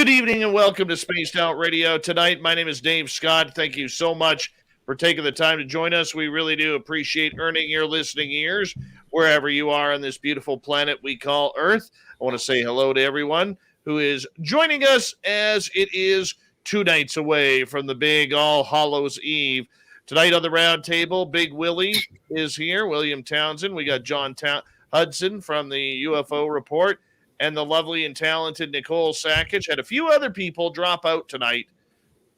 Good evening and welcome to Spaced Out Radio. Tonight, my name is Dave Scott. Thank you so much for taking the time to join us. We really do appreciate earning your listening ears wherever you are on this beautiful planet we call Earth. I want to say hello to everyone who is joining us as it is 2 nights away from the big All Hallows Eve. Tonight on the round table, Big Willy is here, William Townsend. We got Hudson from the UFO Report. And the lovely and talented Nicole Sakach. Had a few other people drop out tonight.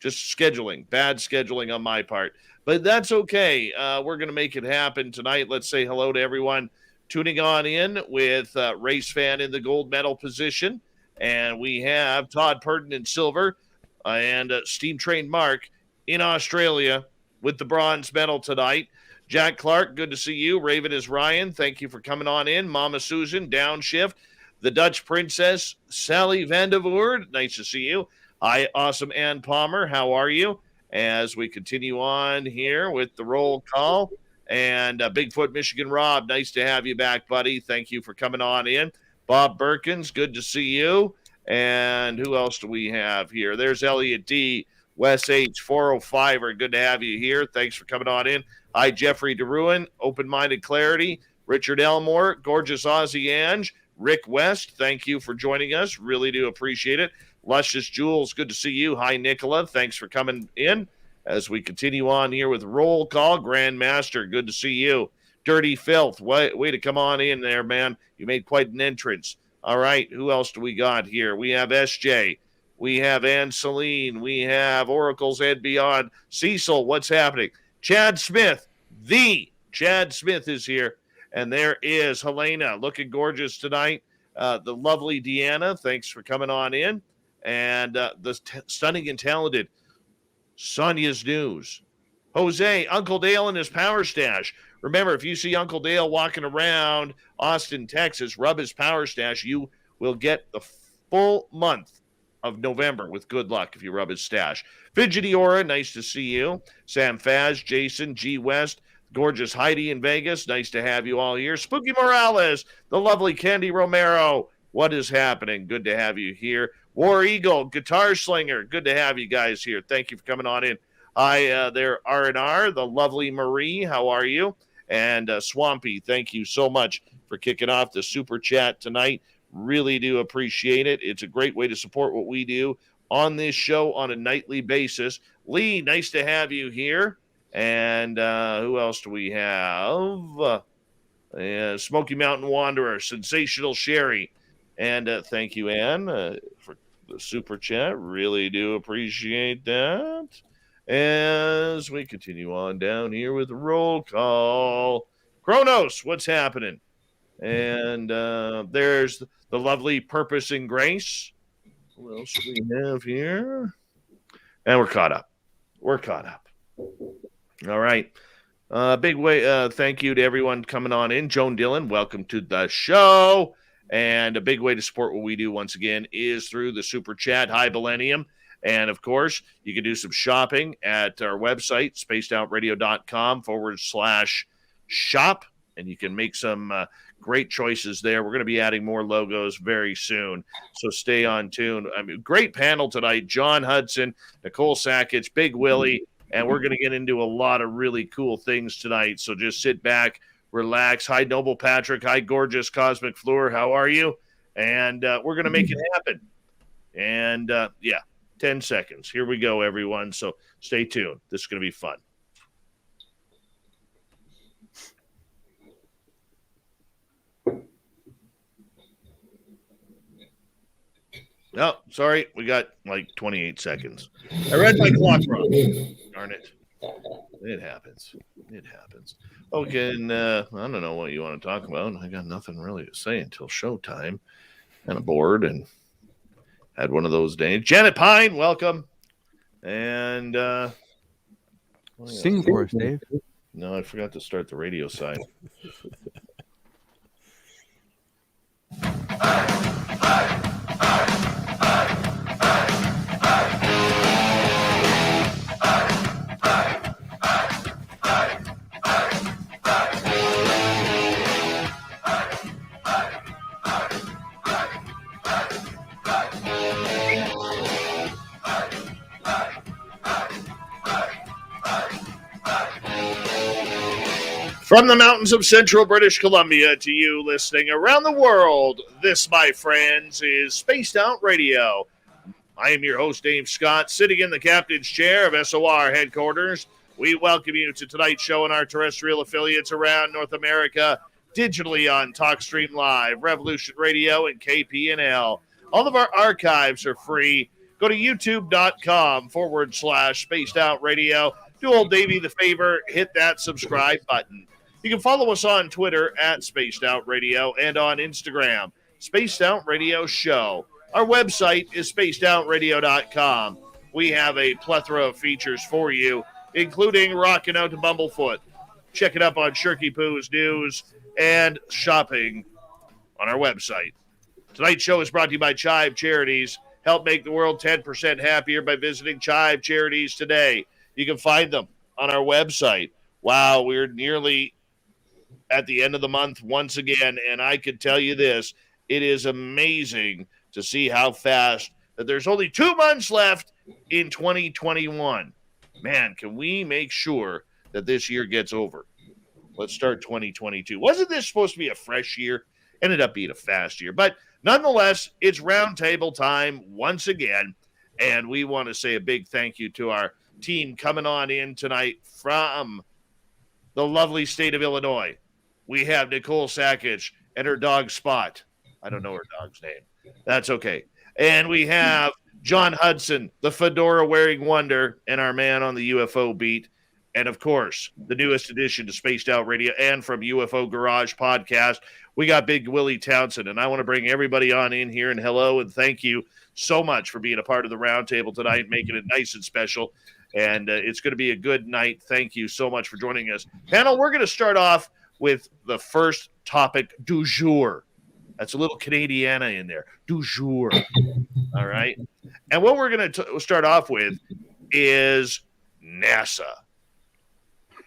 Just scheduling. Bad scheduling on my part. But that's okay. We're going to make it happen tonight. Let's say hello to everyone tuning on in with Race Fan in the gold medal position. And we have Todd Purden in silver and Steam Train Mark in Australia with the bronze medal tonight. Jack Clark, good to see you. Raven is Ryan. Thank you for coming on in. Mama Susan, downshift. The Dutch Princess, Sally Vandevoort, nice to see you. Hi, awesome Ann Palmer, how are you? As we continue on here with the roll call. And Bigfoot Michigan Rob, nice to have you back, buddy. Thank you for coming on in. Bob Berkins, good to see you. And who else do we have here? There's Elliot D. Wes H. 405 are good to have you here. Thanks for coming on in. Hi, Jeffrey DeRuin, Open-Minded Clarity. Richard Elmore, Gorgeous Aussie Ange. Rick West, thank you for joining us. Really do appreciate it. Luscious Jules, good to see you. Hi, Nicola. Thanks for coming in as we continue on here with roll call. Grandmaster, good to see you. Dirty Filth, way to come on in there, man. You made quite an entrance. All right, who else do we got here? We have SJ. We have Ann Selene. We have Oracles and Beyond. Cecil, what's happening? Chad Smith, the Chad Smith is here. And there is Helena, looking gorgeous tonight. The lovely Deanna, thanks for coming on in. And the stunning and talented Sonia's News. Jose, Uncle Dale and his power stash. Remember, if you see Uncle Dale walking around Austin, Texas, rub his power stash. You will get the full month of November with good luck if you rub his stash. Fidgety Aura, nice to see you. Sam Faz, Jason, G. West. Gorgeous Heidi in Vegas. Nice to have you all here. Spooky Morales, the lovely Candy Romero. What is happening? Good to have you here. War Eagle, Guitar Slinger. Good to have you guys here. Thank you for coming on in. Hi there, R&R, the lovely Marie. How are you? And Swampy, thank you so much for kicking off the Super Chat tonight. Really do appreciate it. It's a great way to support what we do on this show on a nightly basis. Lee, nice to have you here. And who else do we have? Smoky Mountain Wanderer, Sensational Sherry. And thank you, Ann, for the super chat. Really do appreciate that. As we continue on down here with the roll call. Kronos, what's happening? And there's the lovely Purpose and Grace. What else do we have here? And we're caught up. All right. Thank you to everyone coming on in. Joan Dillon, welcome to the show. And a big way to support what we do, once again, is through the Super Chat. Hi, Millennium. And, of course, you can do some shopping at our website, spacedoutradio.com/shop. And you can make some great choices there. We're going to be adding more logos very soon. So stay on tune. I mean, great panel tonight. John Hudson, Nicole Sakach, Big Willy. And we're going to get into a lot of really cool things tonight. So just sit back, relax. Hi, Noble Patrick. Hi, gorgeous Cosmic Fleur. How are you? And we're going to make it happen. And, 10 seconds. Here we go, everyone. So stay tuned. This is going to be fun. No, sorry. We got like 28 seconds. I read my clock wrong. Darn it. It happens. Okay, and I don't know what you want to talk about. I got nothing really to say until showtime. Kind of bored and had one of those days. Janet Pine, welcome. And sing for us, Dave. No, I forgot to start the radio side. From the mountains of central British Columbia to you listening around the world, this, my friends, is Spaced Out Radio. I am your host, Dave Scott, sitting in the captain's chair of SOR headquarters. We welcome you to tonight's show and our terrestrial affiliates around North America, digitally on TalkStream Live, Revolution Radio, and KPNL. All of our archives are free. Go to youtube.com/Spaced Out Radio. Do old Davey the favor, hit that subscribe button. You can follow us on Twitter at Spaced Out Radio and on Instagram, Spaced Out Radio Show. Our website is spacedoutradio.com. We have a plethora of features for you, including Rockin' Out to Bumblefoot. Check it up on Shirky Poo's News and shopping on our website. Tonight's show is brought to you by Chive Charities. Help make the world 10% happier by visiting Chive Charities today. You can find them on our website. Wow, we're nearly at the end of the month once again, and I can tell you this, it is amazing to see how fast that there's only 2 months left in 2021. Man, can we make sure that this year gets over? Let's start 2022. Wasn't this supposed to be a fresh year? Ended up being a fast year. But nonetheless, it's Roundtable time once again, and we want to say a big thank you to our team coming on in tonight from the lovely state of Illinois. We have Nicole Sakach and her dog Spot. I don't know her dog's name. That's okay. And we have John Hudson, the fedora-wearing wonder, and our man on the UFO beat. And, of course, the newest addition to Spaced Out Radio and from UFO Garage Podcast, we got Big Willy Townsend. And I want to bring everybody on in here and hello and thank you so much for being a part of the Roundtable tonight, making it nice and special. And it's going to be a good night. Thank you so much for joining us. Panel, we're going to start off with the first topic du jour. That's a little Canadiana in there. Du jour. All right. And what we're going to start off with is NASA.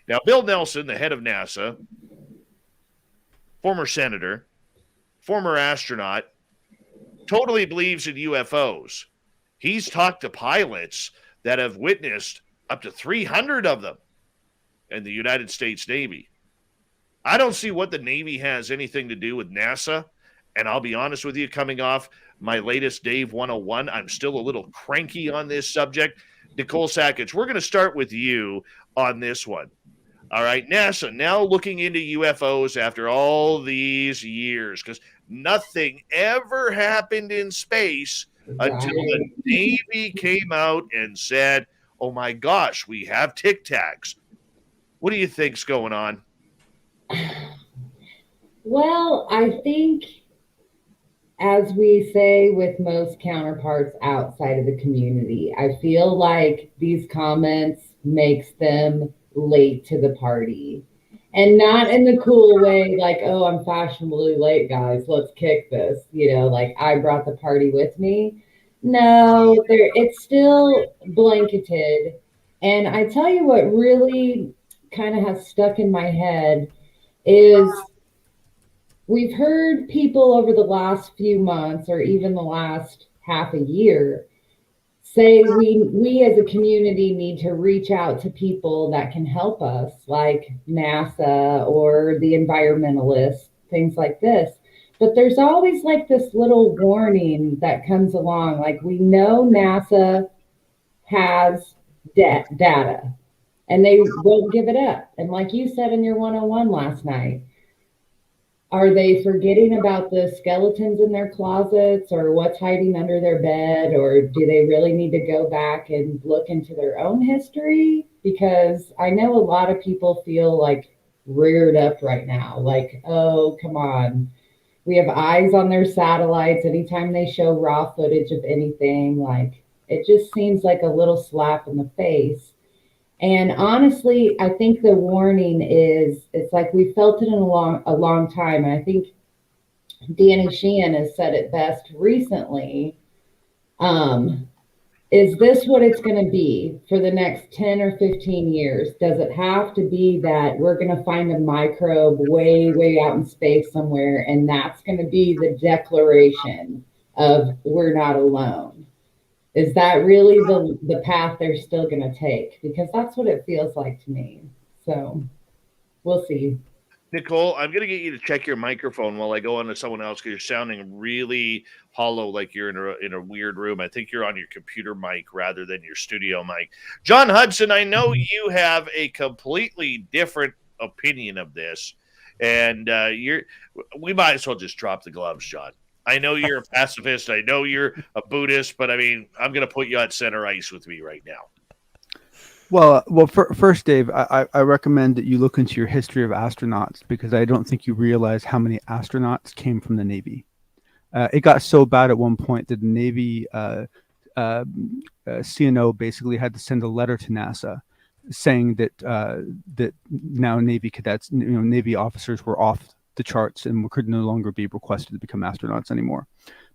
Now, Bill Nelson, the head of NASA, former senator, former astronaut, totally believes in UFOs. He's talked to pilots that have witnessed up to 300 of them in the United States Navy. I don't see what the Navy has anything to do with NASA. And I'll be honest with you, coming off my latest Dave 101, I'm still a little cranky on this subject. Nicole Sakach, we're going to start with you on this one. All right, NASA now looking into UFOs after all these years, because nothing ever happened in space until the Navy came out and said, oh my gosh, we have Tic Tacs. What do you think's going on? Well, I think, as we say with most counterparts outside of the community, I feel like these comments makes them late to the party. And not in the cool way, like, oh, I'm fashionably late, guys, let's kick this. You know, like I brought the party with me. No, it's still blanketed. And I tell you what really kind of has stuck in my head is we've heard people over the last few months or even the last half a year say we as a community need to reach out to people that can help us, like NASA or the environmentalists, things like this. But there's always like this little warning that comes along. Like we know NASA has data and they won't give it up. And like you said in your 101 last night, are they forgetting about the skeletons in their closets or what's hiding under their bed? Or do they really need to go back and look into their own history? Because I know a lot of people feel like reared up right now. Like, oh, come on. We have eyes on their satellites anytime they show raw footage of anything. Like, it just seems like a little slap in the face. And honestly, I think the warning is, it's like we felt it in a long time. And I think Danny Sheehan has said it best recently. Is this what it's going to be for the next 10 or 15 years? Does it have to be that we're going to find a microbe way, way out in space somewhere, and that's going to be the declaration of we're not alone? Is that really the path they're still going to take? Because that's what it feels like to me. So, we'll see. Nicole, I'm going to get you to check your microphone while I go on to someone else because you're sounding really hollow, like you're in a weird room. I think you're on your computer mic rather than your studio mic. John Hudson, I know you have a completely different opinion of this, and we might as well just drop the gloves, John. I know you're a pacifist. I know you're a Buddhist, but I mean, I'm going to put you on center ice with me right now. Well, first, Dave, I recommend that you look into your history of astronauts because I don't think you realize how many astronauts came from the Navy. It got so bad at one point that the Navy CNO basically had to send a letter to NASA saying that that now Navy cadets, Navy officers were off the charts and could no longer be requested to become astronauts anymore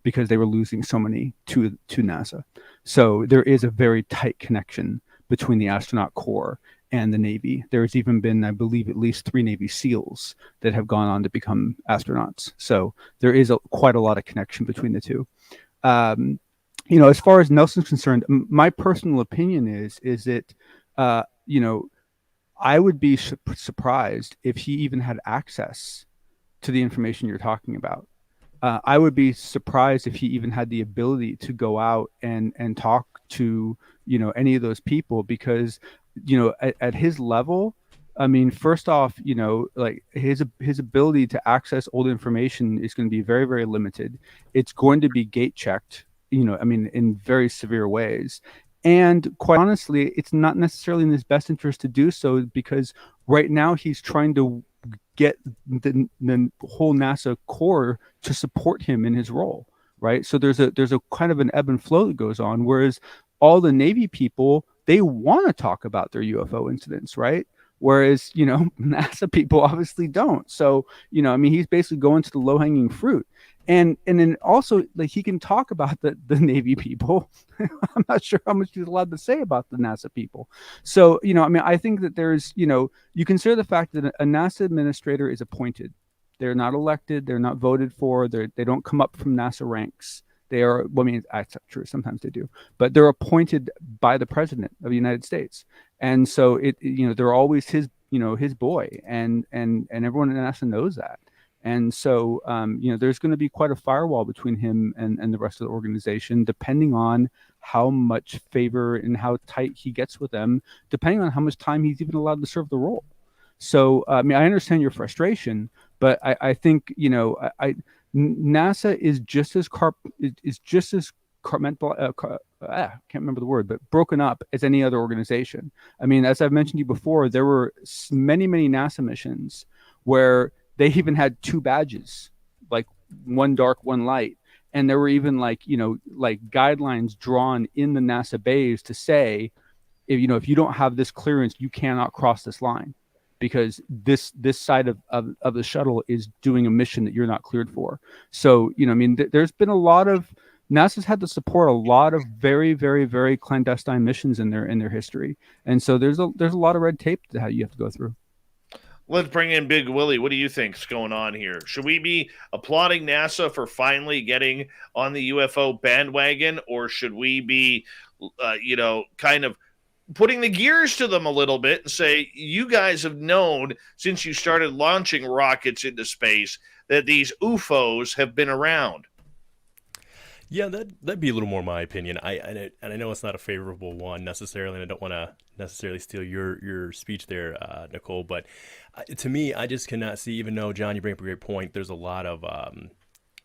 because they were losing so many to NASA. So there is a very tight connection between the astronaut corps and the Navy. There's even been, I believe, at least 3 Navy SEALs that have gone on to become astronauts. So there is quite a lot of connection between the two. As far as Nelson's concerned, my personal opinion is that, I would be surprised if he even had access to the information you're talking about. I would be surprised if he even had the ability to go out and talk to any of those people because at his level, I mean, first off, like his ability to access old information is going to be very, very limited. It's going to be gate checked, in very severe ways. And quite honestly, it's not necessarily in his best interest to do so because right now he's trying to get the whole NASA Corps to support him in his role, right? So there's a kind of an ebb and flow that goes on, whereas all the Navy people, they want to talk about their UFO incidents, right? Whereas, NASA people obviously don't. So, he's basically going to the low-hanging fruit. And then also, like, he can talk about the Navy people. I'm not sure how much he's allowed to say about the NASA people. So, I think that there's, you consider the fact that a NASA administrator is appointed. They're not elected. They're not voted for. They don't come up from NASA ranks. They are, that's not true. Sometimes they do, but they're appointed by the president of the United States. And so they're always his boy, and everyone in NASA knows that. And so, there's going to be quite a firewall between him and the rest of the organization, depending on how much favor and how tight he gets with them, depending on how much time he's even allowed to serve the role. So, I understand your frustration, but I think, NASA is just as can't remember the word, but broken up as any other organization. I mean, as I've mentioned to you before, there were many, many NASA missions where they even had 2 badges, like one dark, one light. And there were even like guidelines drawn in the NASA bays to say, if you don't have this clearance, you cannot cross this line because this side of the shuttle is doing a mission that you're not cleared for. So, there's been a lot of, NASA's had to support a lot of very, very, very clandestine missions in their history. And so there's a lot of red tape that you have to go through. Let's bring in Big Willy. What do you think's going on here? Should we be applauding NASA for finally getting on the UFO bandwagon, or should we be, kind of putting the gears to them a little bit and say, you guys have known since you started launching rockets into space that these UFOs have been around? Yeah, that'd be a little more my opinion. I know it's not a favorable one necessarily, and I don't want to necessarily steal your speech there, Nicole. But to me, I just cannot see. Even though, John, you bring up a great point, there's a lot of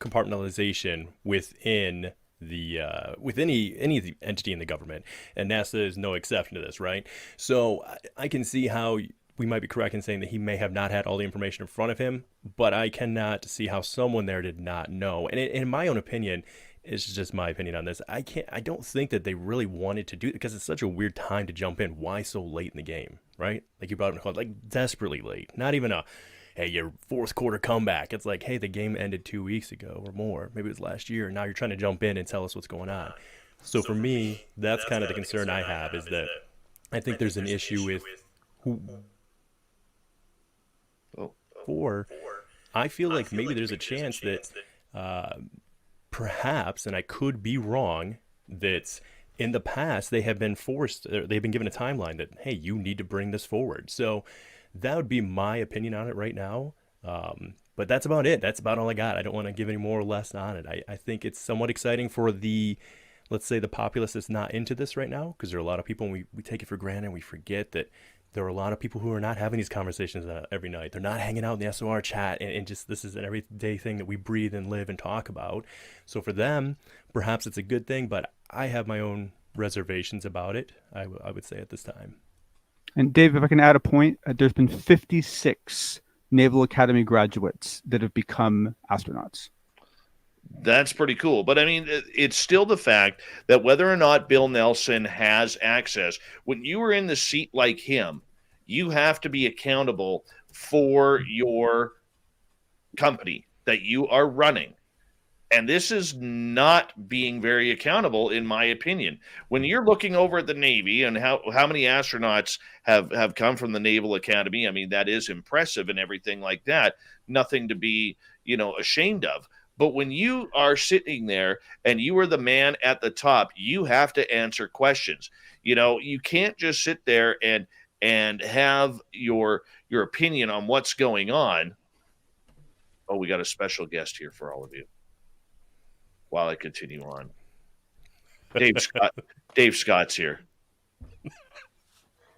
compartmentalization within with any entity in the government, and NASA is no exception to this, right? So I can see how we might be correct in saying that he may have not had all the information in front of him, but I cannot see how someone there did not know. And in my own opinion, it's just my opinion on this, I don't think that they really wanted to do it because it's such a weird time to jump in. Why so late in the game, right? Like you brought up, like desperately late. Not even hey, your 4th quarter comeback. It's like, hey, the game ended 2 weeks ago or more. Maybe it was last year. Now you're trying to jump in and tell us what's going on. So for me, that's kind of the concern I have, is that I think there's an issue with who. I feel like maybe there's a chance that perhaps, and I could be wrong, that in the past they have been forced, they've been given a timeline that, hey, you need to bring this forward. So that would be my opinion on it right now. But that's about it. That's about all I got. I don't want to give any more or less on it. I think it's somewhat exciting for the, let's say, the populace that's not into this right now, because there are a lot of people, and we take it for granted, and we forget that there are a lot of people who are not having these conversations every night. They're not hanging out in the SOR chat, and just this is an everyday thing that we breathe and live and talk about. So for them, perhaps it's a good thing, but I have my own reservations about it, I would say at this time. And Dave, if I can add a point, there's been 56 Naval Academy graduates that have become astronauts. That's pretty cool. But I mean, it's still the fact that whether or not Bill Nelson has access, when you are in the seat like him, you have to be accountable for your company that you are running. And this is not being very accountable, in my opinion. When you're looking over at the Navy and how many astronauts have come from the Naval Academy, I mean, that is impressive and everything like that. Nothing to be, ashamed of. But when you are sitting there and you are the man at the top, you have to answer questions. You can't just sit there and have your opinion on what's going on. Oh, we got a special guest here for all of you. While I continue on, Dave Scott's here.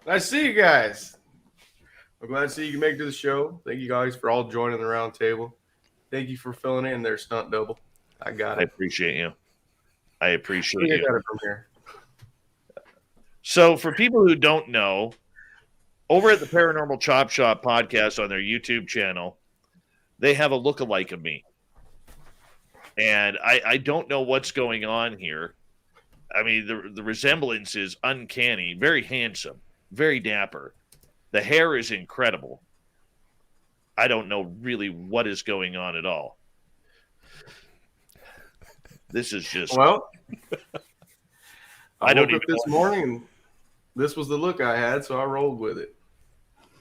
Nice to see you guys. I'm glad to see you can make it to the show. Thank you guys for all joining the round table. Thank you for filling in there, stunt double. I got it. I appreciate you. I appreciate I you. got it from here. So for people who don't know, over at the Paranormal Chop Shop podcast on their YouTube channel, they have a look-alike of me. And I don't know what's going on here. I mean, the resemblance is uncanny. Very handsome. Very dapper. The hair is incredible. I don't know really what is going on at all. This is just... Well, I don't woke up even this know. morning, and this was the look I had, so I rolled with it.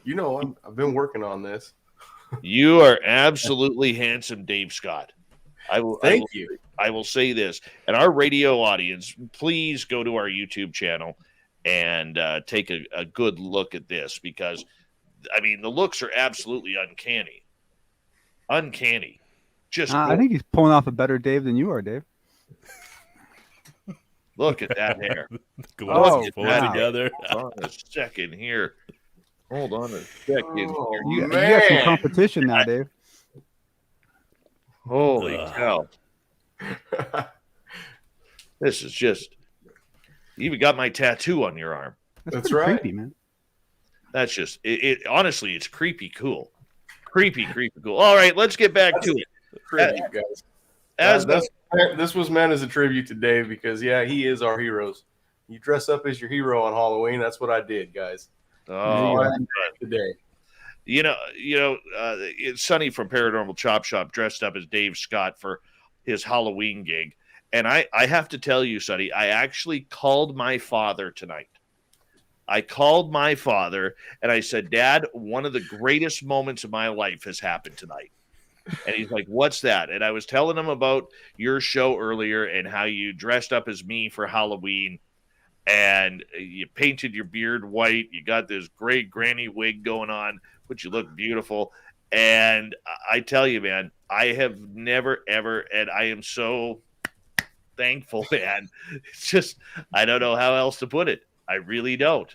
I've been working on this. You are absolutely handsome, Dave Scott. Thank you. I will say this, and our radio audience, please go to our YouTube channel and take a good look at this, because, I mean, the looks are absolutely uncanny. Uncanny. Just I think he's pulling off a better Dave than you are, Dave. look at that hair. Gloves Oh, pulled wow. together. Hold on a second here. Hold on a second here. You got some competition now, Dave. Holy cow. This is just... You even got my tattoo on your arm. That's pretty right. creepy, man. That's just... It honestly, it's creepy cool. Creepy cool. All right, let's get back to it. Tribute, guys. This was meant as a tribute to Dave because, he is our heroes. You dress up as your hero on Halloween. That's what I did, guys. Oh, today. It's Sonny from Paranormal Chop Shop dressed up as Dave Scott for his Halloween gig. And I have to tell you, Sonny, I actually called my father tonight. I called my father and I said, Dad, one of the greatest moments of my life has happened tonight. And he's like, what's that? And I was telling him about your show earlier and how you dressed up as me for Halloween. And you painted your beard white. You got this great granny wig going on, but you look beautiful. And I tell you, man, I have never, ever, and I am so thankful, man. It's just, I don't know how else to put it. I really don't.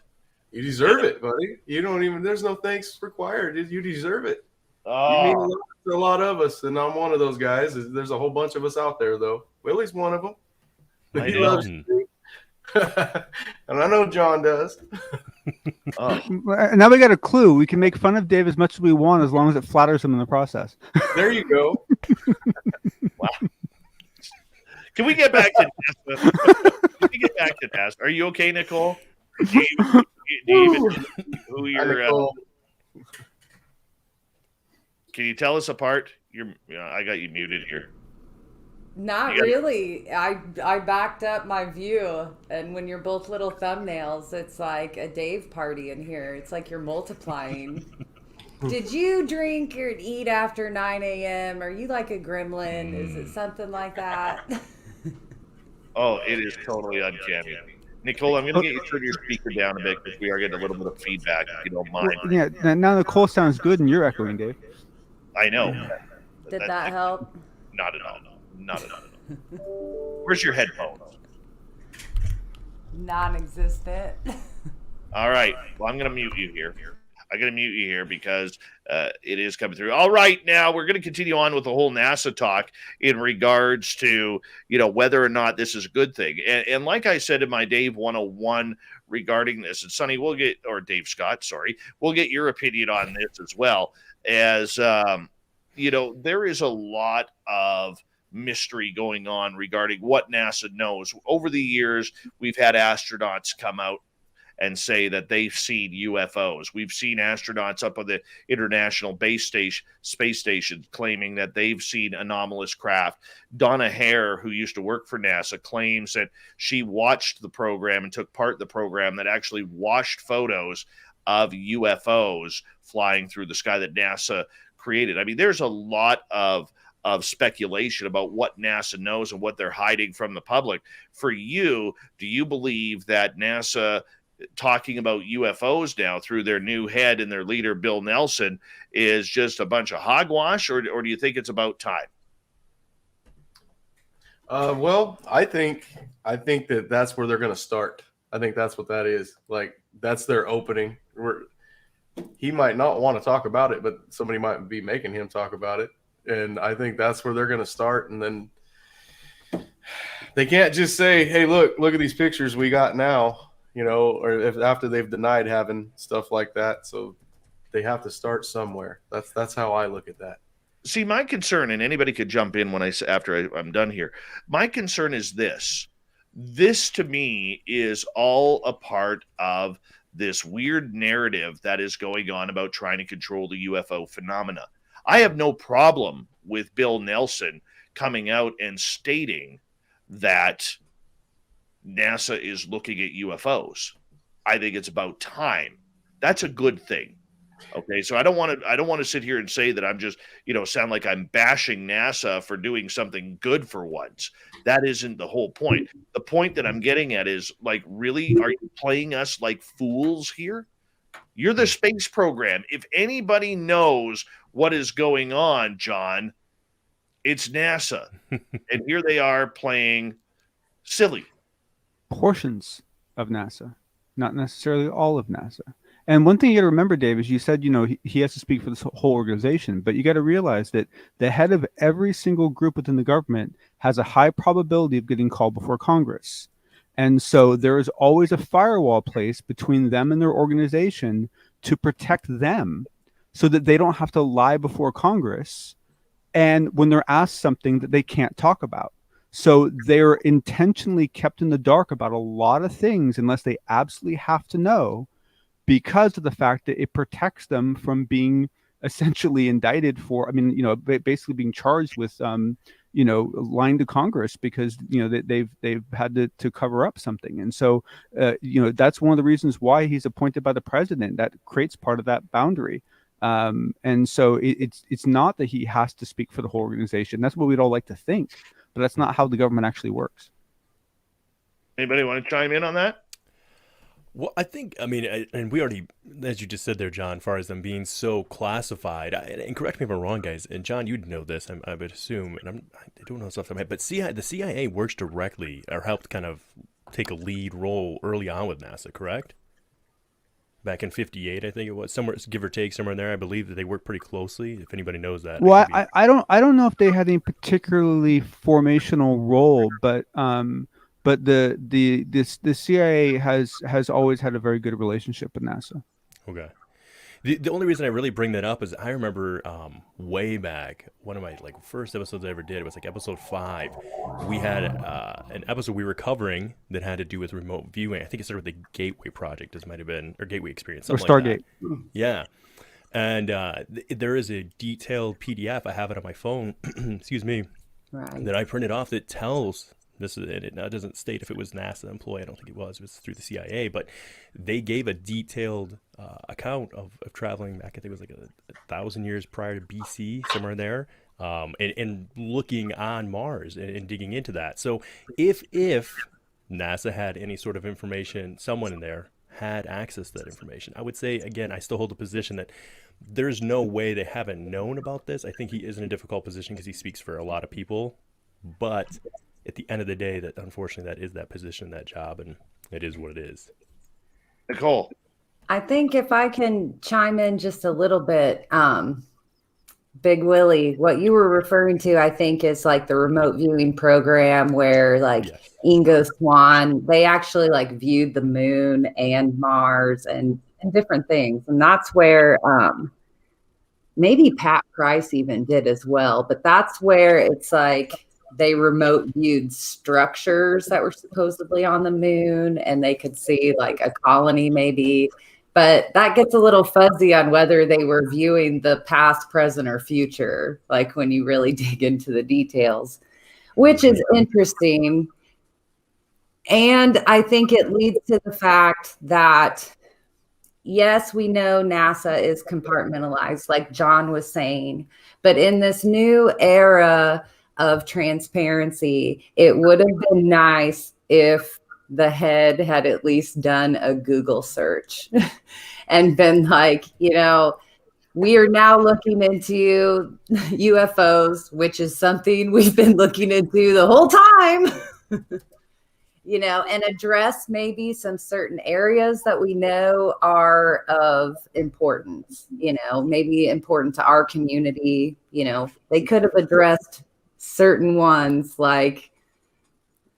You deserve it, buddy. There's no thanks required. You deserve it. Oh. You mean a lot to a lot of us, and I'm one of those guys. There's a whole bunch of us out there, though. Willy's one of them. He loves you. And I know John does. Now we got a clue. We can make fun of Dave as much as we want as long as it flatters him in the process. There you go. Wow. Can we get back to NASA? Are you okay, Nicole? Do you even who you're? Can you tell us apart? I got you muted here. Not really. I backed up my view, and when you're both little thumbnails, it's like a Dave party in here. It's like you're multiplying. Did you drink or eat after 9 a.m.? Are you like a gremlin? Is it something like that? Oh, it is totally uncanny. Nicole, I'm going to get you to turn your speaker down a bit because we are getting a little bit of feedback, if you don't mind. Well, yeah, now Nicole sounds good and you're echoing, Dave. I know. Did that help? Not at all. Not at all. Where's your headphones? Non-existent. All right. Well, I'm going to mute you here. I'm going to mute you here because it is coming through. All right. Now we're going to continue on with the whole NASA talk in regards to, whether or not this is a good thing. And like I said in my Dave 101 regarding this, and Sonny, or Dave Scott, sorry, we'll get your opinion on this as well. As, there is a lot of mystery going on regarding what NASA knows. Over the years, we've had astronauts come out and say that they've seen UFOs. We've seen astronauts up on the International Space Station claiming that they've seen anomalous craft. Donna Hare, who used to work for NASA, claims that she watched the program and took part in the program that actually washed photos of UFOs flying through the sky that NASA created. I mean, there's a lot of speculation about what NASA knows and what they're hiding from the public. For you, do you believe that NASA talking about UFOs now through their new head and their leader, Bill Nelson, is just a bunch of hogwash, or do you think it's about time? Well, I think that's where they're going to start. I think that's what that is. Like, that's their opening. He might not want to talk about it, but somebody might be making him talk about it. And I think that's where they're going to start. And then they can't just say, hey, look at these pictures we got now, or if after they've denied having stuff like that. So they have to start somewhere. That's how I look at that. See, my concern, and anybody could jump in after I'm done here. My concern is this. This to me is all a part of this weird narrative that is going on about trying to control the UFO phenomena. I have no problem with Bill Nelson coming out and stating that NASA is looking at UFOs. I think it's about time. That's a good thing. Okay, so I don't want to sit here and say that I'm just, sound like I'm bashing NASA for doing something good for once. That isn't the whole point. The point that I'm getting at is, like, really, are you playing us like fools here? You're the space program. If anybody knows what is going on, John, it's NASA. And here they are playing silly. Portions of NASA, not necessarily all of NASA. And one thing you got to remember, Dave, is you said, he has to speak for this whole organization, but you got to realize that the head of every single group within the government has a high probability of getting called before Congress. And so there is always a firewall placed between them and their organization to protect them so that they don't have to lie before Congress and when they're asked something that they can't talk about. So they're intentionally kept in the dark about a lot of things unless they absolutely have to know, because of the fact that it protects them from being essentially indicted for, basically being charged with, lying to Congress because, they've had to cover up something. And so, that's one of the reasons why he's appointed by the president. That creates part of that boundary. And so it's not that he has to speak for the whole organization. That's what we'd all like to think, but that's not how the government actually works. Anybody want to chime in on that? Well, I think, and we already, as you just said there, John, as far as them being so classified, and correct me if I'm wrong, guys, and John, you'd know this, I would assume, and I don't know stuff, but the CIA works directly, or helped kind of take a lead role early on with NASA, correct? Back in 58, I think it was, somewhere, give or take, somewhere in there, I believe that they work pretty closely, if anybody knows that. Well, I don't know if they had any particularly formational role, but the CIA has always had a very good relationship with NASA. Okay. The only reason I really bring that up is I remember way back, one of my first episodes I ever did, it was episode 5. We had an episode we were covering that had to do with remote viewing. I think it started with the Gateway Project, as might have been, or Gateway Experience, something or Stargate. Like that. Yeah. And there is a detailed PDF, I have it on my phone, excuse me, Right. that I printed off that tells... This is it. Now, it doesn't state if it was NASA employee. I don't think it was. It was through the CIA. But they gave a detailed account of traveling back, I think it was 1,000 years prior to BC, somewhere there, and looking on Mars and digging into that. So if NASA had any sort of information, someone in there had access to that information. I would say, again, I still hold the position that there's no way they haven't known about this. I think he is in a difficult position because he speaks for a lot of people. But at the end of the day, that unfortunately, that is that position, that job, and it is what it is. Nicole. I think if I can chime in just a little bit, Big Willy, what you were referring to, I think, is like the remote viewing program where like Yes. Ingo Swann, they actually like viewed the moon and Mars and different things. And that's where maybe Pat Price even did as well. But that's where it's like they remote viewed structures that were supposedly on the moon, and they could see like a colony maybe. But that gets a little fuzzy on whether they were viewing the past, present, or future, like when you really dig into the details, which is interesting. And I think it leads to the fact that, yes, we know NASA is compartmentalized, like John was saying, but in this new era of transparency, it would have been nice if the head had at least done a Google search and been like, we are now looking into UFOs, which is something we've been looking into the whole time, and address maybe some certain areas that we know are of importance, maybe important to our community. They could have addressed certain ones, like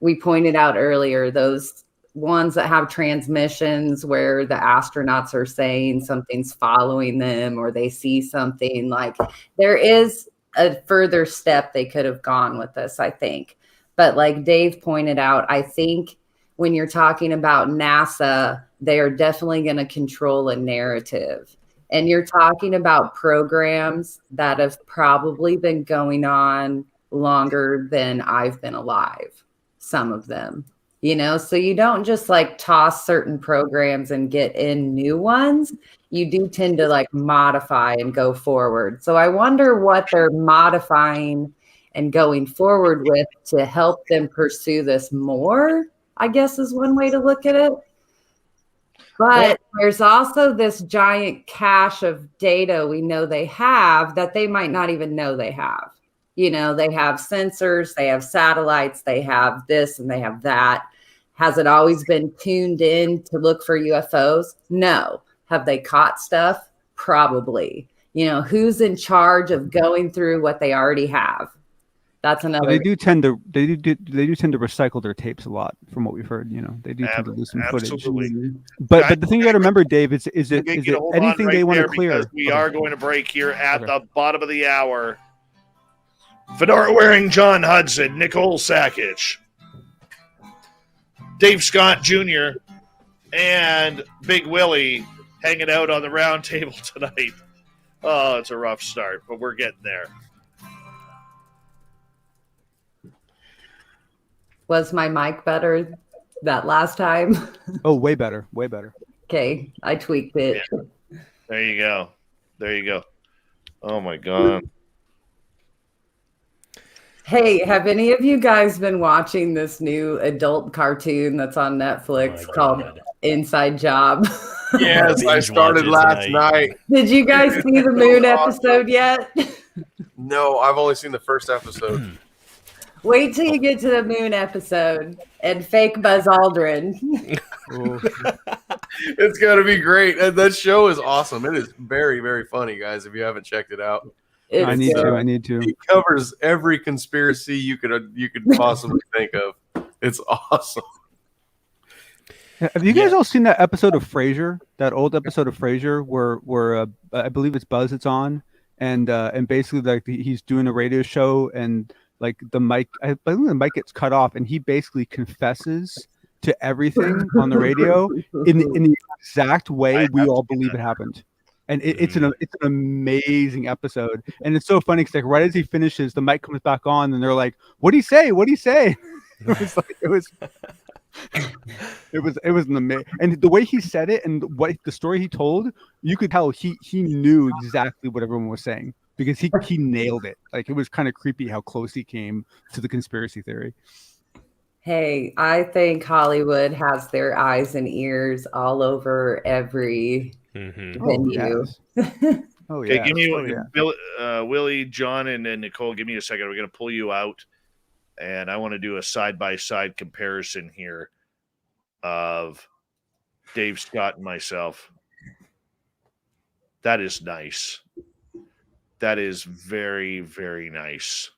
we pointed out earlier, those ones that have transmissions where the astronauts are saying something's following them or they see something. Like there is a further step they could have gone with this, I think. But like Dave pointed out, I think when you're talking about NASA, they are definitely going to control a narrative. And you're talking about programs that have probably been going on longer than I've been alive. Some of them, so you don't just like toss certain programs and get in new ones. You do tend to like modify and go forward. So I wonder what they're modifying and going forward with to help them pursue this more, I guess is one way to look at it. But there's also this giant cache of data we know they have that they might not even know they have. They have sensors, they have satellites, they have this and they have that. Has it always been tuned in to look for UFOs? No. Have they caught stuff? Probably. Who's in charge of going through what they already have? That's another. They do tend to recycle their tapes a lot, from what we've heard. They do tend to lose some footage. Absolutely. But the thing you got to remember, Dave, is it anything they want to clear? We are going to break here at the bottom of the hour. Fedora-wearing John Hudson, Nicole Sakach, Dave Scott Jr., and Big Willy hanging out on the round table tonight. Oh, it's a rough start, but we're getting there. Was my mic better that last time? Oh, way better. Way better. Okay, I tweaked it. Yeah. There you go. Oh, my God. Hey, have any of you guys been watching this new adult cartoon that's on Netflix called Inside Job? Yes, I started last night. Did you guys see the moon episode yet? No, I've only seen the first episode. Wait till you get to the moon episode and fake Buzz Aldrin. It's going to be great. That show is awesome. It is very, very funny, guys, if you haven't checked it out. I need to. It covers every conspiracy you could possibly think of. It's awesome. Have you guys all seen that episode of Frasier? That old episode of Frasier where I believe it's Buzz it's on, and basically like he's doing a radio show and like the mic, I believe the mic gets cut off, and he basically confesses to everything on the radio in the exact way we all believe it happened. And it's an amazing episode, and it's so funny because like right as he finishes, the mic comes back on, and they're like, "What'd he say? What'd he say?" It was an amazing, and the way he said it and what the story he told, you could tell he knew exactly what everyone was saying because he nailed it. Like it was kind of creepy how close he came to the conspiracy theory. Hey, I think Hollywood has their eyes and ears all over every Mm-hmm. Oh venue. yes. Oh Okay, yeah. give me Oh yeah. Willie, John, and Nicole. Give me a second. We're going to pull you out, and I want to do a side-by-side comparison here of Dave Scott and myself. That is nice. That is very, very nice.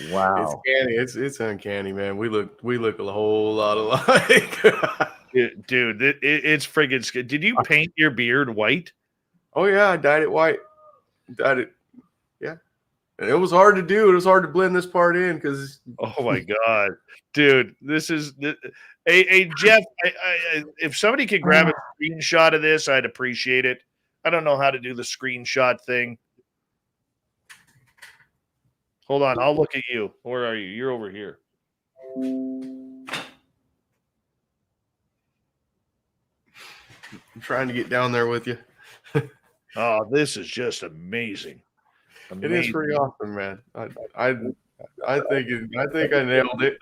Wow. It's canny. It's uncanny, man. We look a whole lot alike. Dude, it's friggin' scary. Did you paint your beard white? Oh yeah, I dyed it white. Dyed it. Yeah, and it was hard to do. It was hard to blend this part in because. Oh my god, dude, this is. Hey Jeff, if somebody could grab a screenshot of this, I'd appreciate it. I don't know how to do the screenshot thing. Hold on, I'll look at you. Where are you? You're over here. I'm trying to get down there with you. Oh, this is just amazing. It is pretty awesome, man. I think I nailed it.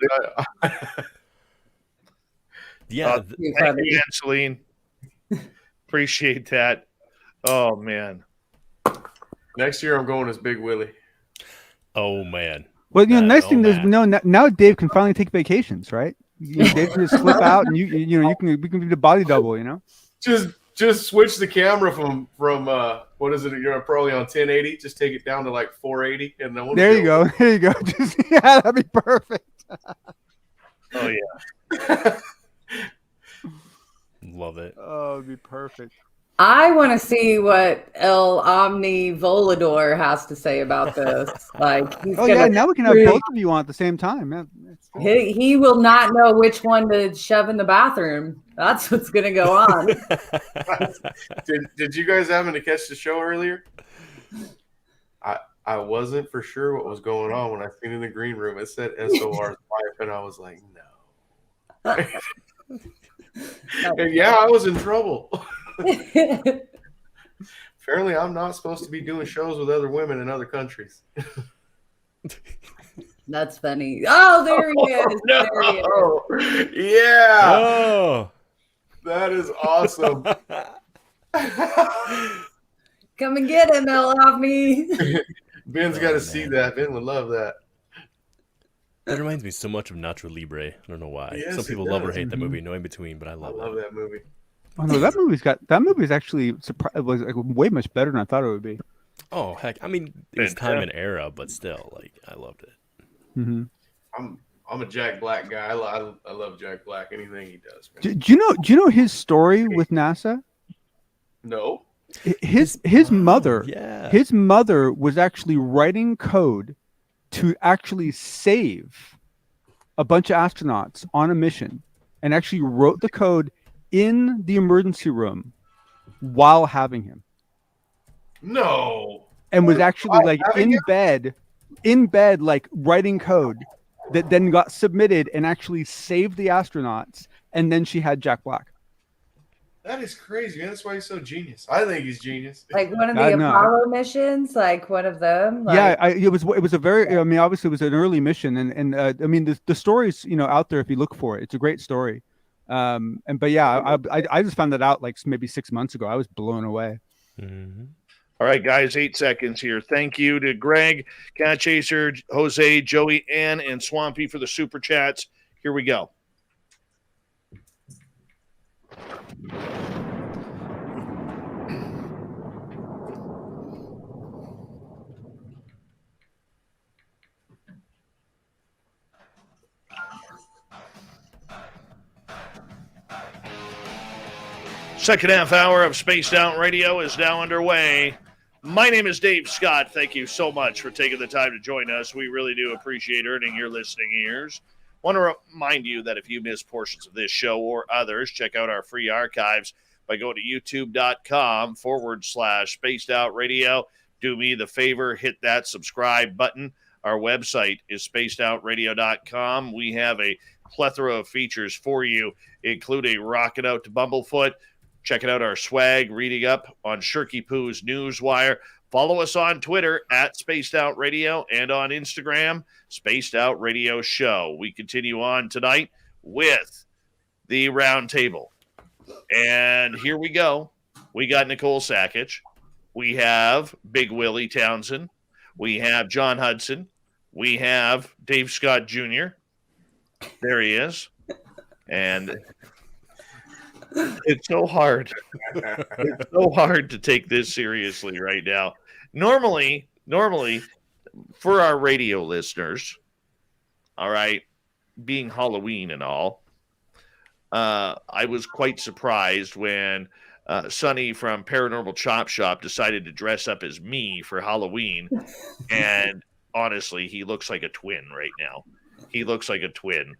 Yeah. Thank you, Selene. Appreciate that. Oh man. Next year I'm going as Big Willy. Oh man. Well, nice thing is man. now Dave can finally take vacations, right? Dave can just slip out, and we can be the body double, Just switch the camera from what is it? You're probably on 1080. Just take it down to like 480, and then there you go. There you go. Yeah, that'd be perfect. Oh yeah. Love it. Oh, it'd be perfect. I want to see what El Omni Volador has to say about this. Like, he's now we can have both of you on at the same time. Man. He will not know which one to shove in the bathroom. That's what's going to go on. Did you guys happen to catch the show earlier? I wasn't for sure what was going on when I seen in the green room. It said SOR's wife, and I was like, no. And yeah, I was in trouble. Apparently, I'm not supposed to be doing shows with other women in other countries. That's funny. Oh, there he is. No. There he is. Yeah. Oh. That is awesome. Come and get him, El Omni. Ben's got to see that. Ben would love that. That reminds me so much of Nacho Libre. I don't know why. Yes, some people love or hate that movie. No in between, but I love it. that movie. Oh no, that movie's actually was like way much better than I thought it would be. Oh heck! I mean, it was time and era, but still, like, I loved it. Mm-hmm. I'm a Jack Black guy. I love Jack Black. Anything he does. Man. Do you know his story with NASA? No. His mother. Yeah. His mother was actually writing code to actually save a bunch of astronauts on a mission, and actually wrote the code in the emergency room while having him. No. And was actually like in bed, like writing code that then got submitted and actually saved the astronauts. And then she had Jack Black. That is crazy, man. That's why he's so genius. I think he's genius. Like one of the Apollo missions, like one of them. Like... Yeah, it was a very. I mean, obviously, it was an early mission, and I mean, the story's out there if you look for it. It's a great story. But yeah, I just found that out like maybe 6 months ago. I was blown away. Mm-hmm. All right, guys, 8 seconds here. Thank you to Greg, Cat Chaser, Jose, Joey, Ann, and Swampy for the super chats. Here we go. Second half hour of Spaced Out Radio is now underway. My name is Dave Scott. Thank you so much for taking the time to join us. We really do appreciate earning your listening ears. I want to remind you that if you miss portions of this show or others, check out our free archives by going to youtube.com/Spaced Out Radio. Do me the favor, hit that subscribe button. Our website is spacedoutradio.com. We have a plethora of features for you, including Rockin' Out to Bumblefoot, checking out our swag, reading up on Shirky Poo's Newswire, Follow us on Twitter at Spaced Out Radio and on Instagram, Spaced Out Radio Show. We continue on tonight with the Roundtable. And here we go. We got Nicole Sakach. We have Big Willy Townsend. We have John Hudson. We have Dave Scott Jr. There he is. And it's so hard. It's so hard to take this seriously right now. Normally, for our radio listeners, all right, being Halloween and all, I was quite surprised when Sonny from Paranormal Chop Shop decided to dress up as me for Halloween. And honestly, he looks like a twin right now. He looks like a twin.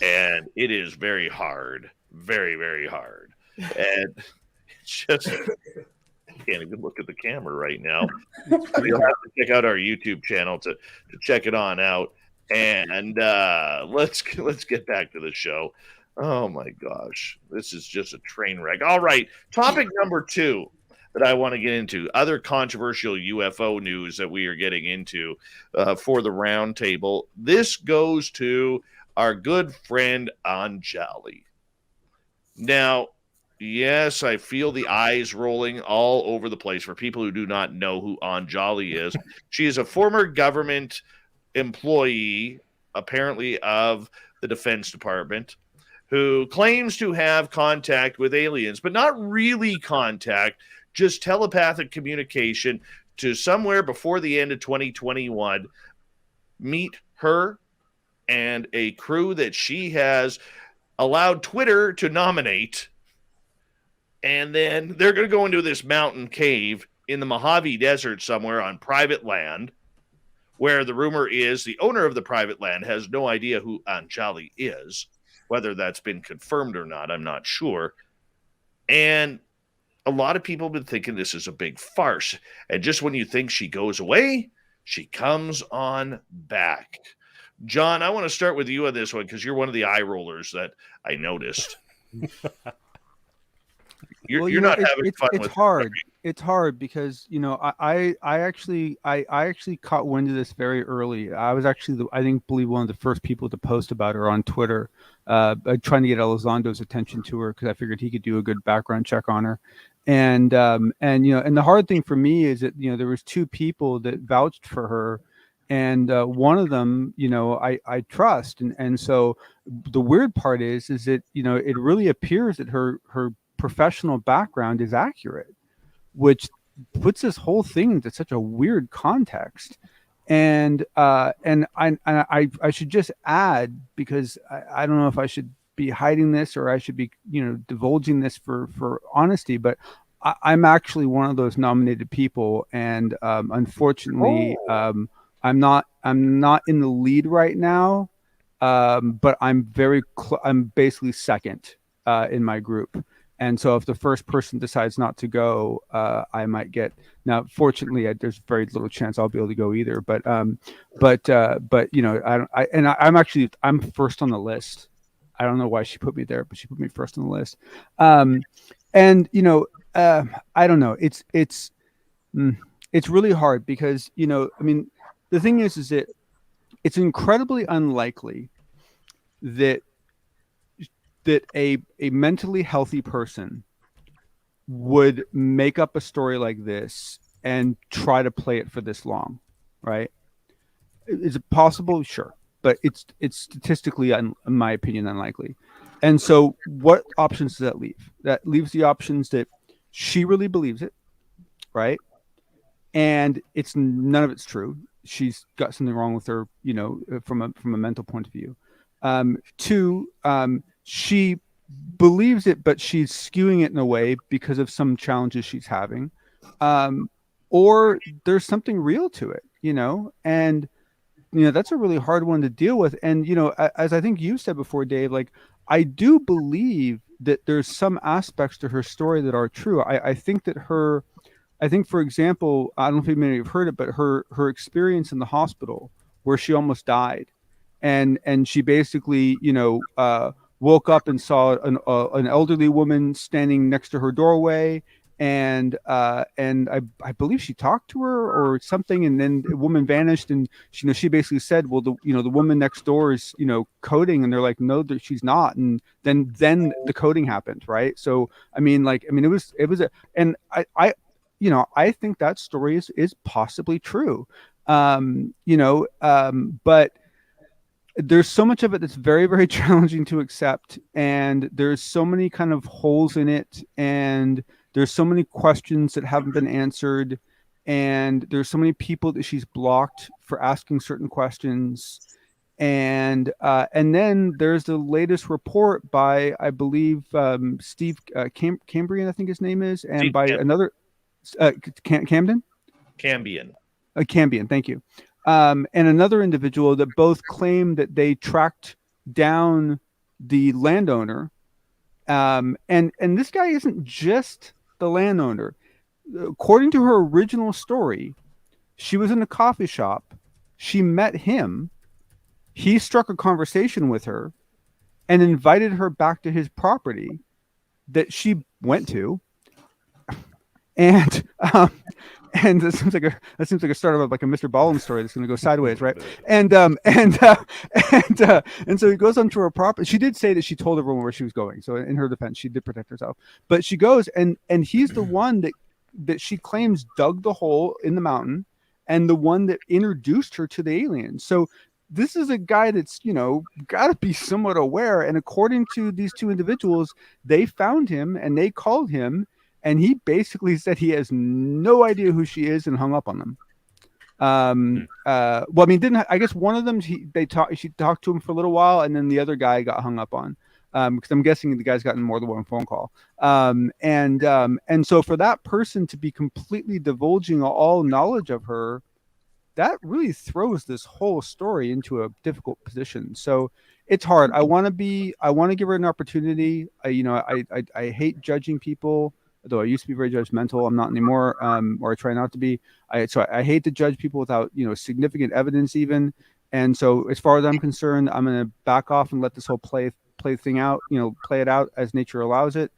And it is very hard. Very, very hard. And it's just, I can't even look at the camera right now. You'll have to check out our YouTube channel to check it on out. And let's get back to the show. Oh my gosh, this is just a train wreck. All right, topic number 2 that I want to get into, other controversial UFO news that we are getting into for the Roundtable. This goes to our good friend Anjali. Now, yes, I feel the eyes rolling all over the place for people who do not know who Anjali is. She is a former government employee, apparently of the Defense Department, who claims to have contact with aliens, but not really contact, just telepathic communication to somewhere before the end of 2021. Meet her and a crew that she has allowed Twitter to nominate. And then they're going to go into this mountain cave in the Mojave Desert somewhere on private land, where the rumor is the owner of the private land has no idea who Anjali is. Whether that's been confirmed or not, I'm not sure. And a lot of people have been thinking this is a big farce. And just when you think she goes away, she comes on back. John, I want to start with you on this one because you're one of the eye rollers that I noticed. You're not having fun with it's hard. It's hard because I actually caught wind of this very early. I was actually believe one of the first people to post about her on Twitter, trying to get Elizondo's attention to her because I figured he could do a good background check on her. And the hard thing for me is that there was 2 people that vouched for her. And one of them, I trust. And so the weird part is that, it really appears that her professional background is accurate, which puts this whole thing into such a weird context. And I should just add, because I don't know if I should be hiding this or I should be, divulging this for honesty, but I'm actually one of those nominated people. And unfortunately, I'm not in the lead right now, but I'm I'm basically second in my group. And so if the first person decides not to go, I might get. Now, fortunately, there's very little chance I'll be able to go either. But I'm first on the list. I don't know why she put me there, but she put me first on the list. I don't know. It's really hard because the thing is that it's incredibly unlikely that a mentally healthy person would make up a story like this and try to play it for this long, right? Is it possible? Sure. But it's statistically, in my opinion, unlikely. And so what options does that leave? That leaves the options that she really believes it, right? And none of it's true. She's got something wrong with her, from a mental point of view. 2, she believes it, but she's skewing it in a way because of some challenges she's having. Or there's something real to it, and, that's a really hard one to deal with. And, as I think you said before, Dave, like, I do believe that there's some aspects to her story that are true. I think, for example, I don't know if you may have heard it, but her experience in the hospital where she almost died, and she basically, woke up and saw an elderly woman standing next to her doorway, and I believe she talked to her or something, and then the woman vanished, and she basically said, well, the woman next door is coding, and they're like, no, she's not, and then the coding happened, right? So it was and I think that story is possibly true, but there's so much of it that's very, very challenging to accept, and there's so many kind of holes in it, and there's so many questions that haven't been answered, and there's so many people that she's blocked for asking certain questions, and then there's the latest report by, I believe, Steve Cambrian, I think his name is, and Steve by another Camden. Cambion, thank you. And another individual that both claim that they tracked down the landowner. And this guy isn't just the landowner. According to her original story, she was in a coffee shop. She met him. He struck a conversation with her and invited her back to his property that she went to. And that seems like a start of like a Mr. Ballin story that's going to go sideways, right? And so he goes onto her property. She did say that she told everyone where she was going. So in her defense, she did protect herself. But she goes, and he's the one that she claims dug the hole in the mountain, and the one that introduced her to the aliens. So this is a guy that's got to be somewhat aware. And according to these two individuals, they found him and they called him. And he basically said he has no idea who she is and hung up on them. I guess one of them, she talked to him for a little while, and then the other guy got hung up on, because I'm guessing the guy's gotten more than one phone call. And so for that person to be completely divulging all knowledge of her, that really throws this whole story into a difficult position. So it's hard. I want to give her an opportunity. I hate judging people. Though I used to be very judgmental, I'm not anymore, or I try not to be. I hate to judge people without significant evidence even. And so as far as I'm concerned, I'm going to back off and let this whole play thing out, play it out as nature allows it.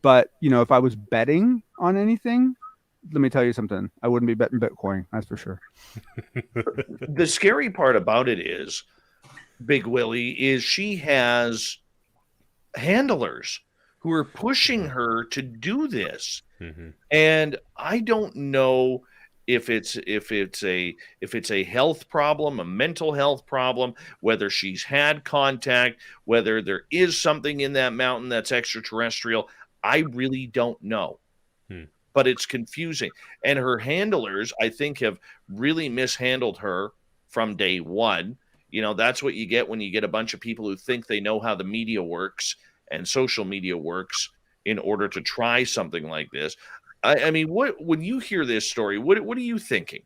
But if I was betting on anything, let me tell you something, I wouldn't be betting Bitcoin, that's for sure. The scary part about it is, Big Willy, is she has handlers who are pushing her to do this. Mm-hmm. And I don't know if it's a health problem, a mental health problem, whether she's had contact, whether there is something in that mountain that's extraterrestrial. I really don't know. But it's confusing. And her handlers, I think, have really mishandled her from day one. That's what you get when you get a bunch of people who think they know how the media works and social media works in order to try something like this. I mean, when you hear this story, what are you thinking?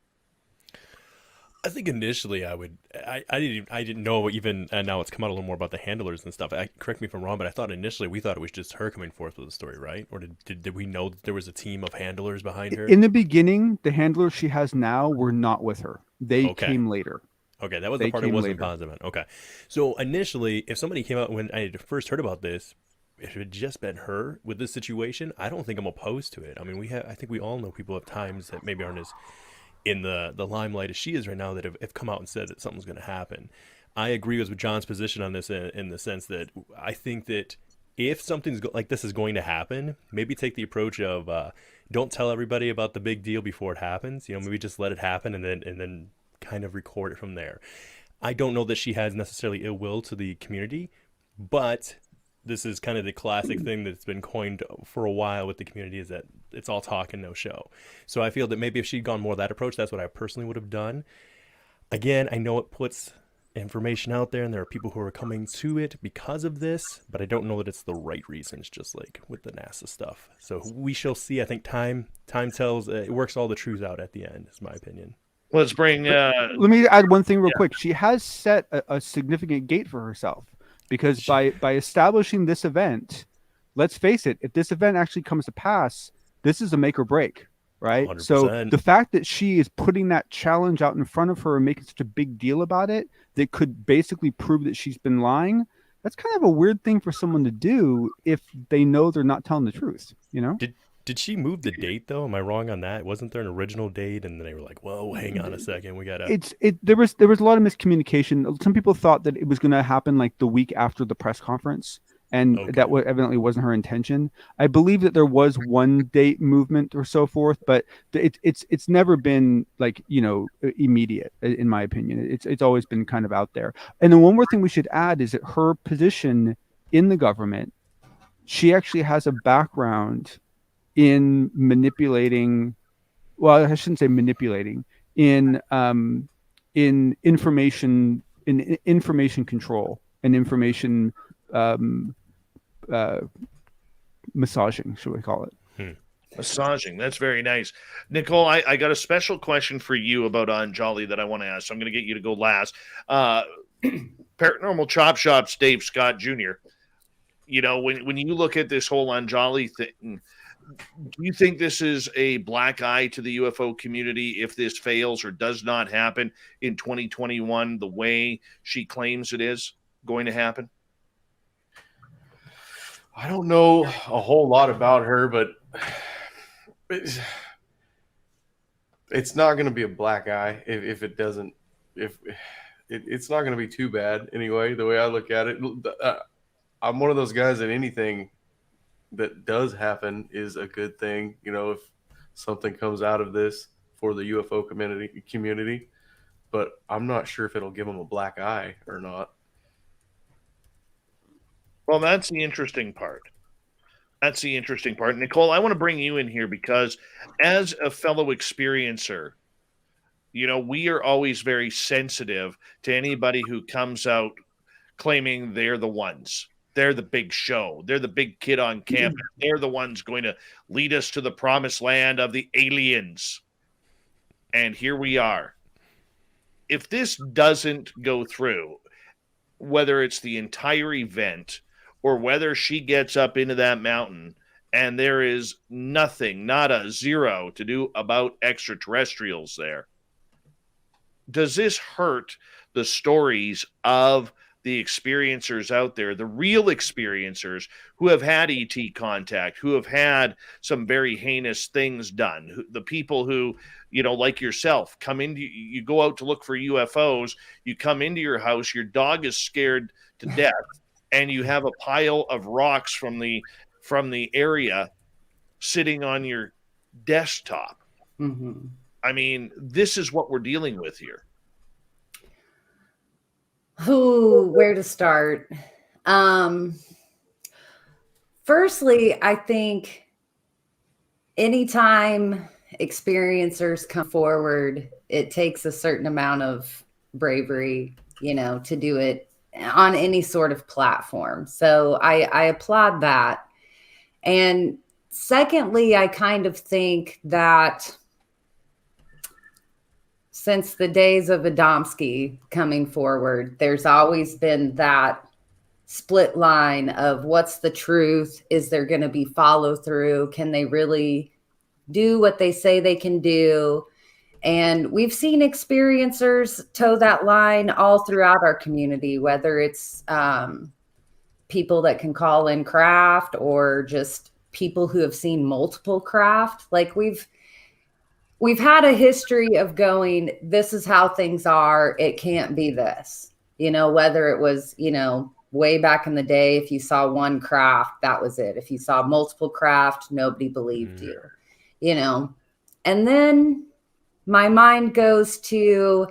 I think initially I didn't know even, and now it's come out a little more about the handlers and stuff. Correct me if I'm wrong, but I thought initially we thought it was just her coming forth with the story, right? Or did we know that there was a team of handlers behind her? In the beginning, the handlers she has now were not with her. They came later. Okay, that was the part I wasn't positive on. Okay. So initially, if somebody came out when I first heard about this, if it had just been her with this situation, I don't think I'm opposed to it. I mean, I think we all know people at times that maybe aren't as in the limelight as she is right now that have come out and said that something's going to happen. I agree with John's position on this in the sense that I think that if something's like this is going to happen, maybe take the approach of don't tell everybody about the big deal before it happens. Maybe just let it happen and then kind of record it from there. I don't know that she has necessarily ill will to the community, but this is kind of the classic thing that's been coined for a while with the community, is that it's all talk and no show. So I feel that maybe if she'd gone more that approach, that's what I personally would have done. Again, I know it puts information out there and there are people who are coming to it because of this, but I don't know that it's the right reasons, just like with the NASA stuff. So we shall see. I think time tells. It works all the truth out at the end, is my opinion. Let's bring... Let me add one thing real quick. She has set a significant gate for herself. Because by establishing this event, let's face it, if this event actually comes to pass, this is a make or break, right? 100%. So the fact that she is putting that challenge out in front of her and making such a big deal about it, that could basically prove that she's been lying, that's kind of a weird thing for someone to do if they know they're not telling the truth, Did Did she move the date though? Am I wrong on that? Wasn't there an original date, and then they were like, "Whoa, hang on a second, we gotta." There was a lot of miscommunication. Some people thought that it was going to happen like the week after the press conference, and that evidently wasn't her intention. I believe that there was one date movement or so forth, but it's never been like, you know, immediate, in my opinion. It's always been kind of out there. And then one more thing we should add is that her position in the government, she actually has a background in manipulating. Well, I shouldn't say manipulating, in information control and information massaging, should we call it? Massaging. That's very nice. Nicole, I got a special question for you about Anjali that I want to ask. So I'm going to get you to go last. Paranormal Chop Shop's Dave Scott Jr. You know, when you look at this whole Anjali thing, do you think this is a black eye to the UFO community if this fails or does not happen in 2021 the way she claims it is going to happen? I don't know a whole lot about her, but it's not going to be a black eye if it doesn't. It's not going to be too bad anyway. The way I look at it, I'm one of those guys that anything that does happen is a good thing. You know, if something comes out of this for the UFO community, but I'm not sure if it'll give them a black eye or not. Well, that's the interesting part. That's the interesting part. Nicole, I want to bring you in here because as a fellow experiencer, you know, we are always very sensitive to anybody who comes out claiming they're the ones. They're the big show. They're the big kid on campus. They're the ones going to lead us to the promised land of the aliens. And here we are. If this doesn't go through, whether it's the entire event or whether she gets up into that mountain and there is nothing, not a zero to do about extraterrestrials there, does this hurt the stories of the experiencers out there, the real experiencers who have had ET contact, who have had some very heinous things done, the people who, you know, like yourself, come into, you go out to look for UFOs, you come into your house, your dog is scared to death, and you have a pile of rocks from the area sitting on your desktop. Mm-hmm. I mean, this is what we're dealing with here. Where to start? Firstly, I think anytime experiencers come forward, it takes a certain amount of bravery, you know, to do it on any sort of platform. So I applaud that. And secondly, I kind of think that since the days of Adamski coming forward, there's always been that split line of what's the truth? Is there going to be follow through? Can they really do what they say they can do? And we've seen experiencers toe that line all throughout our community, whether it's people that can call in craft or just people who have seen multiple craft. Like we've had a history of going, this is how things are. It can't be this, you know, whether it was, you know, way back in the day, if you saw one craft, that was it. If you saw multiple craft, nobody believed you, you know. And then my mind goes to,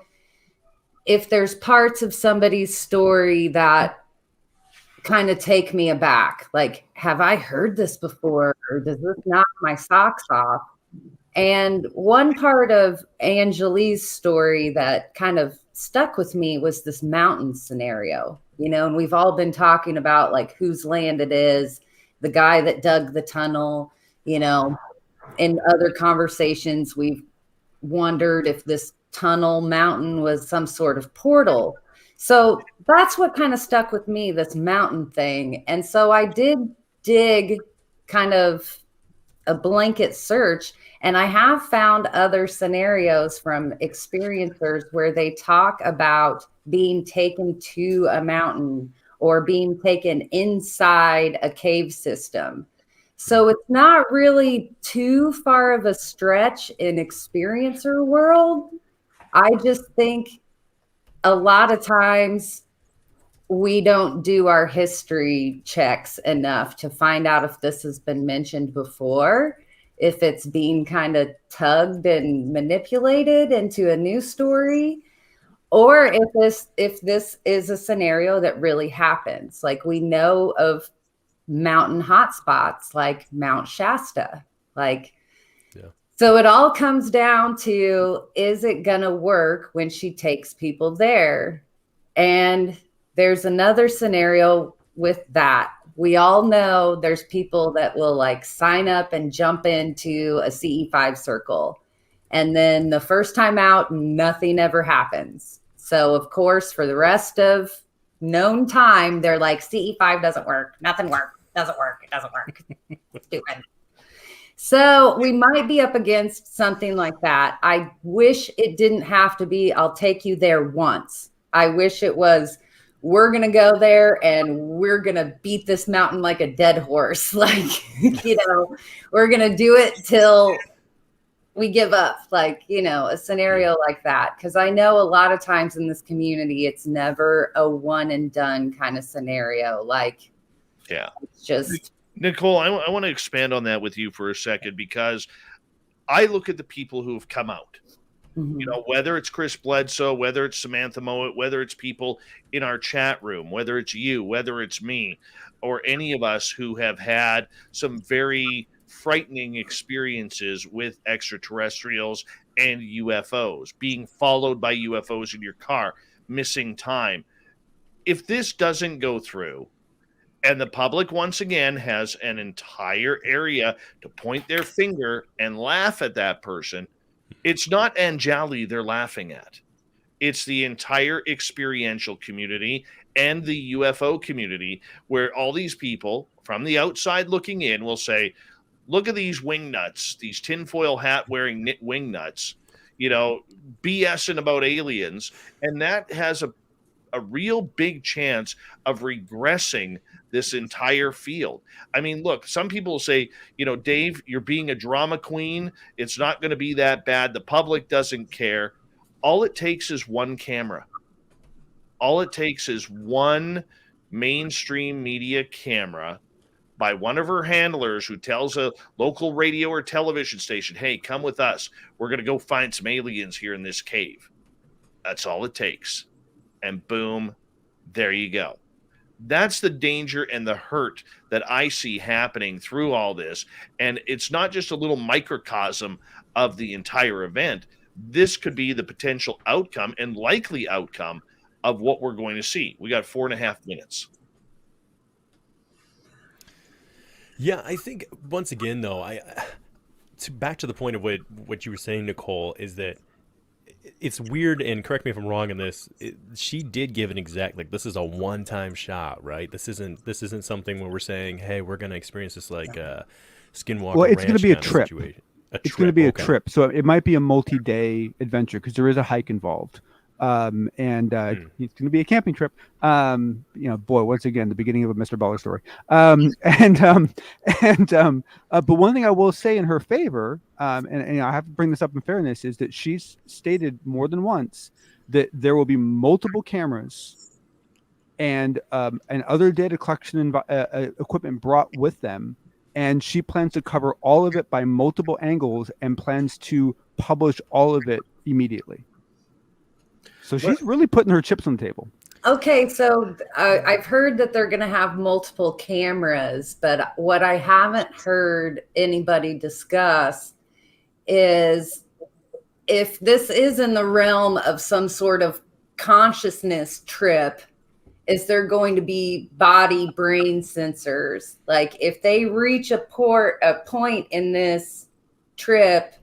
if there's parts of somebody's story that kind of take me aback, like, have I heard this before? Or does this knock my socks off? And one part of Anjali's story that kind of stuck with me was this mountain scenario, you know, and we've all been talking about like whose land it is, the guy that dug the tunnel, you know. In other conversations, we've wondered if this tunnel mountain was some sort of portal. So that's what kind of stuck with me, this mountain thing. And so I did dig kind of a blanket search, and I have found other scenarios from experiencers where they talk about being taken to a mountain or being taken inside a cave system. So it's not really too far of a stretch in experiencer world. I just think a lot of times we don't do our history checks enough to find out if this has been mentioned before, if it's being kind of tugged and manipulated into a new story, or if this is a scenario that really happens. Like we know of mountain hotspots like Mount Shasta. Like, so it all comes down to, is it going to work when she takes people there? And there's another scenario with that. We all know there's people that will like sign up and jump into a CE5 circle. And then the first time out, nothing ever happens. So of course, for the rest of known time, they're like, CE5 doesn't work. Nothing works. Doesn't work. It doesn't work. Stupid. So we might be up against something like that. I wish it didn't have to be, I'll take you there once. I wish it was, we're going to go there and we're going to beat this mountain like a dead horse. Like, we're going to do it till we give up, like, a scenario like that. Because I know a lot of times in this community, it's never a one and done kind of scenario. Like, yeah, it's just... Nicole, I want to expand on that with you for a second, because I look at the people who have come out, whether it's Chris Bledsoe, whether it's Samantha Mowat, whether it's people in our chat room, whether it's you, whether it's me, or any of us who have had some very frightening experiences with extraterrestrials and UFOs, being followed by UFOs in your car, missing time. If this doesn't go through, and the public, once again, has an entire area to point their finger and laugh at that person, it's not Anjali they're laughing at. It's the entire experiential community and the UFO community, where all these people from the outside looking in will say, look at these wingnuts, these tinfoil hat wearing wingnuts, BSing about aliens. And that has a real big chance of regressing this entire field. I mean, look, some people will say, Dave, you're being a drama queen. It's not going to be that bad. The public doesn't care. All it takes is one camera. All it takes is one mainstream media camera by one of her handlers who tells a local radio or television station, hey, come with us. We're going to go find some aliens here in this cave. That's all it takes. And boom, there you go. That's the danger and the hurt that I see happening through all this. And it's not just a little microcosm of the entire event. This could be the potential outcome and likely outcome of what we're going to see. We got 4.5 minutes. Yeah, I think once again, though, back to the point of what you were saying, Nicole, is that it's weird, and correct me if I'm wrong in this. She did give an exact, like, this is a one-time shot, right? This isn't something where we're saying, hey, we're going to experience this like Skinwalker. Well, it's going to be a trip. It's going to be a trip, so it might be a multi-day adventure because there is a hike involved. And it's going to be a camping trip. Boy, once again, the beginning of a Mr. Baller story. But one thing I will say in her favor, and I have to bring this up in fairness, is that she's stated more than once that there will be multiple cameras and other data collection equipment brought with them. And she plans to cover all of it by multiple angles and plans to publish all of it immediately. So she's really putting her chips on the table. Okay, so I've heard that they're going to have multiple cameras, but what I haven't heard anybody discuss is if this is in the realm of some sort of consciousness trip, is there going to be body brain sensors? Like if they reach a point in this trip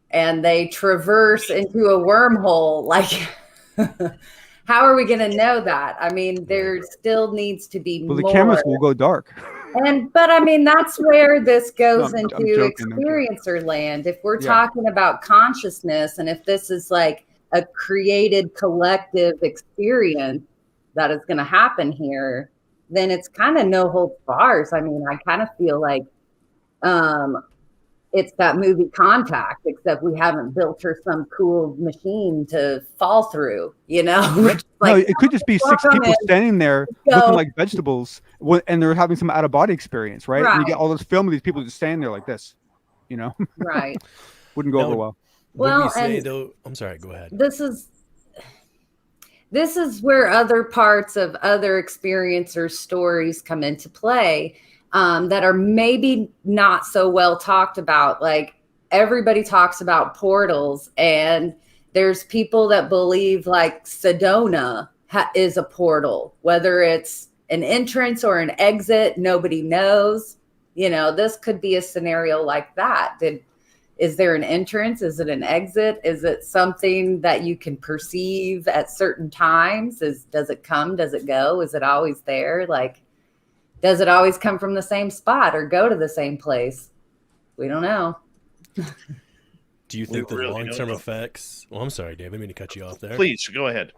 and they traverse into a wormhole, like how are we going to know that? I mean, there still needs to be more. The cameras will go dark. But I mean, that's where this goes into experiencer land. If we're talking about consciousness, and if this is like a created collective experience that is going to happen here, then it's kind of no holds bars. I mean, I kind of feel like It's that movie Contact, except we haven't built her some cool machine to fall through, you know? No, it could just be six people standing there looking like vegetables, and they're having some out of body experience, right? And you get all this film of these people just standing there like this, you know? Right. Wouldn't go over well. Would we say though? I'm sorry. Go ahead. This is where other parts of other experiencers' stories come into play. That are maybe not so well talked about. Like everybody talks about portals, and there's people that believe like Sedona is a portal, whether it's an entrance or an exit, nobody knows. You know, this could be a scenario like that. Is there an entrance? Is it an exit? Is it something that you can perceive at certain times? Does it come? Does it go? Is it always there? Like, does it always come from the same spot or go to the same place? We don't know. Do you think the long-term effects... Well, I'm sorry, Dave. I didn't mean to cut you off there. Please, go ahead.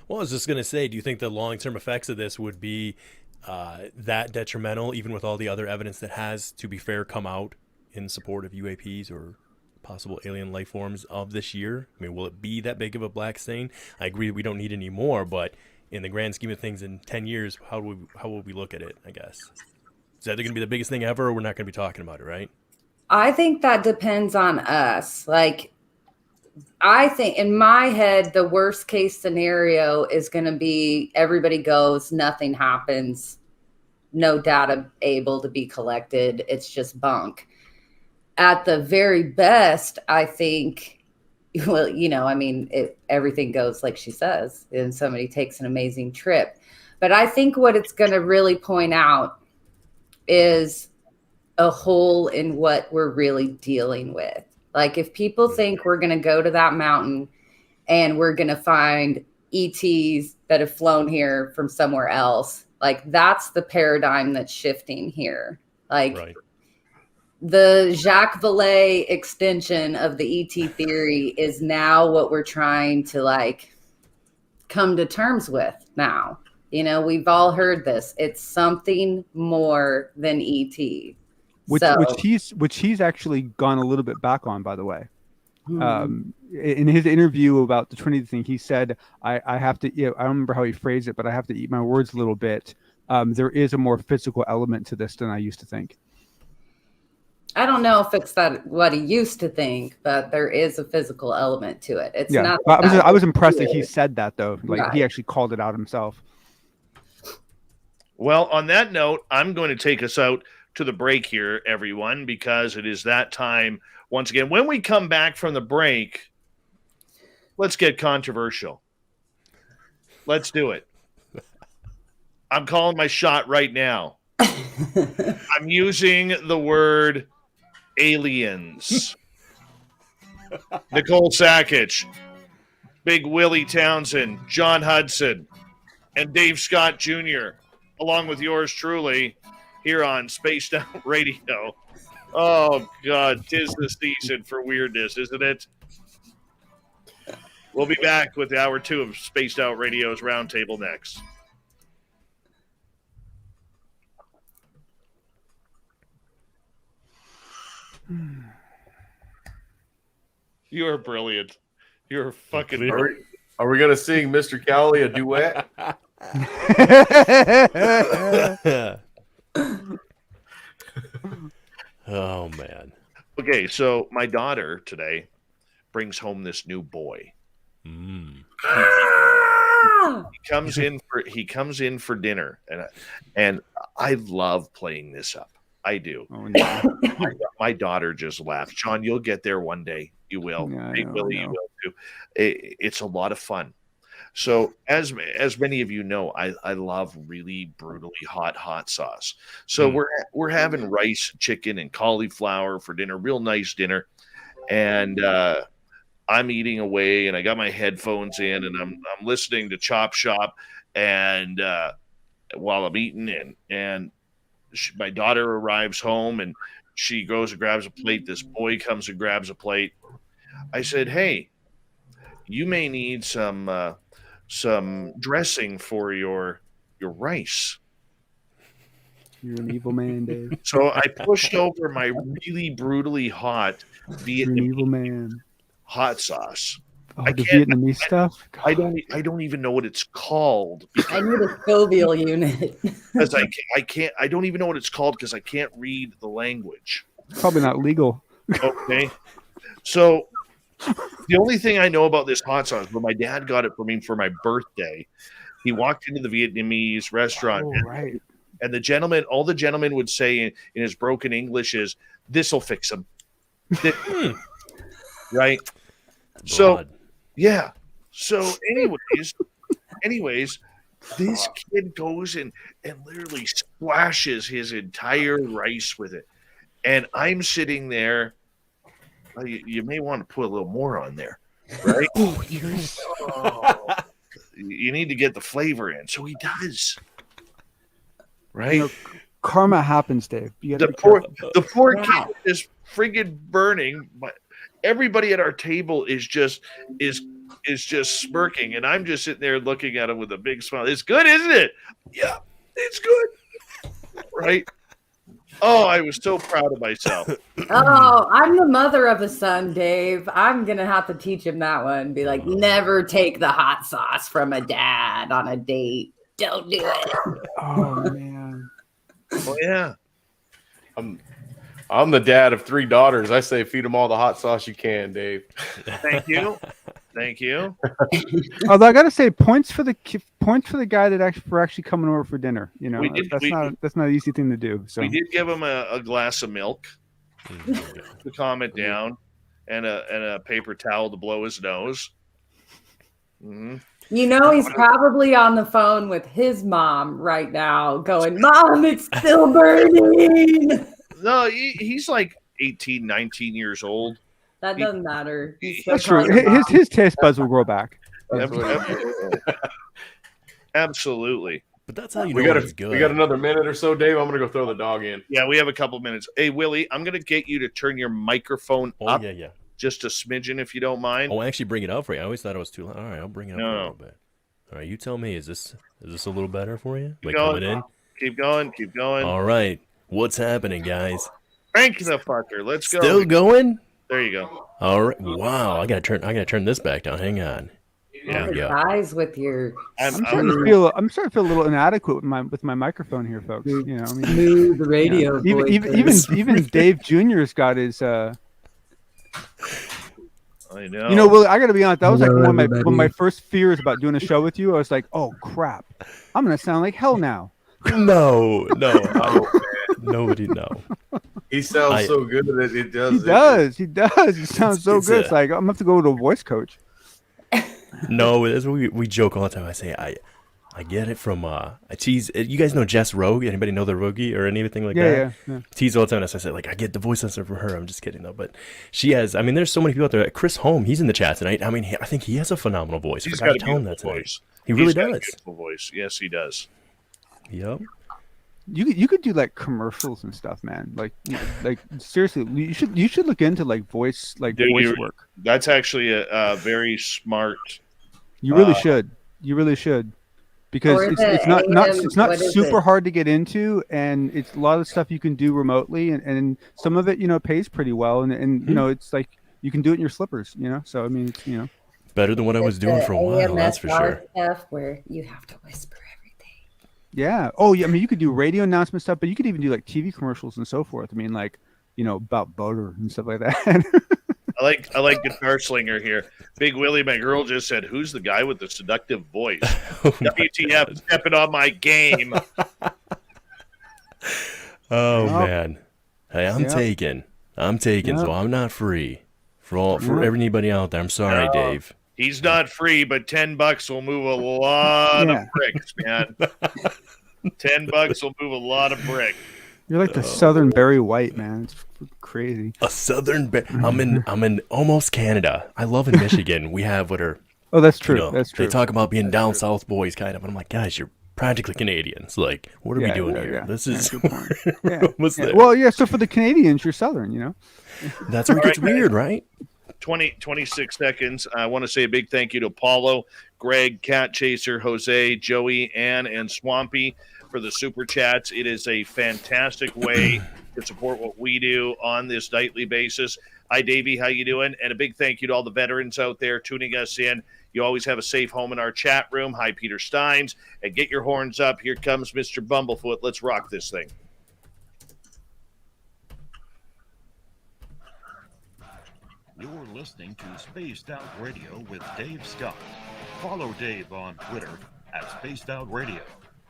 Well, I was just going to say, do you think the long-term effects of this would be that detrimental, even with all the other evidence that has, to be fair, come out in support of UAPs or possible alien life forms of this year? I mean, will it be that big of a black stain? I agree that we don't need any more, but... in the grand scheme of things, in 10 years, how will we look at it, I guess? Is that going to be the biggest thing ever, or we're not going to be talking about it, right? I think that depends on us. Like, I think in my head, the worst case scenario is going to be everybody goes, nothing happens, no data able to be collected. It's just bunk. At the very best, I think... well, you know, I mean, everything goes like she says, and somebody takes an amazing trip. But I think what it's going to really point out is a hole in what we're really dealing with. Like, if people think we're going to go to that mountain and we're going to find ETs that have flown here from somewhere else, like, that's the paradigm that's shifting here. Like, right. The Jacques Vallée extension of the ET theory is now what we're trying to like come to terms with now. You know, we've all heard this. It's something more than ET. Which he's actually gone a little bit back on, by the way. In his interview about the Trinity thing, he said, I have to, I don't remember how he phrased it, but I have to eat my words a little bit. There is a more physical element to this than I used to think. I don't know if it's what he used to think, but there is a physical element to it. It's not. I was impressed that he said that, though. Like, he actually called it out himself. Well, on that note, I'm going to take us out to the break here, everyone, because it is that time once again. When we come back from the break, let's get controversial. Let's do it. I'm calling my shot right now. I'm using the word aliens. Nicole Sakach, Big Willy Townsend, John Hudson, and Dave Scott Jr., along with yours truly, here on Spaced Out Radio. Oh, God, 'tis the season for weirdness, isn't it? We'll be back with hour 2 of Spaced Out Radio's Roundtable next. You are brilliant. You're fucking brilliant. Are we going to sing Mr. Cowley a duet? Oh, man. Okay, so my daughter today brings home this new boy. He comes in for dinner, and I love playing this up. I do. Oh, no. My daughter just laughed. John, you'll get there one day. You will. Yeah, Hey, Willy, you will too. It's a lot of fun. So as many of you know, I love really brutally hot sauce. So we're having rice, chicken, and cauliflower for dinner. Real nice dinner. And I'm eating away, and I got my headphones in, and I'm listening to Chop Shop, and while I'm eating, and my daughter arrives home, and she goes and grabs a plate. This boy comes and grabs a plate. I said, "Hey, you may need some dressing for your rice." You're an evil man, Dave. So I pushed over my really brutally hot You're an evil man. hot sauce. Oh, I the can't- Vietnamese stuff. I don't even know what it's called I need a Scoville unit. because I don't even know what it's called because I can't read the language. It's probably not legal. Okay. So the only thing I know about this hot sauce, but my dad got it for me for my birthday. He walked into the Vietnamese restaurant Oh, right. and all the gentleman would say in his broken English is, "This'll fix him." Right. So Broad. yeah. So anyways, this kid goes and literally splashes his entire rice with it. And I'm sitting there. You may want to put a little more on there, right? Oh, you need to get the flavor in. So he does. Right? You know, karma happens, Dave. You gotta The be poor, careful. the poor kid is friggin' burning, but everybody at our table is just smirking, and I'm just sitting there looking at him with a big smile. It's good, isn't it? Yeah, it's good. Right? Oh, I was so proud of myself. Oh, I'm the mother of a son, Dave. I'm gonna have to teach him that one. Be like, never take the hot sauce from a dad on a date. Don't do it. Oh man. Oh yeah. I'm the dad of 3 daughters. I say feed them all the hot sauce you can, Dave. Thank you. Thank you. Although I gotta say, points for the guy that actually coming over for dinner. You know, that's not an easy thing to do. So We did give him a glass of milk to calm it down, and a paper towel to blow his nose. Mm-hmm. You know, he's probably on the phone with his mom right now, going, "Mom, it's still burning." No, he's like 18, 19 years old. That doesn't matter. that's true. His taste buds will grow back. Absolutely. But that's how you We know got it's good. we got another minute or so, Dave. I'm gonna go throw the dog in. Yeah, we have a couple minutes. Hey, Willie, I'm going to get you to turn your microphone Oh up yeah. just a smidgen if you don't mind. Oh, I actually bring it up for you. I always thought it was too loud. All right, I'll bring it up No. a little bit. All right, you tell me. Is this a little better for you? Keep Like going. coming in? Keep going. Keep going. All right. What's happening, guys? Crank the fucker. Let's go. Still going? There you go. All right. Wow. I gotta turn this back down. Hang on. Yeah. There we go. Guys, with your I'm starting to feel a little inadequate with my microphone here, folks. You know, I mean, smooth radio. even Dave Jr.'s got his. I know. You know, Willie, I got to be honest. That was like one of my first fears about doing a show with you. I was like, oh crap, I'm gonna sound like hell now. No. Nobody. No. He sounds so good that it does. He does. He sounds so good. It's like I'm gonna have to go to a voice coach. No, that's what we joke all the time. I say I get it from I tease. You guys know Jess Rogue? Anybody know the Rogie or anything like that? Yeah. Tease all the time. As I said, like I get the voice answer from her. I'm just kidding though, but she has. I mean, there's so many people out there. Chris Holm, he's in the chat tonight. I mean, I think he has a phenomenal voice. He's I got a tell him that beautiful tonight. voice. He really He's got a does. beautiful voice. Yes, he does. Yep. You could do like commercials and stuff, man. Like seriously, you should look into like voice work. That's actually a very smart. You really should. You really should. Because it's not super hard to get into, and it's a lot of stuff you can do remotely, and some of it, you know, pays pretty well, and you know, it's like you can do it in your slippers, you know. So I mean, it's, you know, better than what I was doing for a while. That's for sure. Stuff where you have to whisper everything. Yeah. Oh yeah. I mean, you could do radio announcement stuff, but you could even do like TV commercials and so forth. I mean, like, you know, about butter and stuff like that. I like Guitar Slinger here. Big Willie, my girl just said, "Who's the guy with the seductive voice?" WTF, stepping on my game. Oh man, hey, I'm taken. So I'm not free. For everybody out there, I'm sorry, Dave. He's not free, but $10 will move a lot of bricks, man. $10 will move a lot of bricks. You're like the Southern Barry White, man. It's crazy. A Southern I'm in almost Canada. I love in Michigan. We have what are that's true. You know, that's true. They talk about being down south boys, kind of. And I'm like, guys, you're practically Canadians. Like, what are we doing here? Yeah. This is there. Well, yeah. So for the Canadians, you're Southern, you know. That's where it gets weird, right? 26 seconds. I want to say a big thank you to Paulo, Greg, Cat Chaser, Jose, Joey, Ann, and Swampy. for the super chats. It is a fantastic way to support what we do on this nightly basis. Hi, Davey. How you doing? And a big thank you to all the veterans out there tuning us in. You always have a safe home in our chat room. Hi, Peter Steins. And get your horns up. Here comes Mr. Bumblefoot. Let's rock this thing. You're listening to Spaced Out Radio with Dave Scott. Follow Dave on Twitter at Spaced Out Radio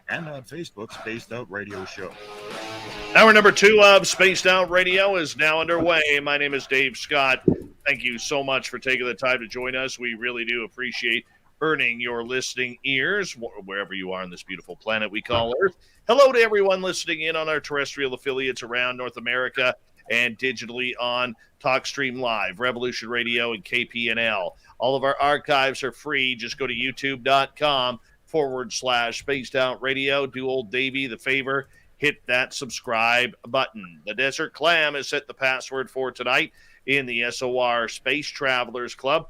and on Facebook, Spaced Out Radio Show. Hour number 2 of Spaced Out Radio is now underway. My name is Dave Scott. Thank you so much for taking the time to join us. We really do appreciate earning your listening ears wherever you are on this beautiful planet we call Earth. Hello to everyone listening in on our terrestrial affiliates around North America and digitally on TalkStream Live, Revolution Radio, and KPNL. All of our archives are free. Just go to youtube.com/Spaced Out Radio. Do old Davey the favor. Hit that subscribe button. The Desert Clam has set the password for tonight in the SOR Space Travelers Club.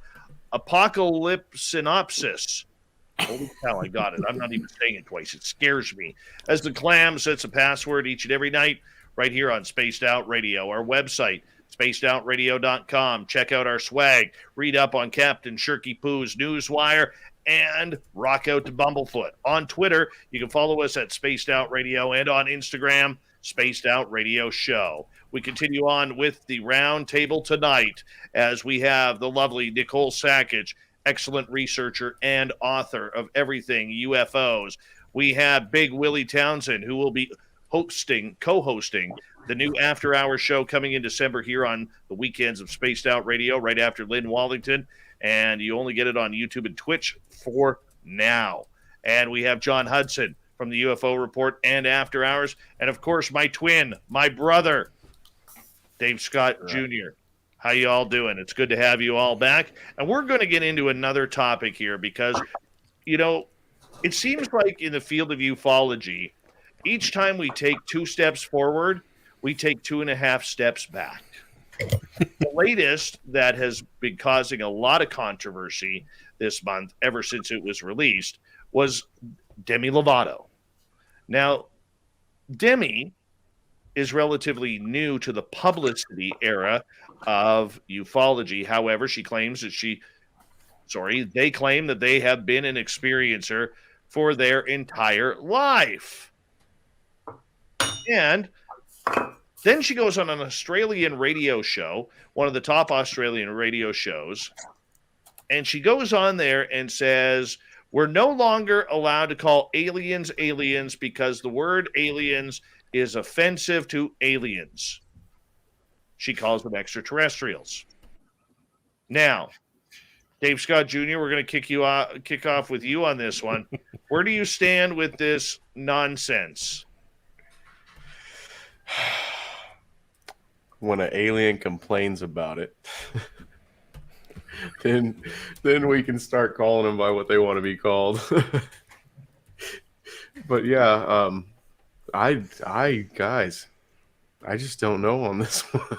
Apocalypse Synopsis. Holy cow, I got it. I'm not even saying it twice. It scares me. As the Clam sets a password each and every night right here on Spaced Out Radio. Our website, spacedoutradio.com. Check out our swag. Read up on Captain Shirky Poo's Newswire. And rock out to Bumblefoot. On Twitter, you can follow us at Spaced Out Radio, and on Instagram, Spaced Out Radio Show. We continue on with the round table tonight as we have the lovely Nicole Sakach, excellent researcher and author of everything UFOs. We have Big Willy Townsend, who will be co-hosting the new after-hour show coming in December here on the weekends of Spaced Out Radio, right after Lynn Wallington. And you only get it on YouTube and Twitch for now. And we have John Hudson from the UFO Report and After Hours. And, of course, my twin, my brother, Dave Scott Jr. How you all doing? It's good to have you all back. And we're going to get into another topic here because, you know, it seems like in the field of ufology, each time we take 2 steps forward, we take 2.5 steps back. The latest that has been causing a lot of controversy this month, ever since it was released, was Demi Lovato. Now, Demi is relatively new to the publicity era of ufology. However, they claim that they have been an experiencer for their entire life. And then she goes on an Australian radio show, one of the top Australian radio shows, and she goes on there and says, we're no longer allowed to call aliens aliens because the word aliens is offensive to aliens. She calls them extraterrestrials. Now, Dave Scott Jr., we're going to kick off with you on this one. Where do you stand with this nonsense? When an alien complains about it, then we can start calling them by what they want to be called. But yeah, guys, I just don't know on this one.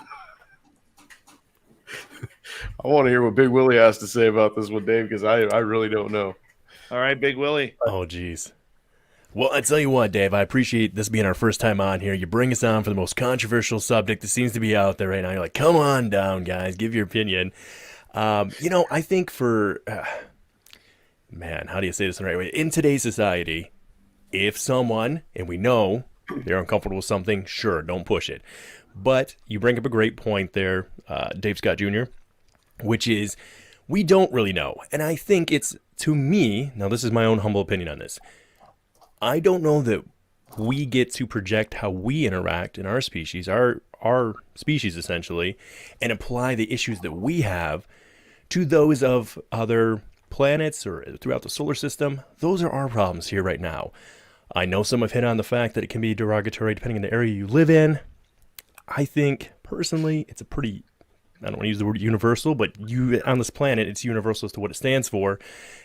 I want to hear what Big Willy has to say about this one, Dave, because I really don't know. All right, Big Willy. Oh, geez. Well, I tell you what, Dave, I appreciate this being our first time on here. You bring us on for the most controversial subject that seems to be out there right now. You're like, come on down, guys, give your opinion. I think man, how do you say this in the right way? In today's society, if someone, and we know they're uncomfortable with something, sure, don't push it. But you bring up a great point there, Dave Scott Jr., which is we don't really know. And I think it's, to me, now this is my own humble opinion on this, I don't know that we get to project how we interact in our species, our species essentially, and apply the issues that we have to those of other planets or throughout the solar system. Those are our problems here right now. I know some have hit on the fact that it can be derogatory depending on the area you live in. I think, personally, it's a pretty, I don't want to use the word universal, but on this planet, it's universal as to what it stands for.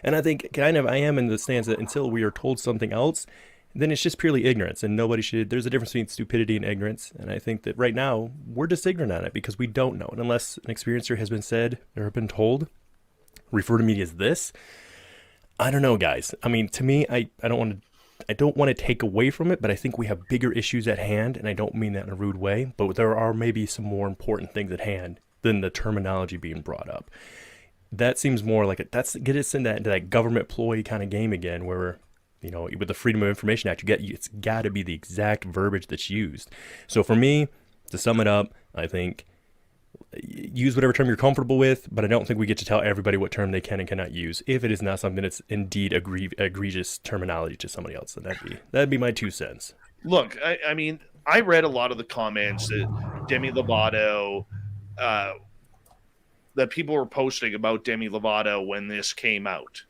And I think I am in the stance that until we are told something else, then it's just purely ignorance, and there's a difference between stupidity and ignorance. And I think that right now, we're just ignorant on it because we don't know. And unless an experiencer has been said or been told, refer to me as this, I don't know, guys. I mean, to me, I don't want to don't want to take away from it, but I think we have bigger issues at hand, and I don't mean that in a rude way, but there are maybe some more important things at hand than the terminology being brought up. That seems more like get us into that government ploy kind of game again, where with the Freedom of Information Act, it's got to be the exact verbiage that's used. So for me, to sum it up, I think use whatever term you're comfortable with, but I don't think we get to tell everybody what term they can and cannot use if it is not something that's indeed egregious terminology to somebody else. So that'd be my 2 cents. Look, I mean, I read a lot of the comments that Demi Lovato, that people were posting about Demi Lovato when this came out.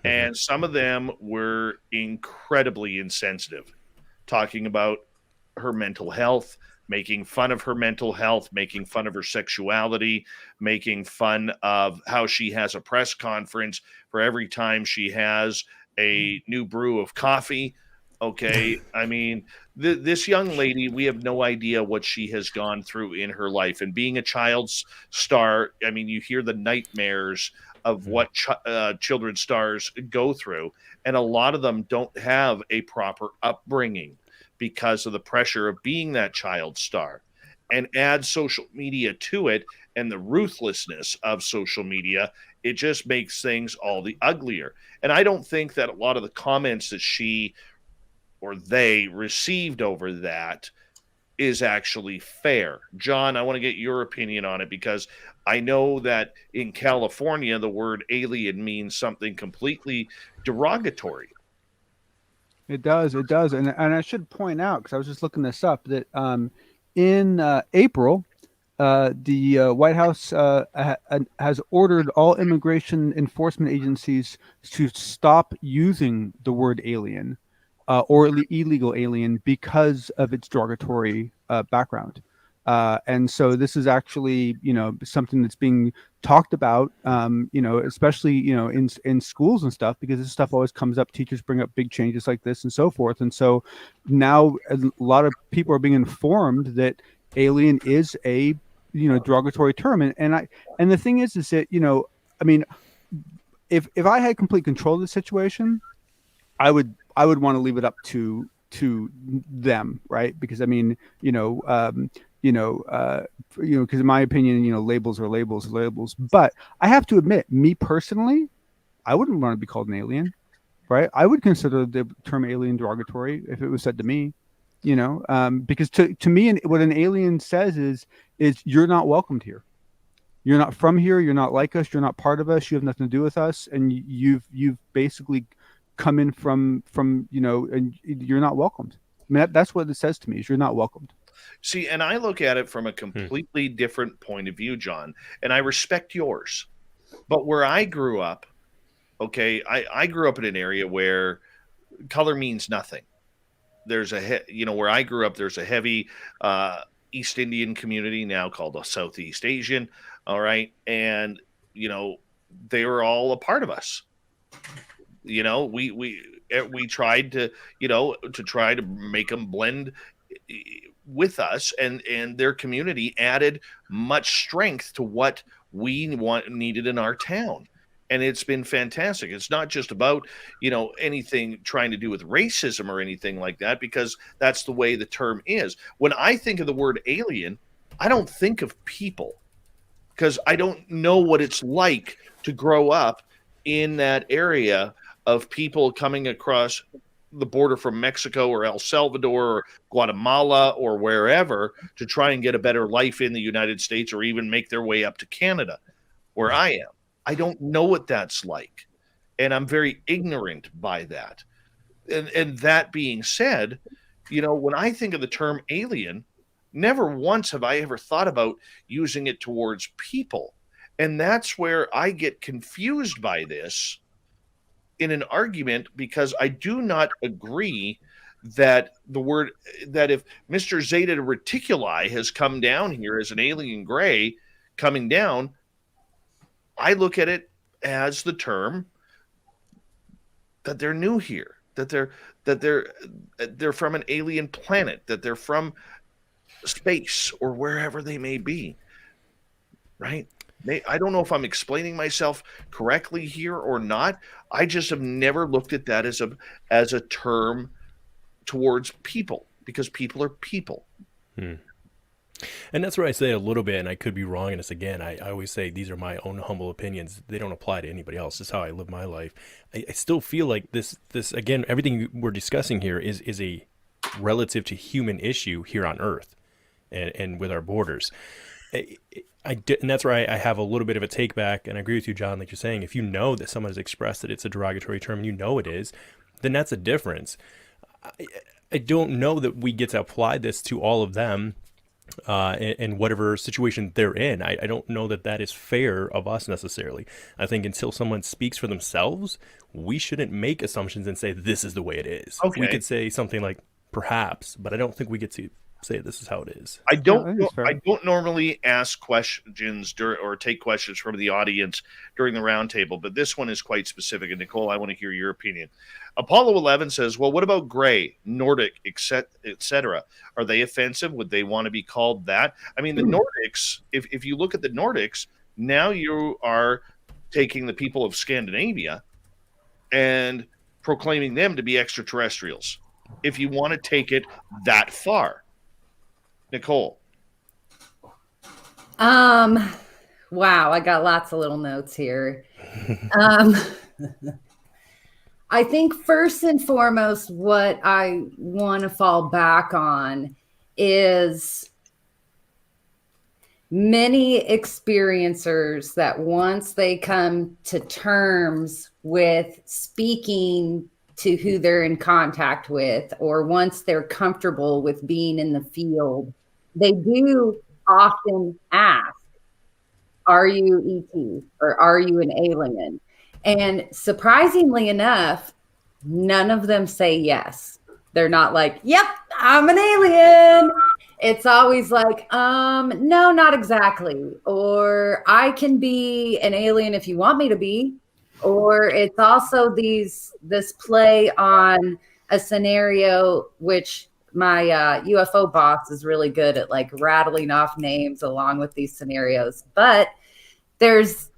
And some of them were incredibly insensitive, talking about her mental health, making fun of her mental health, making fun of her sexuality, making fun of how she has a press conference for every time she has a new brew of coffee. Okay. I mean, this young lady, we have no idea what she has gone through in her life. And being a child's star, I mean, you hear the nightmares of what children's stars go through. And a lot of them don't have a proper upbringing because of the pressure of being that child star. And add social media to it and the ruthlessness of social media, it just makes things all the uglier. And I don't think that a lot of the comments that she or they received over that is actually fair. John, I want to get your opinion on it, because I know that in California, the word alien means something completely derogatory. It does. And I should point out, because I was just looking this up, that in April, the White House has ordered all immigration enforcement agencies to stop using the word alien or illegal alien because of its derogatory background. And so this is actually, something that's being talked about, especially, in schools and stuff, because this stuff always comes up. Teachers bring up big changes like this and so forth. And so now a lot of people are being informed that alien is a, derogatory term. And the thing is that, I mean, if I had complete control of the situation, I would want to leave it up to them, right? Because I mean, because in my opinion, labels are labels. But I have to admit, me personally, I wouldn't want to be called an alien, right? I would consider the term alien derogatory if it was said to me, because to me, what an alien says is you're not welcomed here. You're not from here. You're not like us. You're not part of us. You have nothing to do with us. And you've basically come in from and you're not welcomed. I mean, that's what it says to me, is you're not welcomed. See, and I look at it from a completely different point of view, John, and I respect yours. But where I grew up, okay, I grew up in an area where color means nothing. There's where I grew up, there's a heavy East Indian community now called the Southeast Asian. All right. And, they were all a part of us. We tried to, to try to make them blend with us, and their community added much strength to what we needed in our town. And it's been fantastic. It's not just about, anything trying to do with racism or anything like that, because that's the way the term is. When I think of the word alien, I don't think of people, because I don't know what it's like to grow up in that area of people coming across the border from Mexico or El Salvador or Guatemala or wherever to try and get a better life in the United States, or even make their way up to Canada, where I am. I don't know what that's like, and I'm very ignorant by that. And that being said, when I think of the term alien, never once have I ever thought about using it towards people. And that's where I get confused by this in an argument, because I do not agree that if Mr. Zeta Reticuli has come down here as an alien gray coming down, I look at it as the term that they're new here, that they're from an alien planet, that they're from space or wherever they may be, right? I don't know if I'm explaining myself correctly here or not. I just have never looked at that as a term towards people, because people are people. And that's where I say a little bit, and I could be wrong in this again. I always say these are my own humble opinions. They don't apply to anybody else. This is how I live my life. I still feel like this again, everything we're discussing here is a relative to human issue here on Earth and with our borders. And that's where I have a little bit of a take back, and I agree with you, John, like you're saying, if you know that someone has expressed that it's a derogatory term and you know it is, then that's a difference. I don't know that we get to apply this to all of them in whatever situation they're in. I don't know that that is fair of us necessarily. I think until someone speaks for themselves, we shouldn't make assumptions and say this is the way it is. Okay. We could say something like perhaps, but I don't think we get to say this is how it is. I don't normally ask questions or take questions from the audience during the roundtable, but this one is quite specific. And Nicole, I want to hear your opinion. Apollo 11 says, well, what about gray, Nordic, etc.? Are they offensive? Would they want to be called that? I mean, the Nordics, if you look at the Nordics, now you are taking the people of Scandinavia and proclaiming them to be extraterrestrials, if you want to take it that far. Nicole. Wow, I got lots of little notes here. I think first and foremost, what I want to fall back on is many experiencers that once they come to terms with speaking to who they're in contact with, or once they're comfortable with being in the field, they do often ask, are you ET or are you an alien? And surprisingly enough, none of them say yes. They're not like, yep, I'm an alien. It's always like, no, not exactly. Or I can be an alien if you want me to be. Or it's also this play on a scenario, which my UFO boss is really good at, like rattling off names along with these scenarios. But there's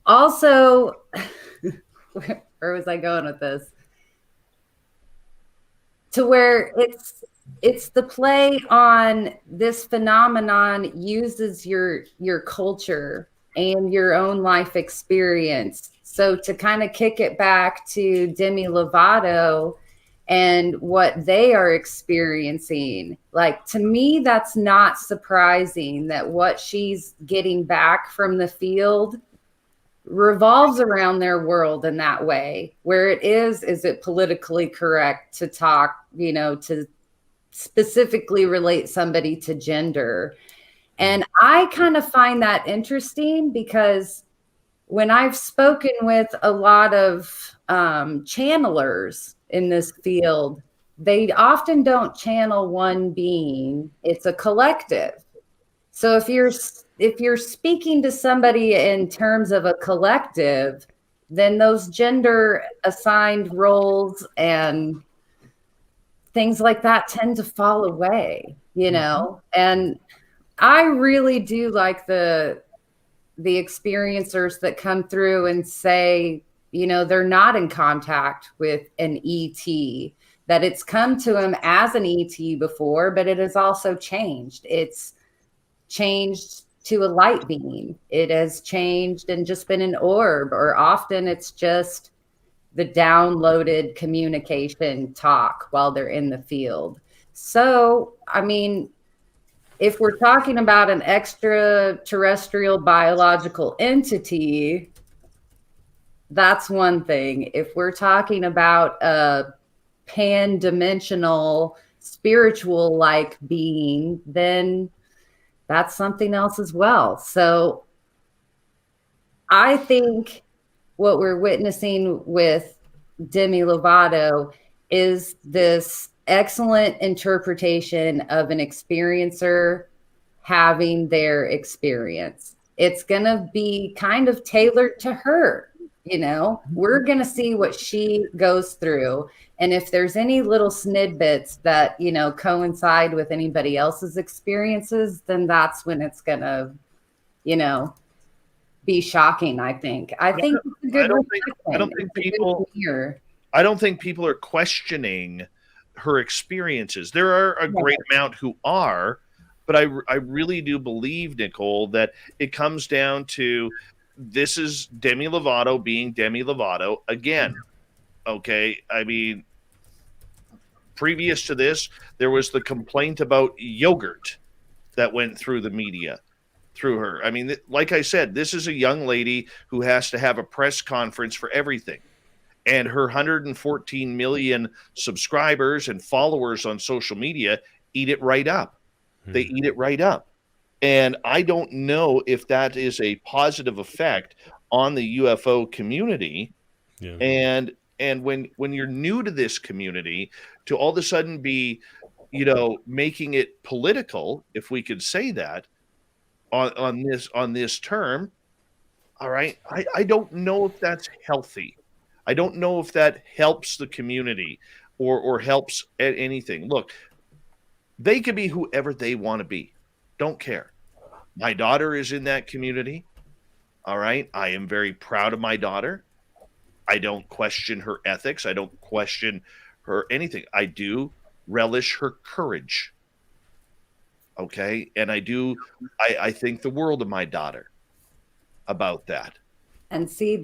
also, where was I going with this? To where it's the play on this phenomenon uses your culture and your own life experience. So to kind of kick it back to Demi Lovato and what they are experiencing, like, to me, that's not surprising that what she's getting back from the field revolves around their world in that way. Where it is it politically correct to talk, to specifically relate somebody to gender? And I kind of find that interesting, because when I've spoken with a lot of channelers in this field, they often don't channel one being. It's a collective. So if you're speaking to somebody in terms of a collective, then those gender assigned roles and things like that tend to fall away, And I really do like the experiencers that come through and say, they're not in contact with an ET, that it's come to them as an ET before, but it has also changed. It's changed to a light being. It has changed and just been an orb, or often it's just the downloaded communication talk while they're in the field. So, I mean, if we're talking about an extraterrestrial biological entity, that's one thing. If we're talking about a pan-dimensional spiritual-like being, then that's something else as well. So I think what we're witnessing with Demi Lovato is this excellent interpretation of an experiencer having their experience. It's going to be kind of tailored to her. We're going to see what she goes through. And if there's any little snippets that, coincide with anybody else's experiences, then that's when it's going to, be shocking. I think it's a good I don't reflection. think It's a good people. mirror. I don't think people are questioning her experiences. There are a great amount who are, but I really do believe, Nicole, that it comes down to this is Demi Lovato being Demi Lovato again. Okay. I mean, previous to this, there was the complaint about yogurt that went through the media through her. I mean, like I said, this is a young lady who has to have a press conference for everything. And her 114 million subscribers and followers on social media eat it right up. They eat it right up. And I don't know if that is a positive effect on the UFO community. Yeah. And when you're new to this community, to all of a sudden be, making it political, if we could say that, on this term, all right, I don't know if that's healthy. I don't know if that helps the community or helps at anything. Look, they can be whoever they want to be. Don't care. My daughter is in that community. All right. I am very proud of my daughter. I don't question her ethics. I don't question her anything. I do relish her courage. Okay. And I think the world of my daughter about that. And see,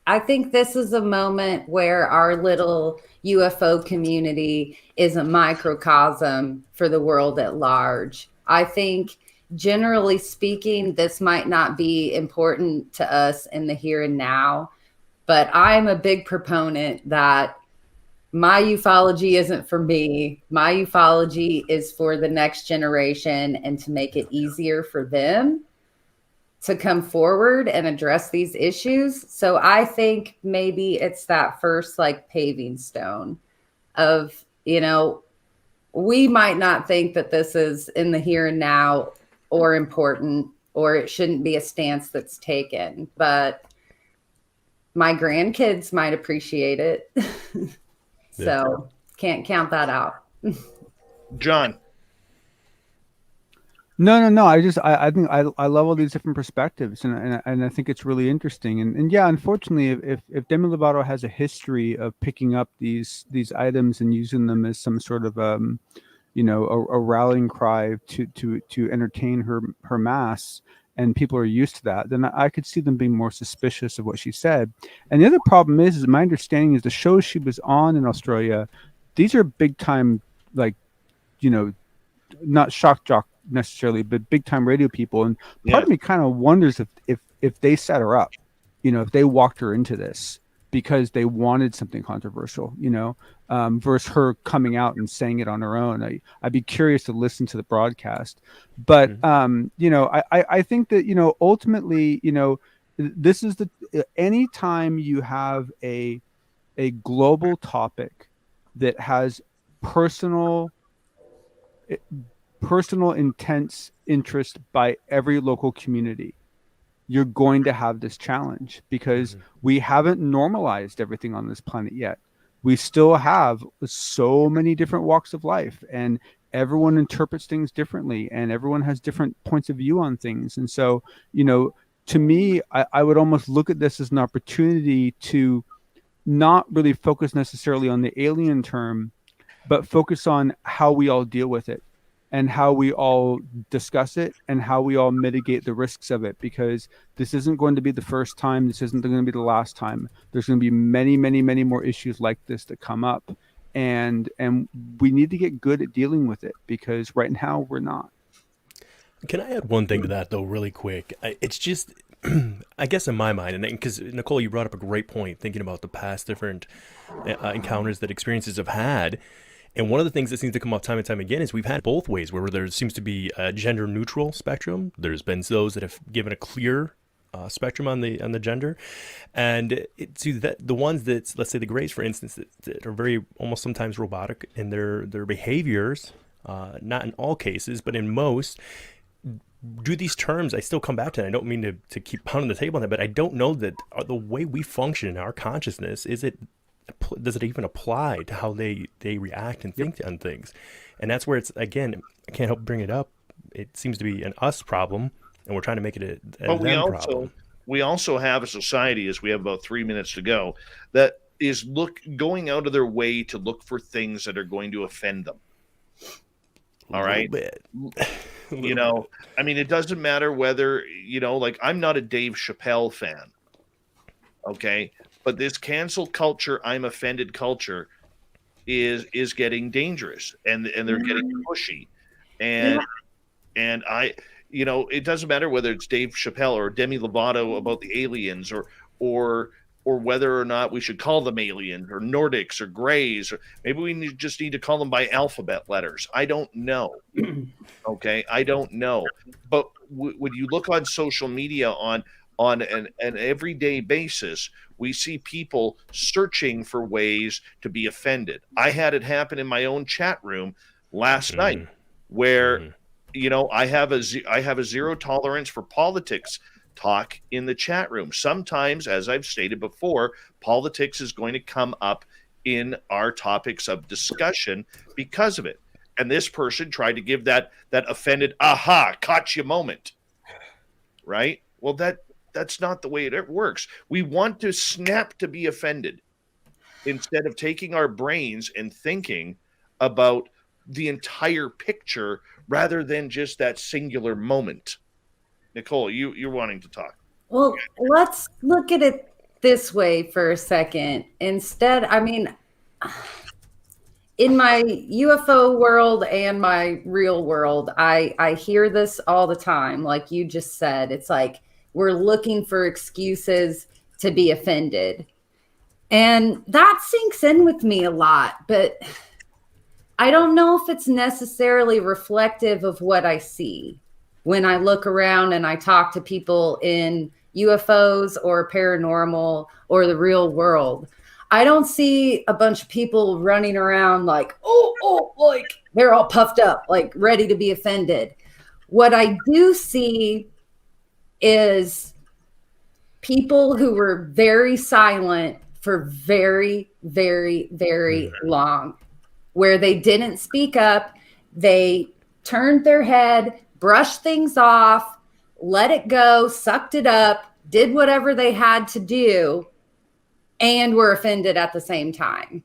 I think this is a moment where our little UFO community is a microcosm for the world at large. I think, generally speaking, this might not be important to us in the here and now, but I'm a big proponent that my ufology isn't for me. My ufology is for the next generation and to make it easier for them to come forward and address these issues. So I think maybe it's that first paving stone of, we might not think that this is in the here and now or important, or it shouldn't be a stance that's taken, but my grandkids might appreciate it. So can't count that out. John. No. I think I love all these different perspectives, and I think it's really interesting. And yeah, unfortunately, if Demi Lovato has a history of picking up these items and using them as some sort of a rallying cry to entertain her mass, and people are used to that, then I could see them being more suspicious of what she said. And the other problem is my understanding is the shows she was on in Australia, these are big time, not shock jock necessarily, but big time radio people. And part of me kind of wonders if they set her up, if they walked her into this because they wanted something controversial, versus her coming out and saying it on her own. I'd be curious to listen to the broadcast, but I think that ultimately, this is anytime you have a global topic that has personal intense interest by every local community, you're going to have this challenge because we haven't normalized everything on this planet yet. We still have so many different walks of life, and everyone interprets things differently, and everyone has different points of view on things. And so, to me, I would almost look at this as an opportunity to not really focus necessarily on the alien term, but focus on how we all deal with it and how we all discuss it and how we all mitigate the risks of it, because this isn't going to be the first time. This isn't going to be the last time. There's going to be many, many, many more issues like this that come up. And we need to get good at dealing with it, because right now we're not. Can I add one thing to that, though, really quick? It's just, I guess in my mind, and because Nicole, you brought up a great point, thinking about the past different encounters that experiences have had. And one of the things that seems to come up time and time again is we've had both ways, where there seems to be a gender neutral spectrum. There's been those that have given a clear spectrum on the gender, and the ones that, let's say the grays, for instance, that are very almost sometimes robotic in their behaviors. Not in all cases, but in most. Do these terms, I still come back to it. I don't mean to keep pounding the table on that, but I don't know that the way we function in our consciousness, does it even apply to how they react and think on things? And that's where it's, again, I can't help bring it up. It seems to be an us problem and we're trying to make it a But them problem. we also have a society, as we have about 3 minutes to go, that is going out of their way to look for things that are going to offend them. All right. You know, I mean, it doesn't matter whether, you know, like I'm not a Dave Chappelle fan. Okay. But this cancel culture, I'm offended culture is getting dangerous, and they're getting pushy. And I, you know, it doesn't matter whether it's Dave Chappelle or Demi Lovato about the aliens, or whether or not we should call them aliens or Nordics or Greys, or maybe we just need to call them by alphabet letters. I don't know. Okay, I don't know. But when you look on social media on an everyday basis, we see people searching for ways to be offended. I had it happen in my own chat room last night, where you know I have a zero tolerance for politics talk in the chat room. Sometimes, as I've stated before, politics is going to come up in our topics of discussion because of it. And this person tried to give that offended aha, caught you moment, right? Well, that's not the way it works. We want to snap to be offended instead of taking our brains and thinking about the entire picture rather than just that singular moment. Nicole, you're wanting to talk. Well, let's look at it this way for a second. Instead, I mean, in my UFO world and my real world, I hear this all the time. Like you just said, it's like we're looking for excuses to be offended. And that sinks in with me a lot, but I don't know if it's necessarily reflective of what I see when I look around and I talk to people in UFOs or paranormal or the real world. I don't see a bunch of people running around like, like they're all puffed up, like ready to be offended. What I do see is people who were very silent for very, very, very long, where they didn't speak up. They turned their head, brushed things off, let it go, sucked it up, did whatever they had to do, and were offended at the same time.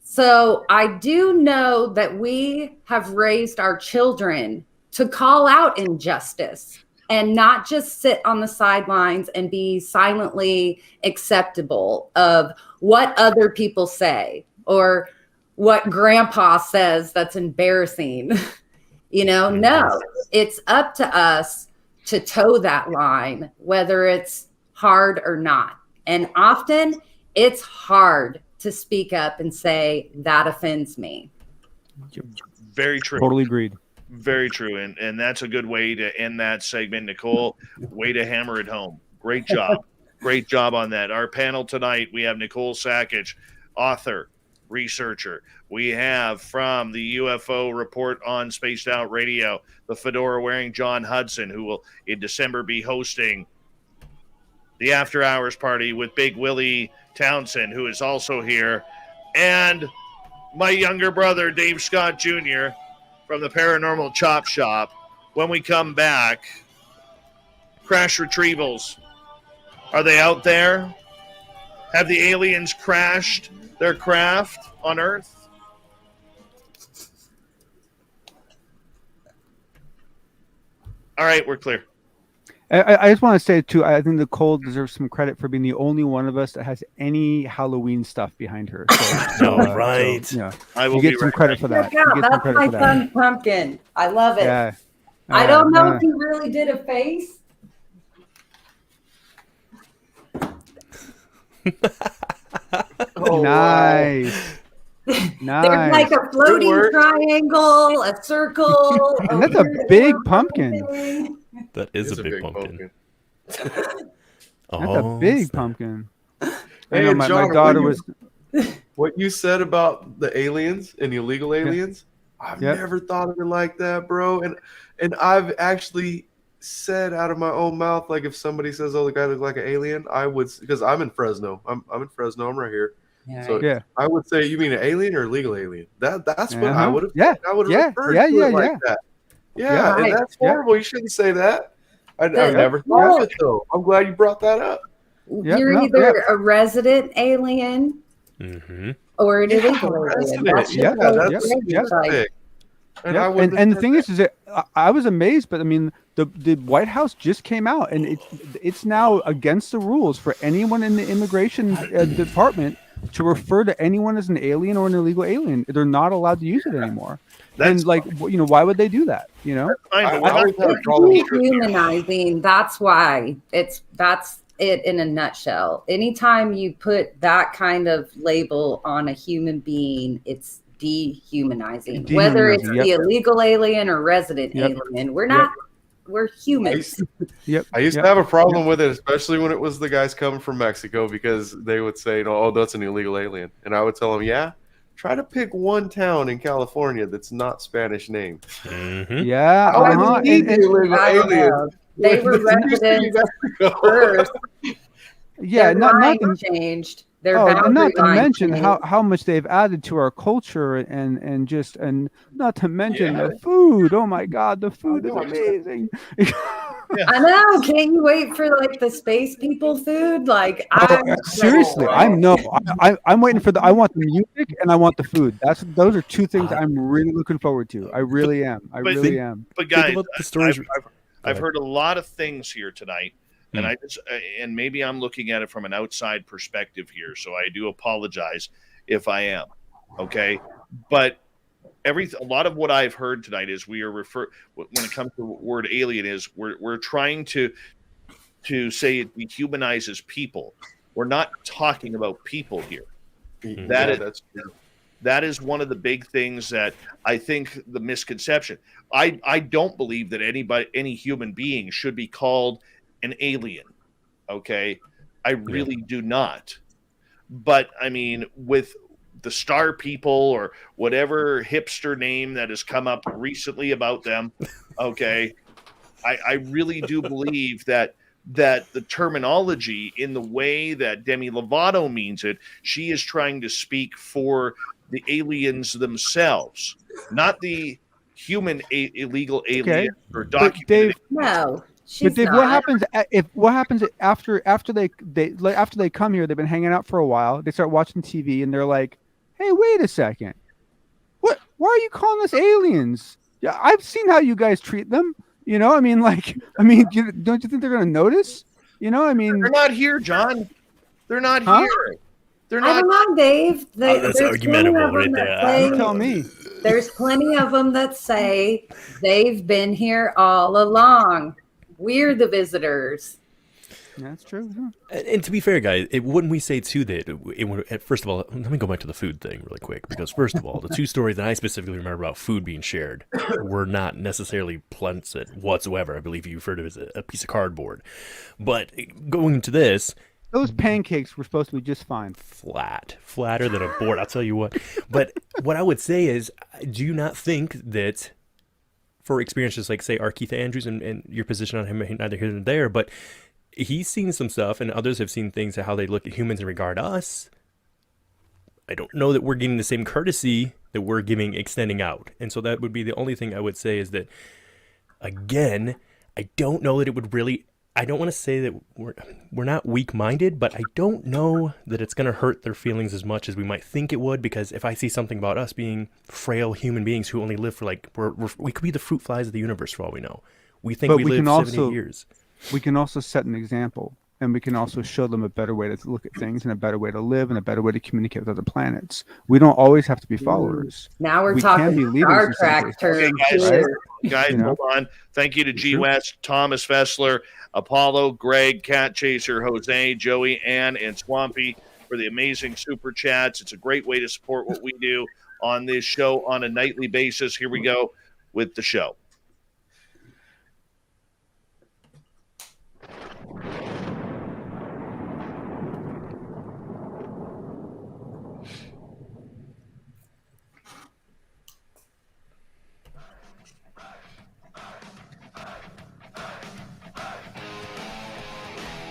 So I do know that we have raised our children to call out injustice and not just sit on the sidelines and be silently acceptable of what other people say or what grandpa says that's embarrassing. You know, no, it's up to us to toe that line, whether it's hard or not. And often it's hard to speak up and say that offends me. Very true. Totally agreed. Very true. And that's a good way to end that segment, Nicole. Way to hammer it home. Great job. Great job on that. Our panel tonight, we have Nicole Sakach, author, researcher. We have from the UFO Report on Spaced Out Radio, the fedora-wearing John Hudson, who will in December be hosting the After Hours party with Big Willy Townsend, who is also here, and my younger brother, Dave Scott Jr., from the Paranormal Chop Shop. When we come back, crash retrievals. Are they out there? Have the aliens crashed their craft on Earth? All right, we're clear. I just want to say, too, I think Nicole deserves some credit for being the only one of us that has any Halloween stuff behind her. So, right. So, yeah. I will you get some credit for that. Yeah, that's my son's pumpkin. I love it. Yeah. I don't know if he really did a face. Oh, nice. Nice. There's like a floating triangle, a circle. And that's a big pumpkin. That is a big pumpkin. That's a big pumpkin. Hey, my John, daughter was. What you said about the aliens and illegal aliens, I've never thought of it like that, bro. And I've actually said out of my own mouth, like if somebody says, "Oh, the guy looks like an alien," I would, because I'm in Fresno. I'm in Fresno. I'm right here. Yeah, So I would say, "You mean an alien or a legal alien?" That's what I would have. Yeah. I would have referred to it like that. Yeah, and that's horrible. You shouldn't say that. I never thought of it though. I'm glad you brought that up. You're either a resident alien or an illegal alien. That's big. And the thing is that I was amazed, but I mean, the White House just came out, and it's now against the rules for anyone in the immigration department to refer to anyone as an alien or an illegal alien. They're not allowed to use it anymore. And like, you know, why would they do that? You know, it's dehumanizing. That's why that's it in a nutshell. Anytime you put that kind of label on a human being, it's dehumanizing. Whether it's the illegal alien or resident alien, we're humans. I used to have a problem with it, especially when it was the guys coming from Mexico, because they would say, "Oh, that's an illegal alien," and I would tell them, "Yeah, try to pick one town in California that's not Spanish named." Yeah, illegal alien. They were residents first. Yeah, not changed. Not to mention how much they've added to our culture, and not to mention the food. Oh my God, the food is amazing. I know. Can't you wait for like the space people food? Like, seriously, I'm waiting for I want the music and I want the food. Those are two things I'm really looking forward to. I really am. Really am. But guys, I've heard a lot of things here tonight. And and maybe I'm looking at it from an outside perspective here, so I do apologize if I am. Okay, but a lot of what I've heard tonight is when it comes to the word alien, is we're trying to say it dehumanizes people. We're not talking about people here. That's true. That is one of the big things that I think the misconception. I don't believe that any human being should be called an alien. Okay, I really do not. But I mean, with the star people or whatever hipster name that has come up recently about them, okay, I really do believe that the terminology, in the way that Demi Lovato means it, she is trying to speak for the aliens themselves, not the human illegal alien or documented. No. But Dave, what happens after they come here? They've been hanging out for a while. They start watching TV, and they're like, "Hey, wait a second! Why are you calling us aliens? Yeah, I've seen how you guys treat them. You know, don't you think they're gonna notice? You know, they're not here, John. They're not here. They're not. I don't know, Dave. That's argumentable right there. Tell me. There's plenty of them that say they've been here all along. We're the visitors. That's true. And to be fair, guys, wouldn't we say too that first of all, let me go back to the food thing really quick, because first of all, the two stories that I specifically remember about food being shared were not necessarily pleasant whatsoever. I believe you referred to it as a piece of cardboard. But going into this, those pancakes were supposed to be just fine. Flatter than a board, I'll tell you what. But what I would say is, do you not think that for experiences like, say, our Keith Andrews and your position on him, neither here nor there, but he's seen some stuff, and others have seen things of how they look at humans in regard to us. I don't know that we're getting the same courtesy that we're extending out. And so that would be the only thing I would say, is that, again, I don't know that it would really, I don't want to say that we're not weak-minded, but I don't know that it's going to hurt their feelings as much as we might think it would, because if I see something about us being frail human beings who only live for we could be the fruit flies of the universe for all we know. We think we live 70 years. We can also set an example, and we can also show them a better way to look at things, and a better way to live, and a better way to communicate with other planets. We don't always have to be followers. Now we're talking Star Trek terms. Guys, hold on. Thank you to G West, Thomas Fessler, Apollo, Greg, Cat Chaser, Jose, Joey, Ann, and Swampy for the amazing super chats. It's a great way to support what we do on this show on a nightly basis. Here we go with the show.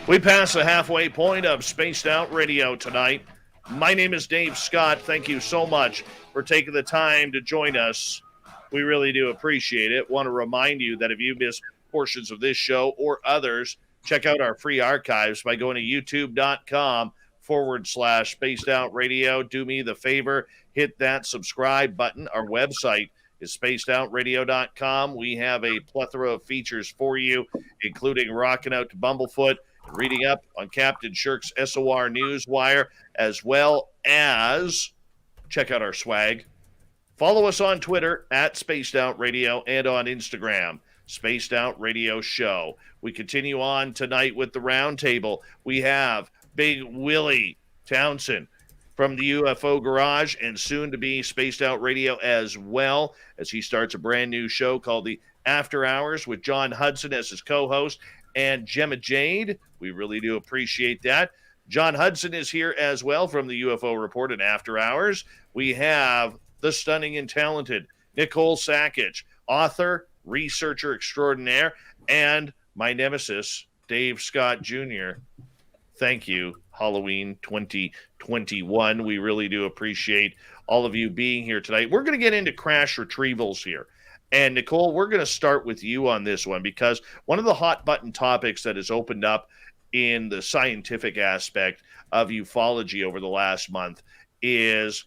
We pass the halfway point of Spaced Out Radio tonight. My name is Dave Scott. Thank you so much for taking the time to join us. We really do appreciate it. Want to remind you that if you missed portions of this show or others, check out our free archives by going to youtube.com/Spaced Out Radio. Do me the favor, hit that subscribe button. Our website is spacedoutradio.com. We have a plethora of features for you, including rocking out to Bumblefoot, reading up on Captain Shirk's SOR Newswire, as well as check out our swag. Follow us on Twitter at Spaced Out Radio and on Instagram, Spaced Out Radio Show. We continue on tonight with the Roundtable. We have Big Willy Townsend from the UFO Garage and soon to be Spaced Out Radio as well, as he starts a brand new show called the After Hours with John Hudson as his co-host and Gemma Jade. We really do appreciate that. John Hudson is here as well from the UFO Report and After Hours. We have the stunning and talented Nicole Sakach, author, researcher extraordinaire, and my nemesis, Dave Scott Jr. Thank you, Halloween 2021. We really do appreciate all of you being here tonight. We're going to get into crash retrievals here. And Nicole, we're going to start with you on this one because one of the hot button topics that has opened up in the scientific aspect of ufology over the last month is,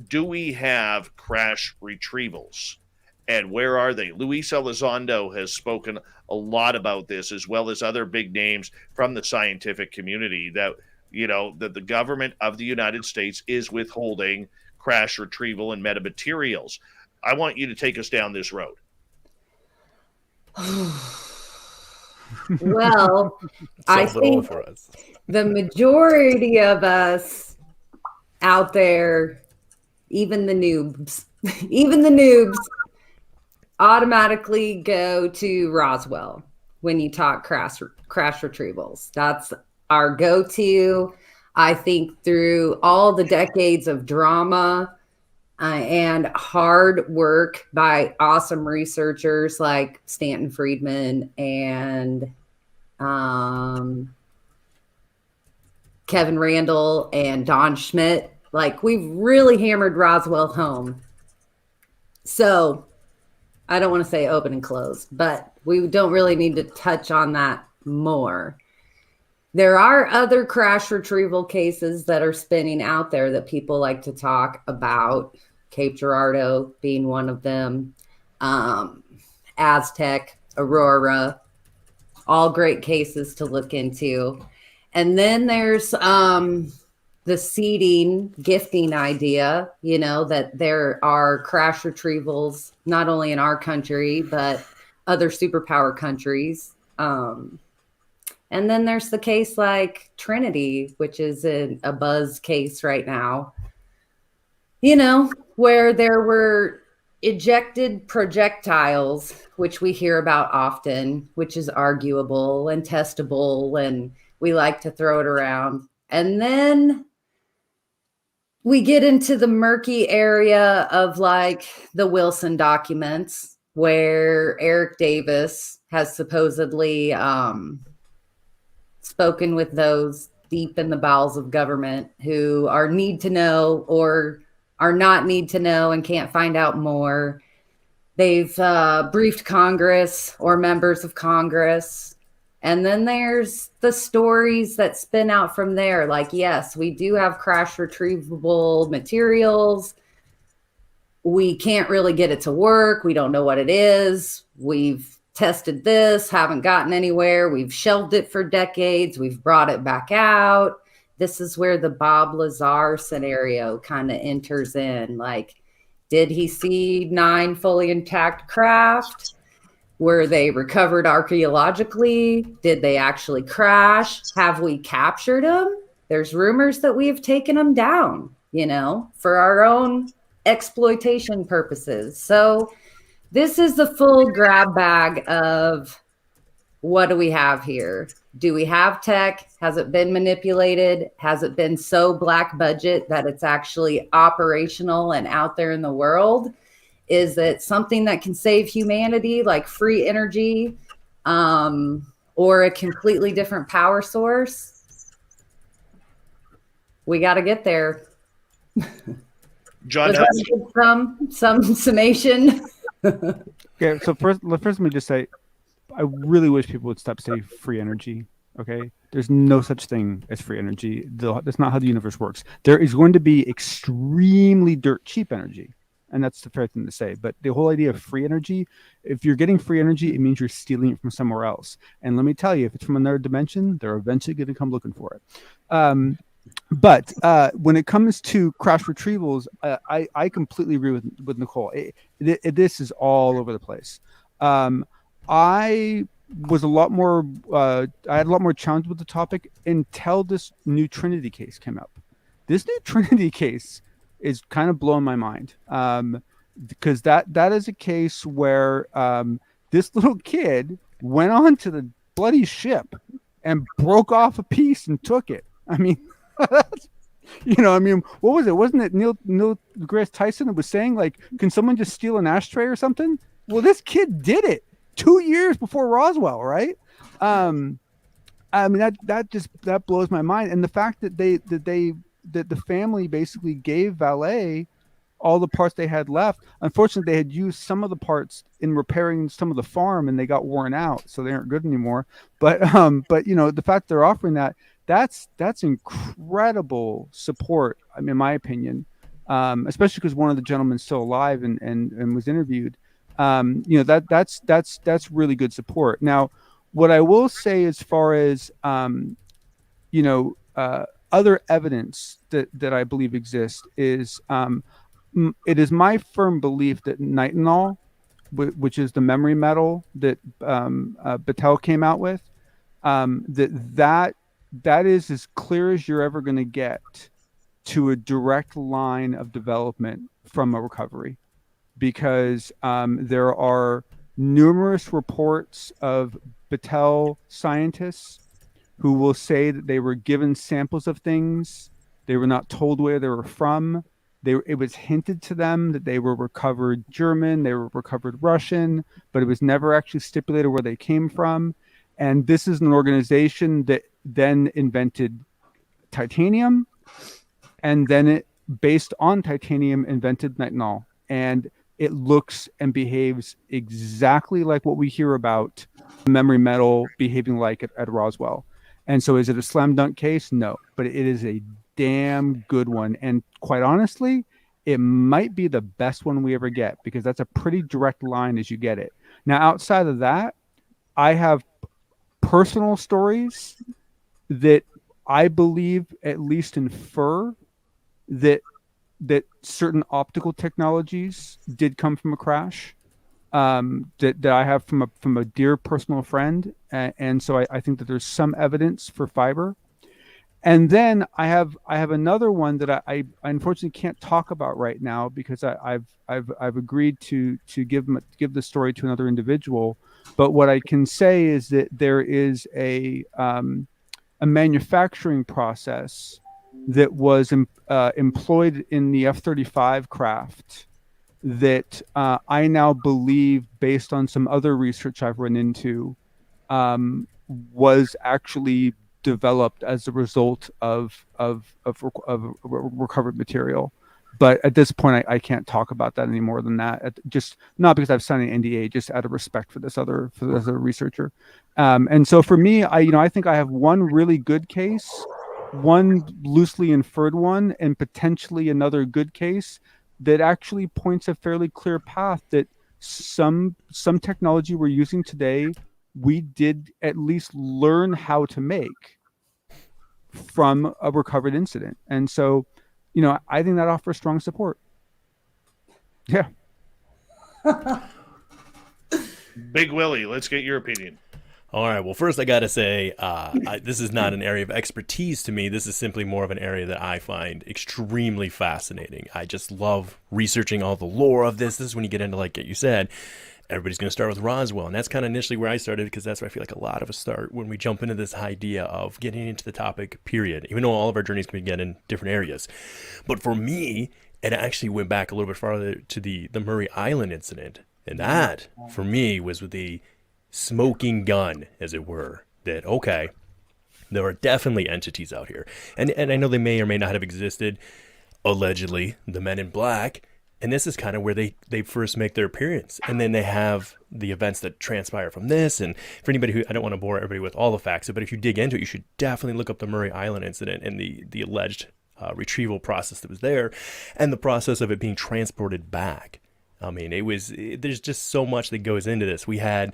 do we have crash retrievals? And where are they? Luis Elizondo has spoken a lot about this, as well as other big names from the scientific community, that, you know, that the government of the United States is withholding crash retrieval and metamaterials. I want you to take us down this road. Well, I think the majority of us out there, even the noobs, automatically go to Roswell when you talk crash retrievals. That's our go-to. I think through all the decades of drama and hard work by awesome researchers like Stanton Friedman and Kevin Randall and Don Schmidt, like, we've really hammered Roswell home. So I don't want to say open and closed, but we don't really need to touch on that more. There are other crash retrieval cases that are spinning out there that people like to talk about, Cape Girardeau being one of them, Aztec, Aurora, all great cases to look into. And then there's the seeding, gifting idea, you know, that there are crash retrievals, not only in our country, but other superpower countries. And then there's the case like Trinity, which is a buzz case right now, you know, where there were ejected projectiles, which we hear about often, which is arguable and testable, and we like to throw it around. And then we get into the murky area of like the Wilson documents, where Eric Davis has supposedly spoken with those deep in the bowels of government who are need to know or are not need to know and can't find out more. They've briefed Congress or members of Congress. And then there's the stories that spin out from there. Like, yes, we do have crash retrievable materials. We can't really get it to work. We don't know what it is. We've tested this, haven't gotten anywhere. We've shelved it for decades. We've brought it back out. This is where the Bob Lazar scenario kind of enters in. Like, did he see 9 fully intact craft? Were they recovered archaeologically? Did they actually crash? Have we captured them? There's rumors that we have taken them down, you know, for our own exploitation purposes. So this is the full grab bag of what do we have here? Do we have tech? Has it been manipulated? Has it been so black budget that it's actually operational and out there in the world? Is it something that can save humanity, like free energy, or a completely different power source? We got to get there. John, some summation. Okay, so first let me just say, really wish people would stop saying free energy. Okay, there's no such thing as free energy. That's not how the universe works. There is going to be extremely dirt cheap energy, and that's the fair thing to say. But the whole idea of free energy, if you're getting free energy, it means you're stealing it from somewhere else. And let me tell you, if it's from another dimension, they're eventually going to come looking for it. But when it comes to crash retrievals, I completely agree with Nicole. This is all over the place. I was a lot more. I had a lot more challenge with the topic until this new Trinity case came up. This new Trinity case is kind of blowing my mind, because that is a case where this little kid went on to the bloody ship and broke off a piece and took it. I mean, what was it? Wasn't it Neil deGrasse Tyson that was saying, like, can someone just steal an ashtray or something? Well, this kid did it 2 years before Roswell, right? I mean, that blows my mind. And the fact that the family basically gave Valet all the parts they had left. Unfortunately, they had used some of the parts in repairing some of the farm, and they got worn out, so they aren't good anymore. But the fact they're offering that's incredible support. I mean, in my opinion, especially because one of the gentlemen's still alive and was interviewed. That's really good support. Now, what I will say as far as other evidence that I believe exists is it is my firm belief that nitinol, which is the memory metal that Battelle came out with, that is as clear as you're ever going to get to a direct line of development from a recovery, because there are numerous reports of Battelle scientists who will say that they were given samples of things. They were not told where they were from. It was hinted to them that they were recovered German, they were recovered Russian, but it was never actually stipulated where they came from. And this is an organization that then invented titanium, and then it, based on titanium, invented nitinol. And it looks and behaves exactly like what we hear about memory metal behaving like at Roswell. And so is it a slam dunk case? No, but it is a damn good one. And quite honestly, it might be the best one we ever get, because that's a pretty direct line as you get it. Now, outside of that, I have personal stories that I believe at least infer that certain optical technologies did come from a crash, that I have from a dear personal friend, and so I think that there's some evidence for fiber. And then I have another one that I unfortunately can't talk about right now, because I've agreed to give the story to another individual. But what I can say is that there is a manufacturing process that was employed in the F-35 craft that I now believe, based on some other research I've run into, was actually developed as a result of recovered material. But at this point, I can't talk about that any more than that. Just not because I've signed an NDA, just out of respect for this other researcher. And so for me, I think I have one really good case, one loosely inferred one, and potentially another good case that actually points a fairly clear path that some technology we're using today, we did at least learn how to make from a recovered incident. And so, I think that offers strong support. Yeah. Big Willy, let's get your opinion. All right. Well, first I got to say, this is not an area of expertise to me. This is simply more of an area that I find extremely fascinating. I just love researching all the lore of this. This is when you get into, like you said, everybody's going to start with Roswell. And that's kind of initially where I started, because that's where I feel like a lot of us start when we jump into this idea of getting into the topic, period, even though all of our journeys can begin in different areas. But for me, it actually went back a little bit farther to the Murray Island incident. And that, for me, was with the smoking gun, as it were, that, okay, there are definitely entities out here. And I know they may or may not have existed, allegedly, the Men in Black. And this is kind of where they first make their appearance. And then they have the events that transpire from this. And for anybody who, I don't want to bore everybody with all the facts, but if you dig into it, you should definitely look up the Murray Island incident and the alleged retrieval process that was there and the process of it being transported back. I mean, there's just so much that goes into this. We had,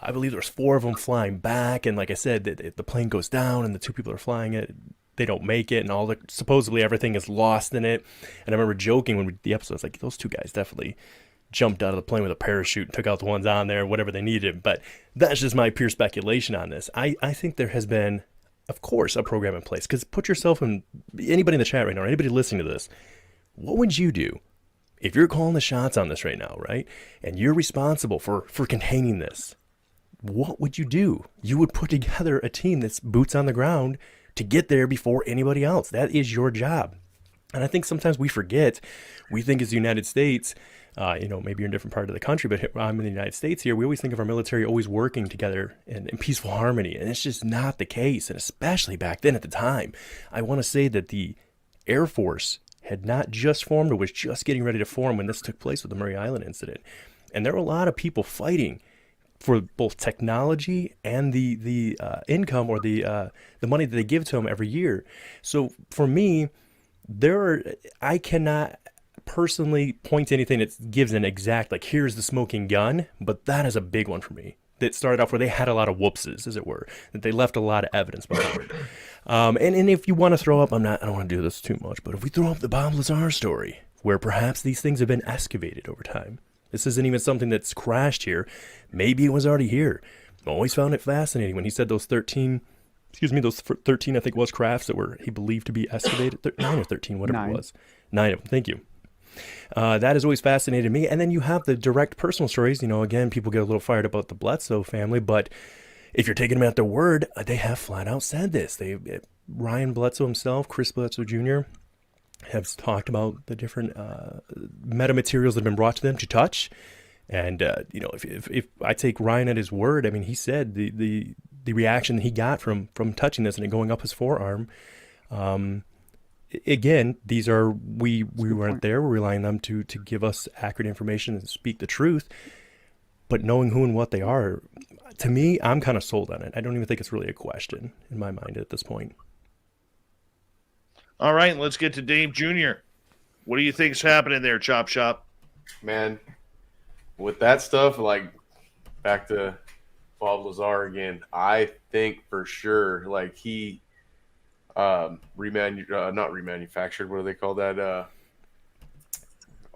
I believe there was 4 of them flying back. And like I said, the plane goes down and the 2 people are flying it. They don't make it, and supposedly everything is lost in it. And I remember joking when the episode was like, those 2 guys definitely jumped out of the plane with a parachute and took out the ones on there, whatever they needed. But that's just my pure speculation on this. I think there has been, of course, a program in place. Because put yourself in, anybody in the chat right now, or anybody listening to this, what would you do if you're calling the shots on this right now, right? And you're responsible for containing this. What would you do? You would put together a team that's boots on the ground to get there before anybody else. That is your job. And I think sometimes we forget, we think as the United States, maybe you're in a different part of the country, but I'm in the United States here, we always think of our military always working together in peaceful harmony. And it's just not the case. And especially back then at the time, I want to say that the Air Force had not just formed or was just getting ready to form when this took place with the Murray Island incident. And there were a lot of people fighting for both technology and the income or the money that they give to them every year. So for me, I cannot personally point to anything that gives an exact, like, here's the smoking gun, but that is a big one for me. That started off where they had a lot of whoopses, as it were, that they left a lot of evidence behind. And if you want to throw up, I don't want to do this too much, but if we throw up the Bob Lazar story, where perhaps these things have been excavated over time, this isn't even something that's crashed here. Maybe it was already here. I always found it fascinating when he said those 13, I think was crafts that were, he believed to be excavated. 9 or 13, whatever it was. 9 of them, thank you. That has always fascinated me. And then you have the direct personal stories. Again, people get a little fired about the Bledsoe family, but if you're taking them at their word, they have flat out said this. Ryan Bledsoe himself, Chris Bledsoe Jr., have talked about the different metamaterials that have been brought to them to touch. And, if I take Ryan at his word, I mean, he said the reaction that he got from touching this and it going up his forearm, again, these are, we weren't there. We're relying on them to give us accurate information and speak the truth. But knowing who and what they are, to me, I'm kind of sold on it. I don't even think it's really a question in my mind at this point. All right, let's get to Dave Jr. What do you think's happening there, Chop Shop? Man, with that stuff, like, back to Bob Lazar again, I think for sure, like, he not remanufactured, what do they call that?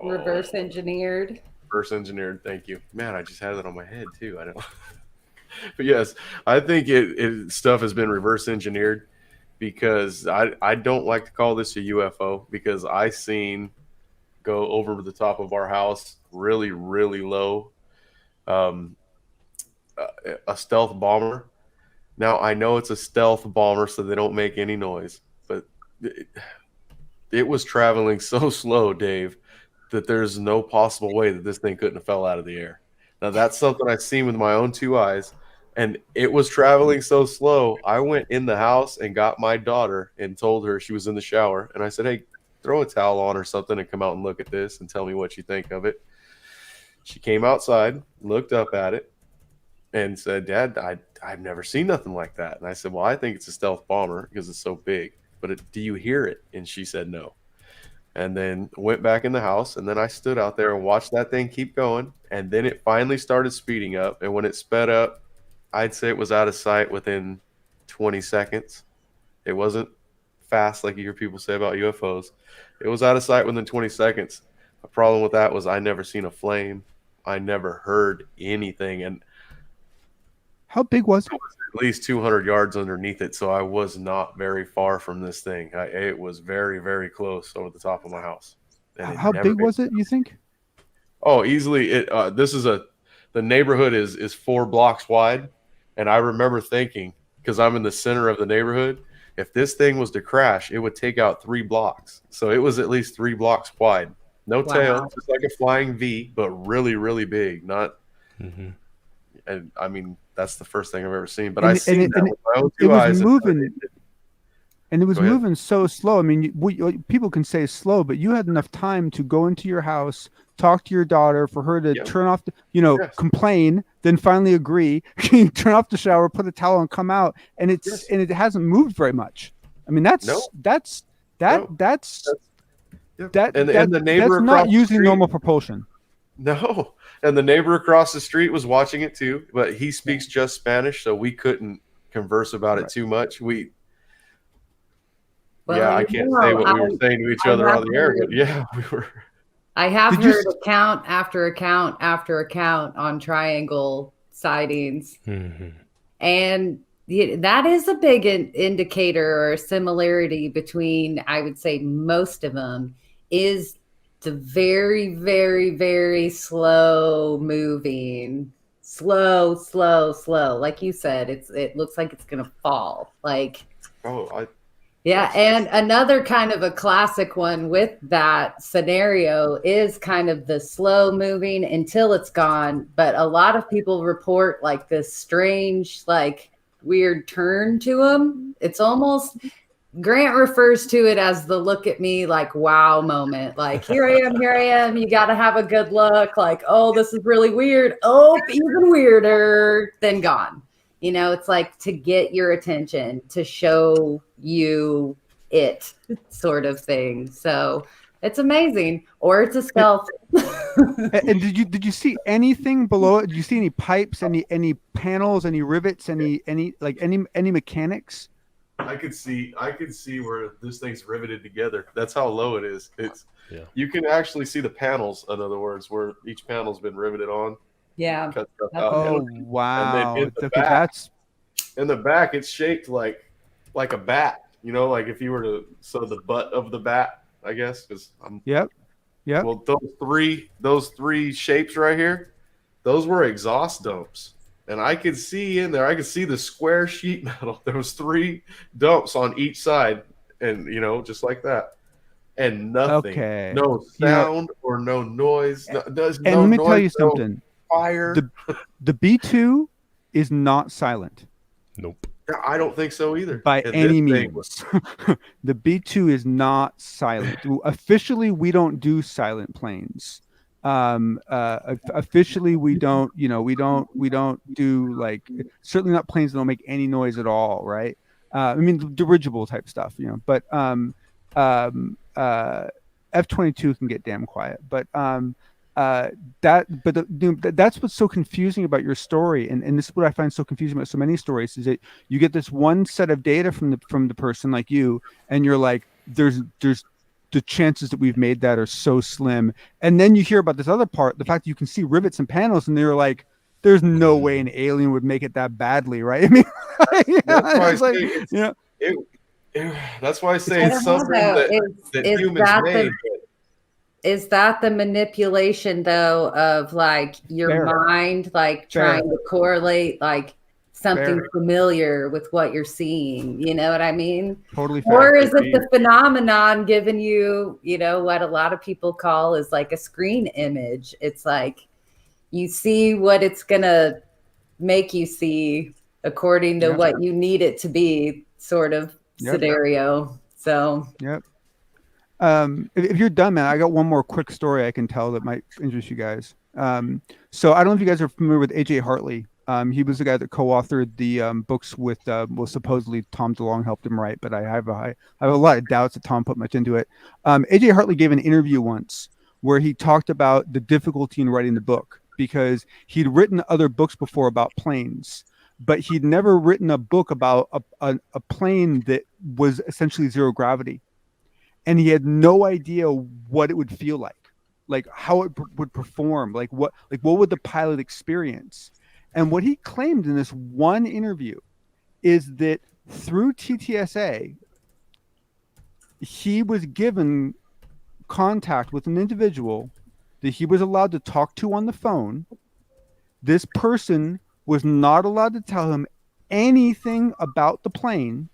Reverse engineered. Reverse engineered, thank you. Man, I just had that on my head too. I don't. But yes, I think it stuff has been reverse engineered, because I don't like to call this a UFO, because I seen go over the top of our house really, really low, a stealth bomber. Now, I know it's a stealth bomber, so they don't make any noise, but it was traveling so slow, Dave, that there's no possible way that this thing couldn't have fell out of the air. Now, that's something I've seen with my own 2 eyes, and it was traveling so slow. I went in the house and got my daughter and told her, she was in the shower, and I said, hey, throw a towel on or something and come out and look at this and tell me what you think of it. She came outside, looked up at it, and said, Dad, I've never seen nothing like that. And I said, well, I think it's a stealth bomber because it's so big, but do you hear it? And she said no. And then went back in the house, and then I stood out there and watched that thing keep going, and then it finally started speeding up. And when it sped up, I'd say it was out of sight within 20 seconds. It wasn't fast like you hear people say about UFOs. It was out of sight within 20 seconds. The problem with that was I never seen a flame. I never heard anything. And how big was it? At least 200 yards underneath it, so I was not very far from this thing. It was very, very close over the top of my house. How big was it, you think? Oh, easily. The neighborhood is 4 blocks wide, and I remember thinking, because I'm in the center of the neighborhood, if this thing was to crash, it would take out 3 blocks. So it was at least 3 blocks wide. No tail, just like a flying V, but really, really big. Not, and I mean, that's the first thing I've ever seen. But I seen that with my own 2 eyes. Moving. And it was Go ahead. moving so slow. I mean, people can say slow, but you had enough time to go into your house, talk to your daughter, for her to Yeah. turn off, Yes. complain, then finally agree, turn off the shower, put a towel on, come out, and it hasn't moved very much. I mean, that's No. that's Yeah. And the neighbor that's across not the using street, normal propulsion. No, and the neighbor across the street was watching it too, but he speaks just Spanish, so we couldn't converse about it too much. I can't say what we were saying to each other on the air, but yeah, we were. I have heard account after account after account on triangle sightings. Mm-hmm. And that is a big indicator or similarity between, I would say, most of them is the very, very, very slow moving, slow. Like you said, it looks like it's going to fall. Yeah, and another kind of a classic one with that scenario is kind of the slow moving until it's gone. But a lot of people report like this strange, like weird turn to them. It's almost, Grant refers to it as the look at me like wow moment. Like, here I am. You got to have a good look. Like, oh, this is really weird. Oh, even weirder, then gone. It's like to get your attention, to show you it sort of thing. So it's amazing. Or it's a stealth. And did you see anything below it? Did you see any pipes, any panels, any rivets, any mechanics? I could see where this thing's riveted together. That's how low it is. You can actually see the panels, in other words, where each panel's been riveted on. Yeah. Oh, wow. And then in the back, it's shaped like a bat. Like if you were to the butt of the bat, I guess. Yep. Well, those three shapes right here, those were exhaust dumps. And I could see in there, I could see the square sheet metal. There was 3 dumps on each side, and just like that. And nothing. Okay. No sound or no noise. Let me tell you something. Fire. The B2 is not silent. Nope. I don't think so either. By any means. The B2 is not silent. Officially, we don't do silent planes. Officially, we don't do, like, certainly not planes that don't make any noise at all, right? I mean, dirigible type stuff, but F-22 can get damn quiet, but that's what's so confusing about your story, and this is what I find so confusing about so many stories, is that you get this one set of data from the person like you, and you're like, there's the chances that we've made that are so slim, and then you hear about this other part, the fact that you can see rivets and panels, and they're like, there's no way an alien would make it that badly, right? I mean, that's why I say it's something that humans made. Is that the manipulation, though, of like your mind, like trying to correlate like something familiar with what you're seeing? You know what I mean? Totally fair. Or is it the phenomenon giving you, what a lot of people call is like a screen image? It's like you see what it's gonna make you see according to what you need it to be, sort of scenario. So if you're done, man, I got one more quick story I can tell that might interest you guys. So I don't know if you guys are familiar with AJ Hartley. He was the guy that co-authored the books with, supposedly Tom DeLonge helped him write, but I have a lot of doubts that Tom put much into it. AJ Hartley gave an interview once where he talked about the difficulty in writing the book, because he'd written other books before about planes, but he'd never written a book about a plane that was essentially zero gravity. And he had no idea what it would feel like how it would perform, like what would the pilot experience. And what he claimed in this one interview is that through TTSA, he was given contact with an individual that he was allowed to talk to on the phone. This person was not allowed to tell him anything about the plane.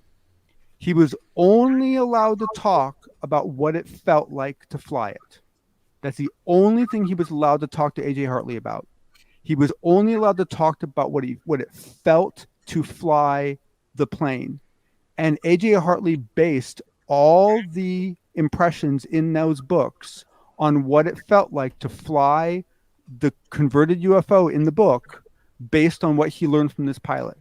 He was only allowed to talk about what it felt like to fly it. That's the only thing he was allowed to talk to AJ Hartley about. He was only allowed to talk about what it felt to fly the plane. And AJ Hartley based all the impressions in those books on what it felt like to fly the converted UFO in the book based on what he learned from this pilot.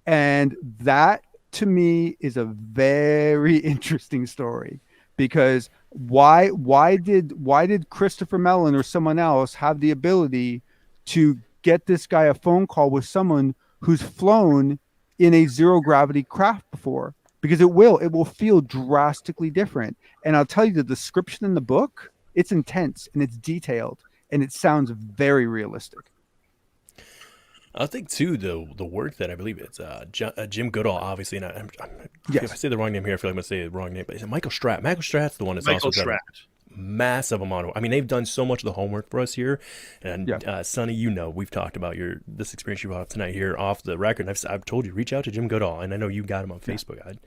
And that to me is a very interesting story, because why did Christopher Mellon or someone else have the ability to get this guy a phone call with someone who's flown in a zero gravity craft before? Because it will feel drastically different. And I'll tell you, the description in the book, it's intense and it's detailed and it sounds very realistic. I think too the work that I believe it's Jim Goodall, obviously, and Yes. if I say the wrong name here, I feel like I'm gonna say the wrong name, but it's Michael Stratt. Michael Stratt's the one that's Michael also done Stratt. a massive amount of. I mean, they've done so much of the homework for us here, and Sonny, we've talked about this experience you brought up tonight here off the record. And I've told you, reach out to Jim Goodall, and I know you got him on Facebook. I'd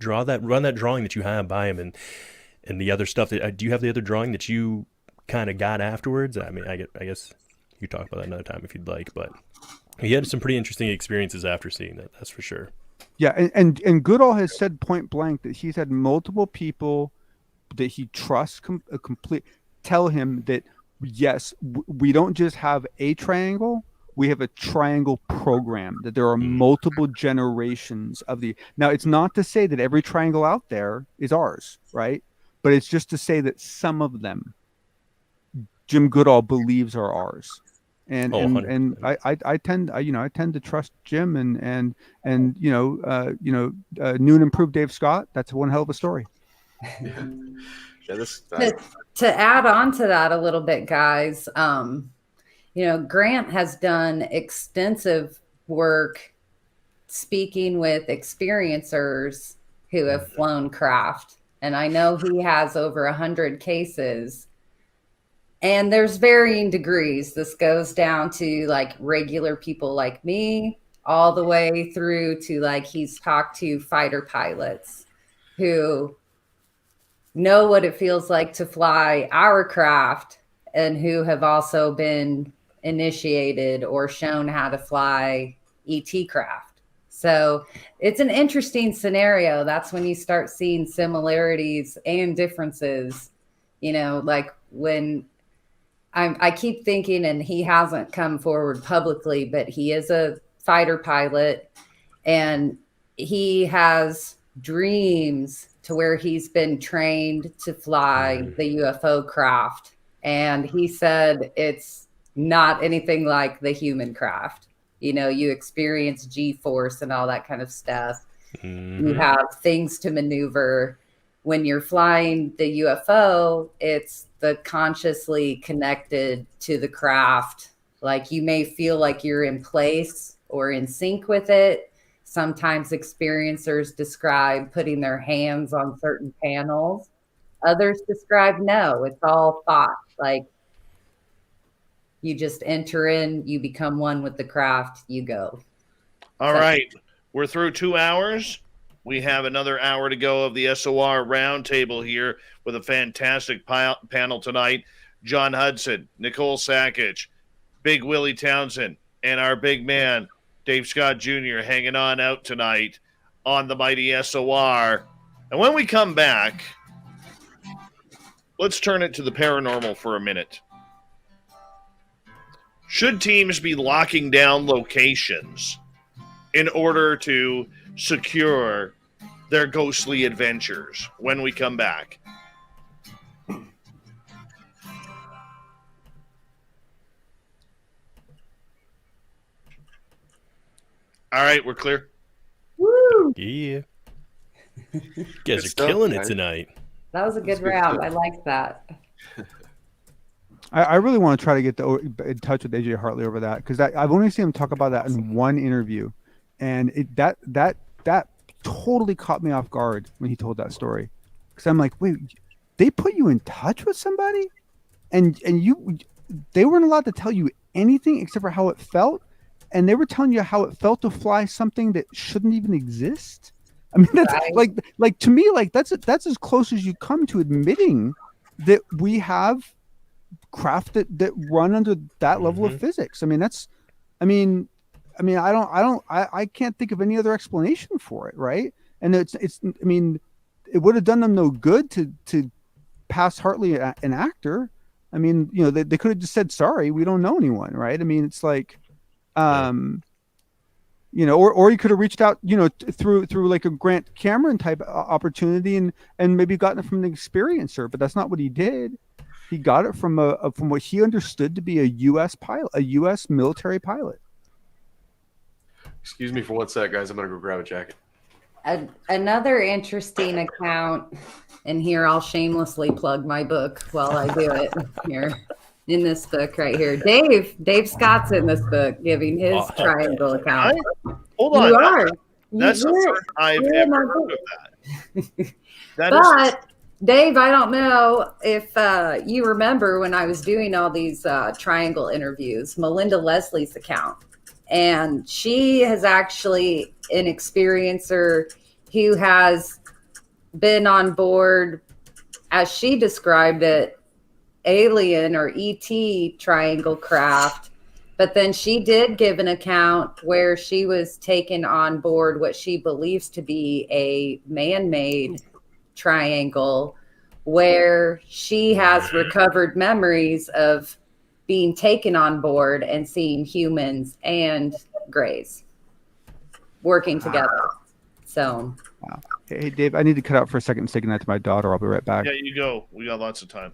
run that drawing that you have by him, and the other stuff that do you have the other drawing that you kind of got afterwards? I mean, I guess you talk about that another time if you'd like, but. He had some pretty interesting experiences after seeing that. That's for sure. Yeah, and Goodall has said point blank that he's had multiple people that he trusts tell him that yes, we don't just have a triangle, we have a triangle program. That there are multiple generations of the. Now, it's not to say that every triangle out there is ours, right? But it's just to say that some of them, Jim Goodall believes are ours. And I tend to trust Jim and new and improved Dave Scott. That's one hell of a story. To add on to that a little bit, guys, Grant has done extensive work speaking with experiencers who have flown craft, and I know he has over 100 cases. And there's varying degrees. This goes down to like regular people like me, all the way through to like he's talked to fighter pilots who know what it feels like to fly our craft and who have also been initiated or shown how to fly ET craft. So it's an interesting scenario. That's when you start seeing similarities and differences, like when I keep thinking, and he hasn't come forward publicly, but he is a fighter pilot and he has dreams to where he's been trained to fly the UFO craft. And he said it's not anything like the human craft. You experience G-force and all that kind of stuff. You have things to maneuver. When you're flying the UFO, it's the consciously connected to the craft. Like you may feel like you're in place or in sync with it. Sometimes experiencers describe putting their hands on certain panels. Others describe no, it's all thought. Like you just enter in, you become one with the craft, you go. All right. We're through 2 hours. We have another hour to go of the SOR Round Table here with a fantastic panel tonight. John Hudson, Nicole Sakach, Big Willy Townsend, and our big man, Dave Scott Jr. hanging on out tonight on the mighty SOR. And when we come back, let's turn it to the paranormal for a minute. Should teams be locking down locations in order to secure their ghostly adventures? When we come back. All right, we're clear. Woo! Yeah. You guys are killing it tonight. That was a good round. I like that. I really want to try to get in touch with AJ Hartley over that, because I've only seen him talk about that in one interview, and that totally caught me off guard when he told that story, because I'm like, wait, they put you in touch with somebody, and they weren't allowed to tell you anything except for how it felt, and they were telling you how it felt to fly something that shouldn't even exist. I mean, that's right. like to me, like that's as close as you come to admitting that we have craft that run under that level of physics. I mean, I mean, I can't think of any other explanation for it, right? And it's, I mean, it would have done them no good to pass Hartley an actor. I mean, you know, they could have just said, sorry, we don't know anyone, right? I mean, it's like, you know, or he could have reached out, you know, through like a Grant Cameron type opportunity and maybe gotten it from an experiencer, but that's not what he did. He got it from from what he understood to be a U.S. pilot, a U.S. military pilot. Excuse me for 1 sec, guys. I'm gonna go grab a jacket. Another interesting account, and here I'll shamelessly plug my book while I do it here. In this book right here, Dave Scott's in this book giving his triangle account. Hold on, you are. That's the first I've ever heard of that. But Dave, I don't know if you remember when I was doing all these triangle interviews, Melinda Leslie's account, and she has actually an experiencer who has been on board, as she described it, alien or ET triangle craft, but then she did give an account where she was taken on board what she believes to be a man-made triangle, where she has recovered memories of being taken on board and seeing humans and grays working together. So wow. Hey Dave, I need to cut out for a second and say goodnight to my daughter. I'll be right back. Yeah, you go. We got lots of time.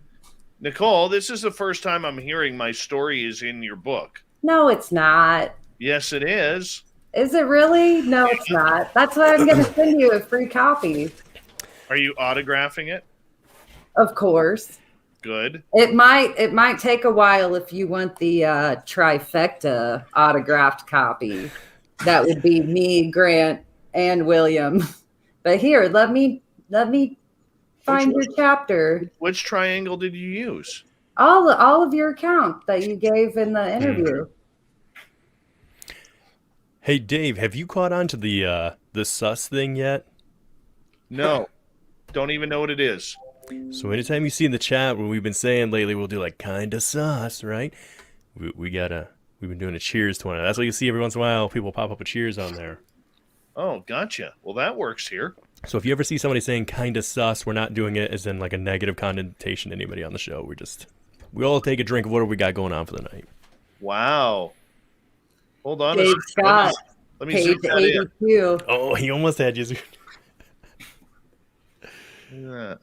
Nicole, this is the first time I'm hearing my story is in your book. No, it's not. Yes, it is. Is it really? No, it's not. That's why I'm going to send you a free copy. Are you autographing it? Of course. Good. It might take a while if you want the trifecta autographed copy. That would be me, Grant, and William. But here, let me find your chapter. Which triangle did you use? All of your account that you gave in the interview. Hey Dave, have you caught on to the sus thing yet? No. Don't even know what it is. So anytime you see in the chat what we've been saying lately, we'll do like kinda sus, right? We've been doing a cheers to one. That's what you see every once in a while. People pop up a cheers on there. Oh, gotcha. Well, that works here. So if you ever see somebody saying kinda sus, we're not doing it as in like a negative connotation to anybody on the show. We all take a drink of whatever we got going on for the night. Wow. Hold on. Dave Scott, let me zoom that in. 82. Oh, he almost had you. Yeah.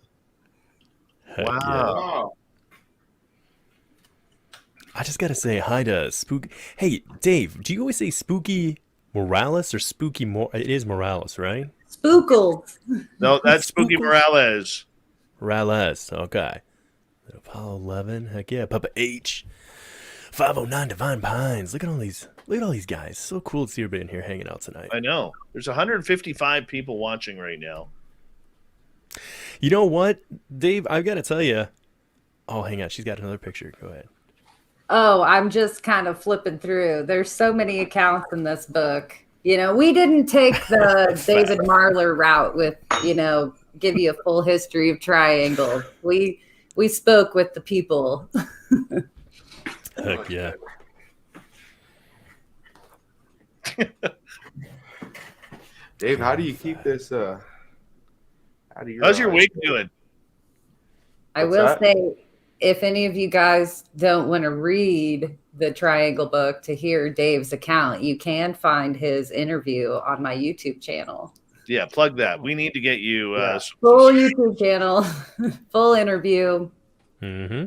Wow. I just gotta say hi to Spooky. Hey, Dave, do you always say Spooky Morales or Spooky It is Morales, right? Spookle. No, that's Spooky Morales. Morales, okay. Apollo 11, heck yeah. Papa H, 509 Divine Pines. Look at all these guys. So cool to see everybody in here hanging out tonight. I know. There's 155 people watching right now. You know what, Dave? I've got to tell you. Oh, hang on. She's got another picture. Go ahead. Oh, I'm just kind of flipping through. There's so many accounts in this book. You know, we didn't take the David Marler route with, you know, give you a full history of triangles. We spoke with the people. Heck yeah. Dave, how do you keep this? How's your week doing? I will say, if any of you guys don't want to read the Triangle book to hear Dave's account, you can find his interview on my YouTube channel. Yeah, plug that. We need to get you full YouTube channel, full interview. Mm-hmm.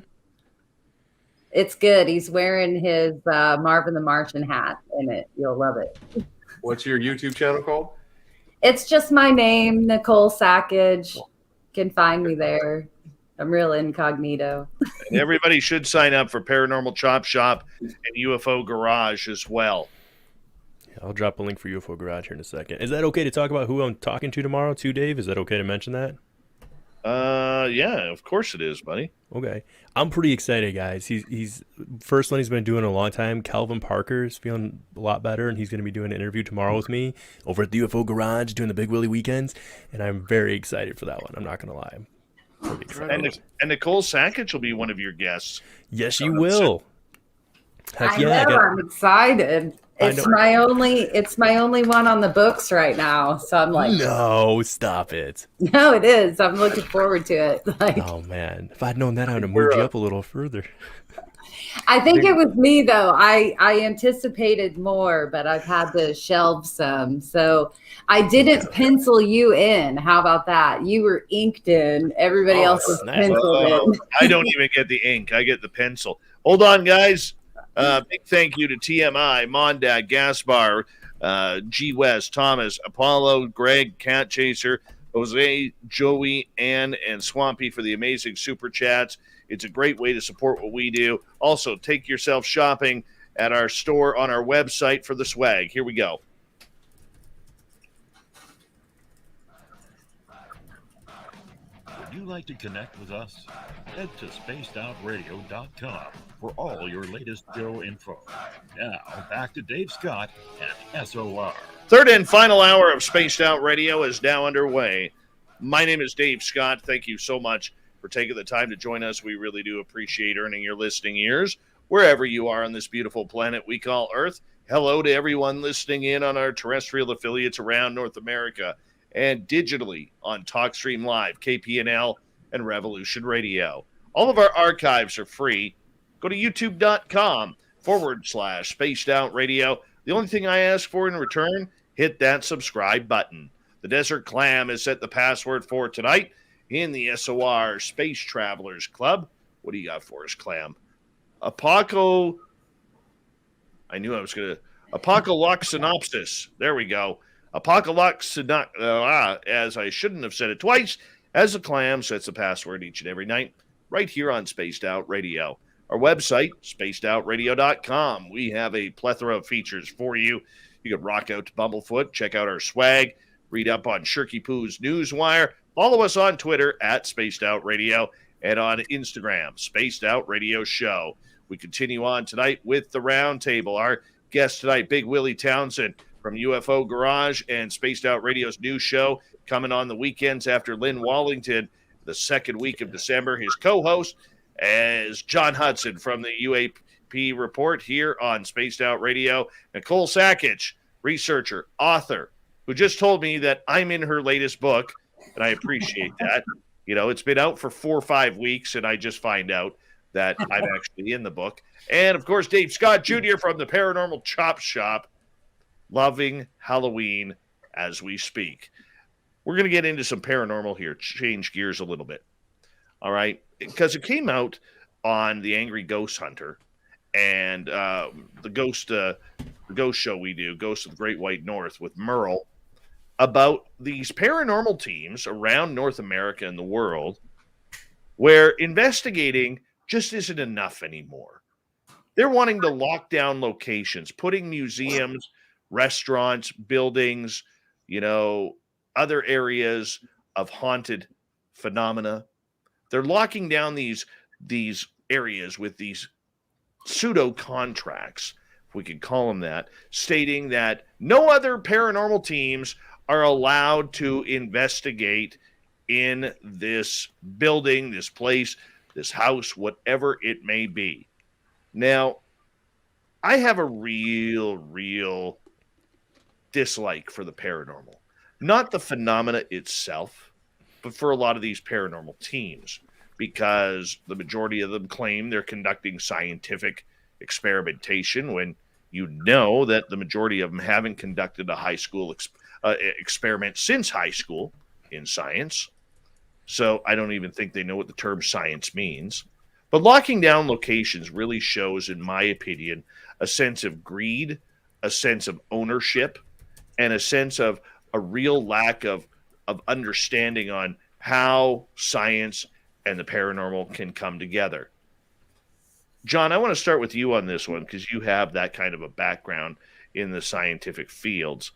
It's good. He's wearing his Marvin the Martian hat in it. You'll love it. What's your YouTube channel called? It's just my name, Nicole Sakach. You can find me there. I'm real incognito. And everybody should sign up for Paranormal Chop Shop and UFO Garage as well. Yeah, I'll drop a link for UFO Garage here in a second. Is that okay to talk about who I'm talking to tomorrow too, Dave? Is that okay to mention that? Yeah, of course it is, buddy. Okay. I'm pretty excited, guys. He's first one he's been doing a long time. Calvin Parker's feeling a lot better, and he's going to be doing an interview tomorrow with me over at the UFO Garage doing the Big Willy weekends, and I'm very excited for that one. I'm not going to lie. I'm pretty excited. And Nicole Sakach will be one of your guests. Yes, you will. Heck I yeah. know, I'm excited. It's my only one on the books right now. So I'm like, no, stop it. No, it is. I'm looking forward to it. Like, oh man, if I'd known that, I would have moved you up a little further. I think it was me though. I anticipated more, but I've had to shelve some. So I didn't pencil you in. How about that? You were inked in. Everybody else was penciled in. I don't even get the ink. I get the pencil. Hold on, guys. Big thank you to TMI, Mondag, Gaspar, G. West, Thomas, Apollo, Greg, Cat Chaser, Jose, Joey, Ann, and Swampy for the amazing super chats. It's a great way to support what we do. Also, take yourself shopping at our store on our website for the swag. Here we go. Would you like to connect with us? Head to spacedoutradio.com for all your latest show info. Now, back to Dave Scott and SOR. Third and final hour of Spaced Out Radio is now underway. My name is Dave Scott. Thank you so much for taking the time to join us. We really do appreciate earning your listening ears wherever you are on this beautiful planet we call Earth. Hello to everyone listening in on our terrestrial affiliates around North America and digitally on TalkStream Live, KPNL, and Revolution Radio. All of our archives are free. Go to youtube.com/Spaced Out Radio. The only thing I ask for in return, hit that subscribe button. The Desert Clam has set the password for tonight in the SOR Space Travelers Club. What do you got for us, Clam? Apocalypse Synopsis. There we go. Apocalypse, as I shouldn't have said it twice, as the Clam sets the password each and every night, right here on Spaced Out Radio. Our website, spacedoutradio.com. We have a plethora of features for you. You can rock out to Bumblefoot, check out our swag, read up on Shirky Poo's Newswire, follow us on Twitter at Spaced Out Radio, and on Instagram, Spaced Out Radio Show. We continue on tonight with the Roundtable. Our guest tonight, Big Willy Townsend from UFO Garage and Spaced Out Radio's new show, coming on the weekends after Lynn Wallington, the second week of December. His co-host is John Hudson from the UAP Report here on Spaced Out Radio. Nicole Sakach, researcher, author, who just told me that I'm in her latest book, and I appreciate that. You know, it's been out for 4 or 5 weeks, and I just find out that I'm actually in the book. And, of course, Dave Scott Jr. from the Paranormal Chop Shop, loving Halloween as we speak. We're going to get into some paranormal here, change gears a little bit. All right? Because it came out on The Angry Ghost Hunter and the ghost show we do, Ghost of the Great White North with Merle, about these paranormal teams around North America and the world where investigating just isn't enough anymore. They're wanting to lock down locations, putting museums, restaurants, buildings, other areas of haunted phenomena. They're locking down these areas with these pseudo contracts, if we could call them that, stating that no other paranormal teams are allowed to investigate in this building, this place, this house, whatever it may be. Now, I have a real dislike for the paranormal. Not the phenomena itself, but for a lot of these paranormal teams, because the majority of them claim they're conducting scientific experimentation when you know that the majority of them haven't conducted a high school experiment since high school in science. So I don't even think they know what the term science means. But locking down locations really shows, in my opinion, a sense of greed, a sense of ownership, and a sense of a real lack of understanding on how science and the paranormal can come together. John, I want to start with you on this one because you have that kind of a background in the scientific fields.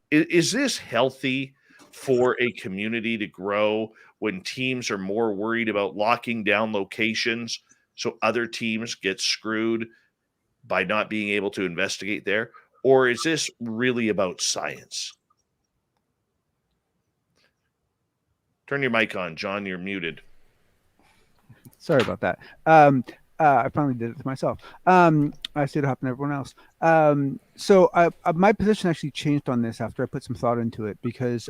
Is this healthy for a community to grow when teams are more worried about locking down locations so other teams get screwed by not being able to investigate there? Or is this really about science? Turn your mic on, John. You're muted. Sorry about that. I finally did it to myself. I see it happen to everyone else. So my position actually changed on this after I put some thought into it, because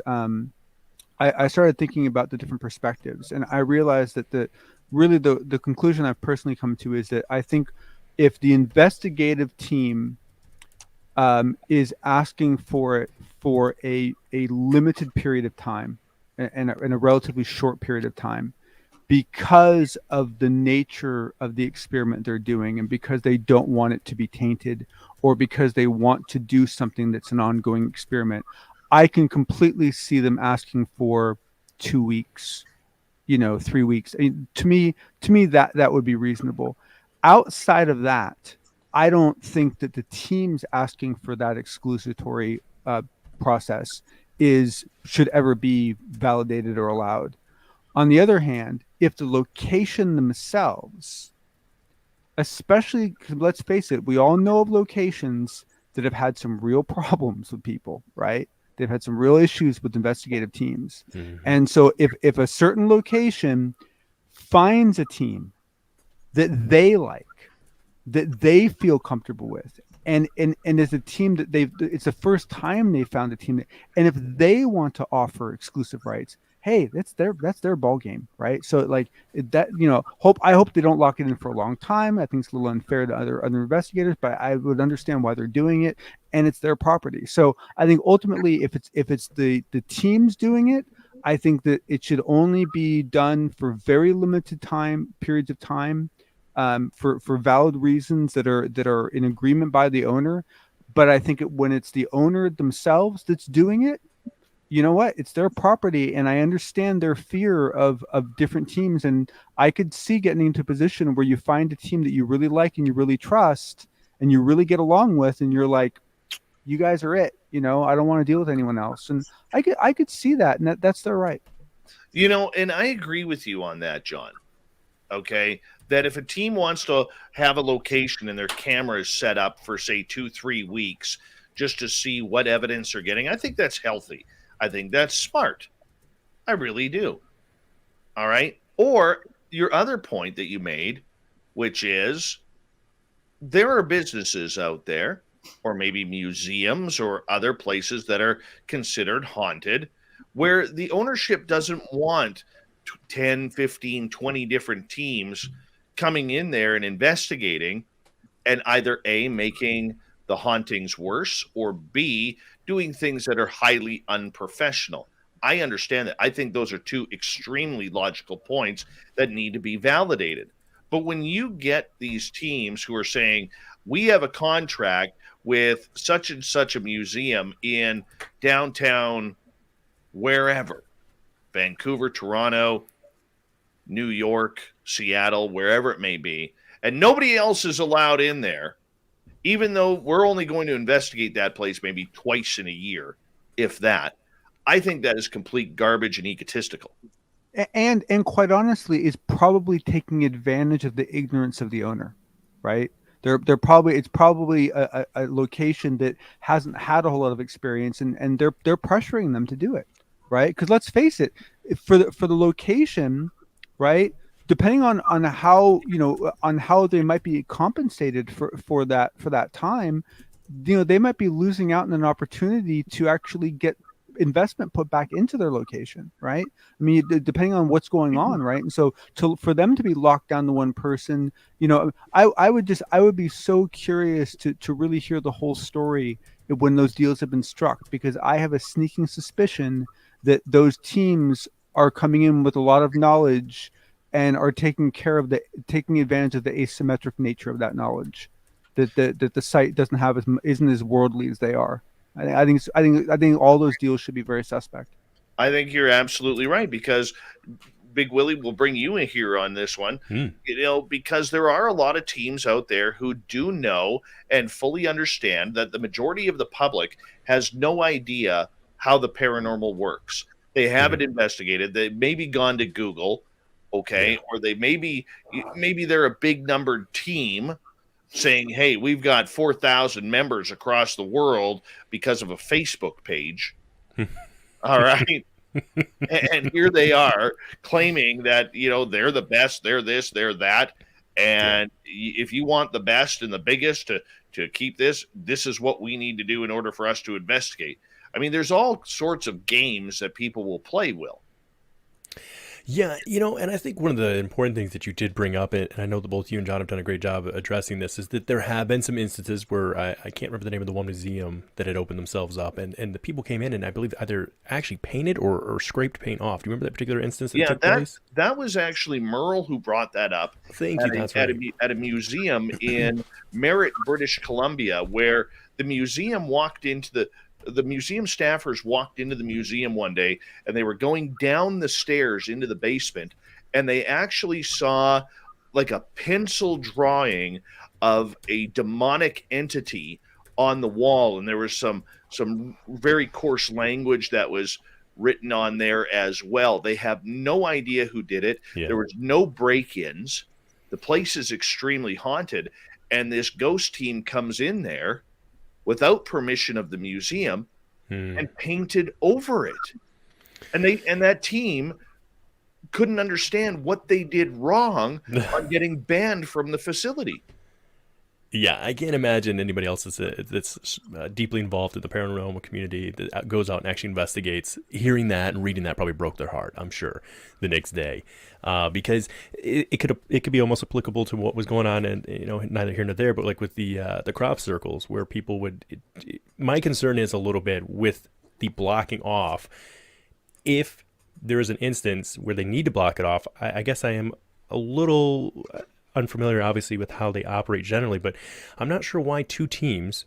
I started thinking about the different perspectives, and I realized that the conclusion I've personally come to is that I think if the investigative team is asking for it for a limited period of time and a relatively short period of time, because of the nature of the experiment they're doing, and because they don't want it to be tainted, or because they want to do something that's an ongoing experiment, I can completely see them asking for 2 weeks, 3 weeks. I mean, to me that would be reasonable. Outside of that, I don't think that the teams asking for that exclusatory process should ever be validated or allowed. On the other hand, if the location themselves, especially, 'cause let's face it, we all know of locations that have had some real problems with people, right? They've had some real issues with investigative teams. Mhm. And so if a certain location finds a team that they like, that they feel comfortable with, and as a team that it's the first time they found a team and if they want to offer exclusive rights, hey, that's their ball game, right? So like that, I hope they don't lock it in for a long time. I think it's a little unfair to other investigators, but I would understand why they're doing it, and it's their property. So I think ultimately, if it's the teams doing it, I think that it should only be done for very limited periods of time, for valid reasons that are in agreement by the owner. But I think when it's the owner themselves that's doing it, you know what? It's their property, and I understand their fear of different teams. And I could see getting into a position where you find a team that you really like and you really trust and you really get along with, and you're like, you guys are it. I don't want to deal with anyone else. And I could see that, and that's their right. And I agree with you on that, John. Okay, that if a team wants to have a location and their camera is set up for, say, 2-3 weeks just to see what evidence they're getting, I think that's healthy. I think that's smart. I really do. All right. Or your other point that you made, which is there are businesses out there, or maybe museums or other places that are considered haunted, where the ownership doesn't want 10, 15, 20 different teams coming in there and investigating, and either A, making the hauntings worse, or B, doing things that are highly unprofessional. I understand that. I think those are two extremely logical points that need to be validated. But when you get these teams who are saying, we have a contract with such and such a museum in downtown wherever, Vancouver, Toronto, New York, Seattle, wherever it may be, and nobody else is allowed in there, even though we're only going to investigate that place maybe twice in a year, if that, I think that is complete garbage and egotistical. And quite honestly, is probably taking advantage of the ignorance of the owner, right? It's probably a location that hasn't had a whole lot of experience, and they're pressuring them to do it, right? Because let's face it, for the location, right? Depending on how on how they might be compensated for that time, they might be losing out on an opportunity to actually get investment put back into their location, right? I mean, depending on what's going on, right? And so for them to be locked down to one person, I would be so curious to really hear the whole story when those deals have been struck, because I have a sneaking suspicion that those teams are coming in with a lot of knowledge and are taking advantage of the asymmetric nature of that knowledge that the site doesn't have, isn't as worldly as they are. I think all those deals should be very suspect. I think you're absolutely right, because Big Willy will bring you in here on this one, because there are a lot of teams out there who do know and fully understand that the majority of the public has no idea how the paranormal works. They haven't investigated. They maybe gone to Google, okay, or they maybe they're a big numbered team saying, hey, we've got 4,000 members across the world because of a Facebook page. All right. And here they are claiming that, they're the best, they're this, they're that. And if you want the best and the biggest to keep this is what we need to do in order for us to investigate. I mean, there's all sorts of games that people will play, Will. Yeah, and I think one of the important things that you did bring up, and I know that both you and John have done a great job addressing this, is that there have been some instances where I can't remember the name of the one museum that had opened themselves up, and the people came in and I believe either actually painted or scraped paint off. Do you remember that particular instance that took place? That was actually Merle who brought that up. Thank you. That's right. At a museum in Merritt, British Columbia, where the museum walked into the museum staffers walked into the museum one day, and they were going down the stairs into the basement, and they actually saw like a pencil drawing of a demonic entity on the wall, and there was some very coarse language that was written on there as well. They have no idea who did it. Yeah. There was no break-ins. The place is extremely haunted, and this ghost team comes in there without permission of the museum and painted over it. And that team couldn't understand what they did wrong on getting banned from the facility. Yeah, I can't imagine anybody else that's deeply involved in the paranormal community that goes out and actually investigates. Hearing that and reading that probably broke their heart, I'm sure, the next day, because it could be almost applicable to what was going on, and neither here nor there. But like with the crop circles, where people would, my concern is a little bit with the blocking off. If there is an instance where they need to block it off, I guess I am a little unfamiliar, obviously, with how they operate generally, but I'm not sure why two teams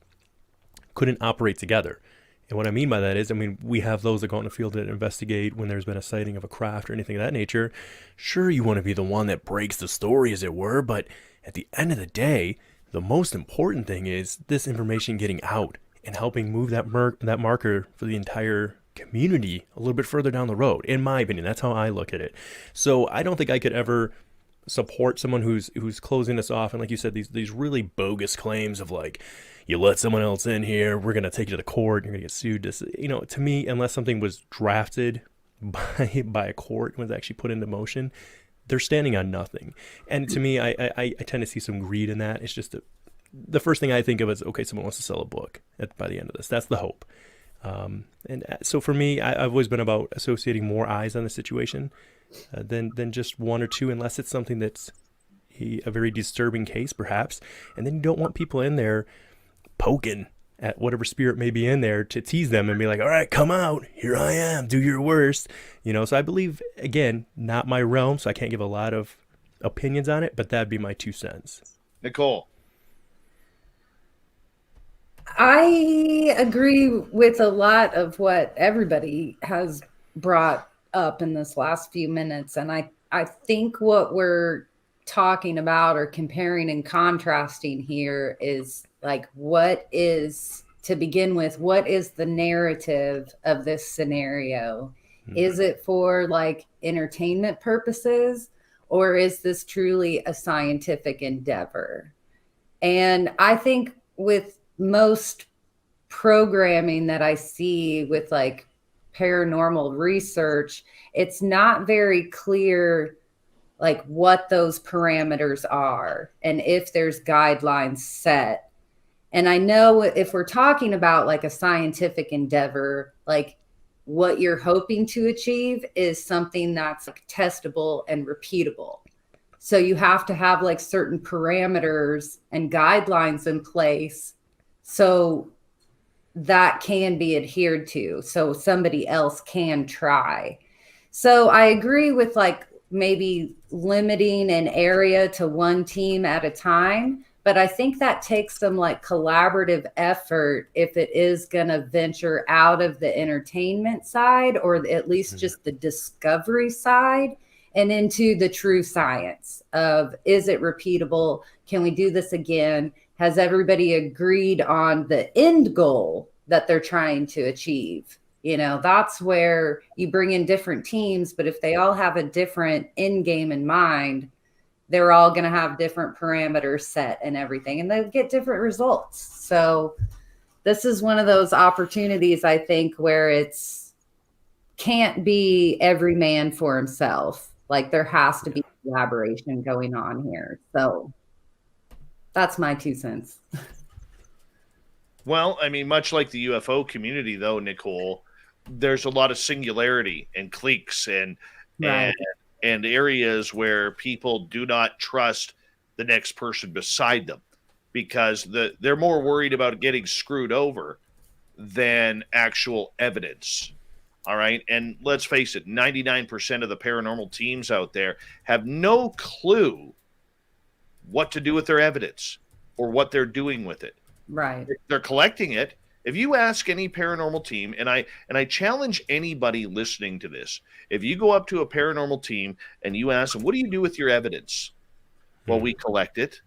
couldn't operate together. And what I mean by that is, we have those that go out in the field that investigate when there's been a sighting of a craft or anything of that nature. Sure, you want to be the one that breaks the story, as it were, but at the end of the day, the most important thing is this information getting out and helping move that marker for the entire community a little bit further down the road. In my opinion, that's how I look at it. So I don't think I could ever support someone who's closing us off, and like you said, these really bogus claims of like, you let someone else in here, we're going to take you to the court, you're going to get sued. This, to me, unless something was drafted by a court and was actually put into motion, they're standing on nothing. And to me, I tend to see some greed in that. It's just the first thing I think of is, okay, someone wants to sell a book by the end of this. That's the hope. And so for me, I've always been about associating more eyes on the situation than just one or two, unless it's something that's a very disturbing case, perhaps. And then you don't want people in there poking at whatever spirit may be in there to tease them and be like, all right, come out, here I am, do your worst. So I believe, again, not my realm, so I can't give a lot of opinions on it, but that'd be my 2 cents. Nicole. I agree with a lot of what everybody has brought up in this last few minutes. And I think what we're talking about or comparing and contrasting here is like, to begin with, what is the narrative of this scenario? Is it for like entertainment purposes, or is this truly a scientific endeavor? And I think with most programming that I see with like paranormal research, it's not very clear like what those parameters are and if there's guidelines set. And I know if we're talking about like a scientific endeavor, like what you're hoping to achieve is something that's like testable and repeatable. So you have to have like certain parameters and guidelines in place so that can be adhered to, so somebody else can try. So I agree with like maybe limiting an area to one team at a time, but I think that takes some like collaborative effort if it is going to venture out of the entertainment side, or at least just the discovery side, and into the true science of, is it repeatable? Can we do this again? Has everybody agreed on the end goal that they're trying to achieve? That's where you bring in different teams, but if they all have a different end game in mind, they're all going to have different parameters set and everything, and they'll get different results. So this is one of those opportunities, I think, where it's can't be every man for himself. Like there has to be collaboration going on here. So that's my 2 cents. Well, I mean, much like the UFO community, though, Nicole, there's a lot of singularity and cliques and Right. and areas where people do not trust the next person beside them because they're more worried about getting screwed over than actual evidence. All right. And let's face it, 99% of the paranormal teams out there have no clue what to do with their evidence or what they're doing with it. Right. They're collecting it. If you ask any paranormal team, and I challenge anybody listening to this, if you go up to a paranormal team and you ask them, what do you do with your evidence? Well, we collect it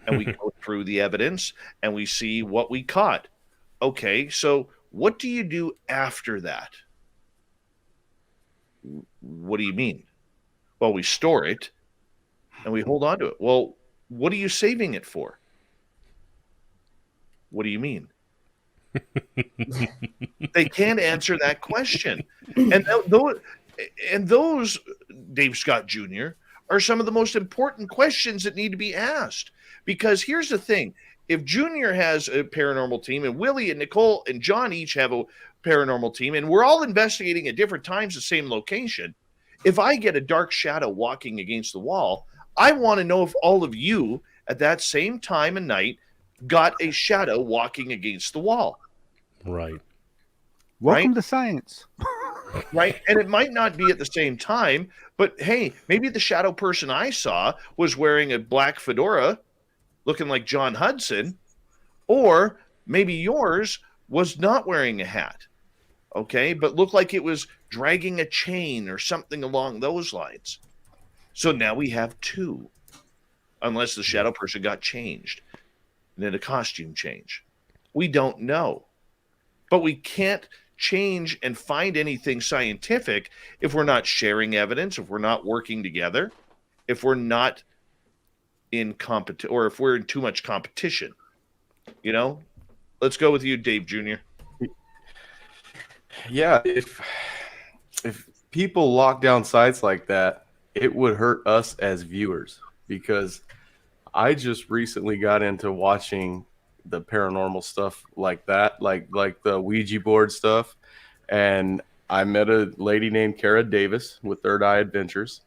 and we go through the evidence and we see what we caught. Okay, so what do you do after that? What do you mean? Well, we store it and we hold on to it. Well, what are you saving it for? What do you mean? They can't answer that question. And those, Dave Scott Jr., are some of the most important questions that need to be asked. Because here's the thing. If Junior has a paranormal team and Willie and Nicole and John each have a paranormal team and we're all investigating at different times the same location, if I get a dark shadow walking against the wall, I want to know if all of you at that same time and night got a shadow walking against the wall. Right. Welcome to science. Right. And it might not be at the same time, but hey, maybe the shadow person I saw was wearing a black fedora looking like John Hudson, or maybe yours was not wearing a hat. Okay. But looked like it was dragging a chain or something along those lines. So now we have two, unless the shadow person got changed and then a costume change. We don't know. But we can't change and find anything scientific if we're not sharing evidence, if we're not working together, if we're not in competition, or if we're in too much competition. You know? Let's go with you, Dave Jr. Yeah, if people lock down sites like that, it would hurt us as viewers, because I just recently got into watching the paranormal stuff like that, like the Ouija board stuff. And I met a lady named Kara Davis with Third Eye Adventures,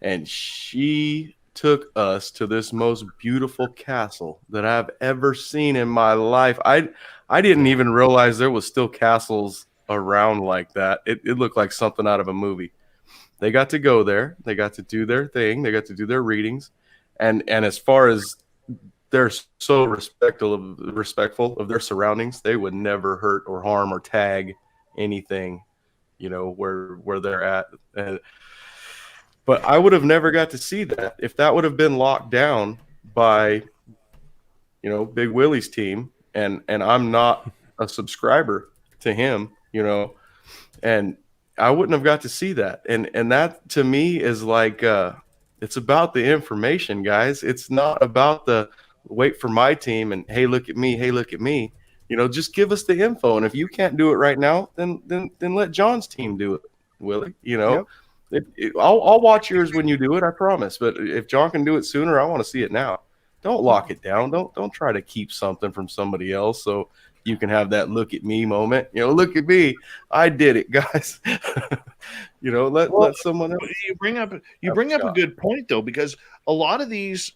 and she took us to this most beautiful castle that I've ever seen in my life. I didn't even realize there was still castles around like that. It looked like something out of a movie. They got to go there. They got to do their thing. They got to do their readings. And as far as they're so respectful of their surroundings, they would never hurt or harm or tag anything, you know, where they're at. But I would have never got to see that if that would have been locked down by, you know, Big Willy's team, and I'm not a subscriber to him, you know, and I wouldn't have got to see that. And that to me is like, it's about the information, guys. It's not about the wait for my team and hey, look at me. Hey, look at me. You know, just give us the info. And if you can't do it right now, then let John's team do it, Willie. You know, I'll watch yours when you do it. I promise. But if John can do it sooner, I want to see it now. Don't lock it down. Don't try to keep something from somebody else so you can have that look at me moment. You know, look at me. I did it, guys. You know, let someone else. You bring up a good point though, because a lot of these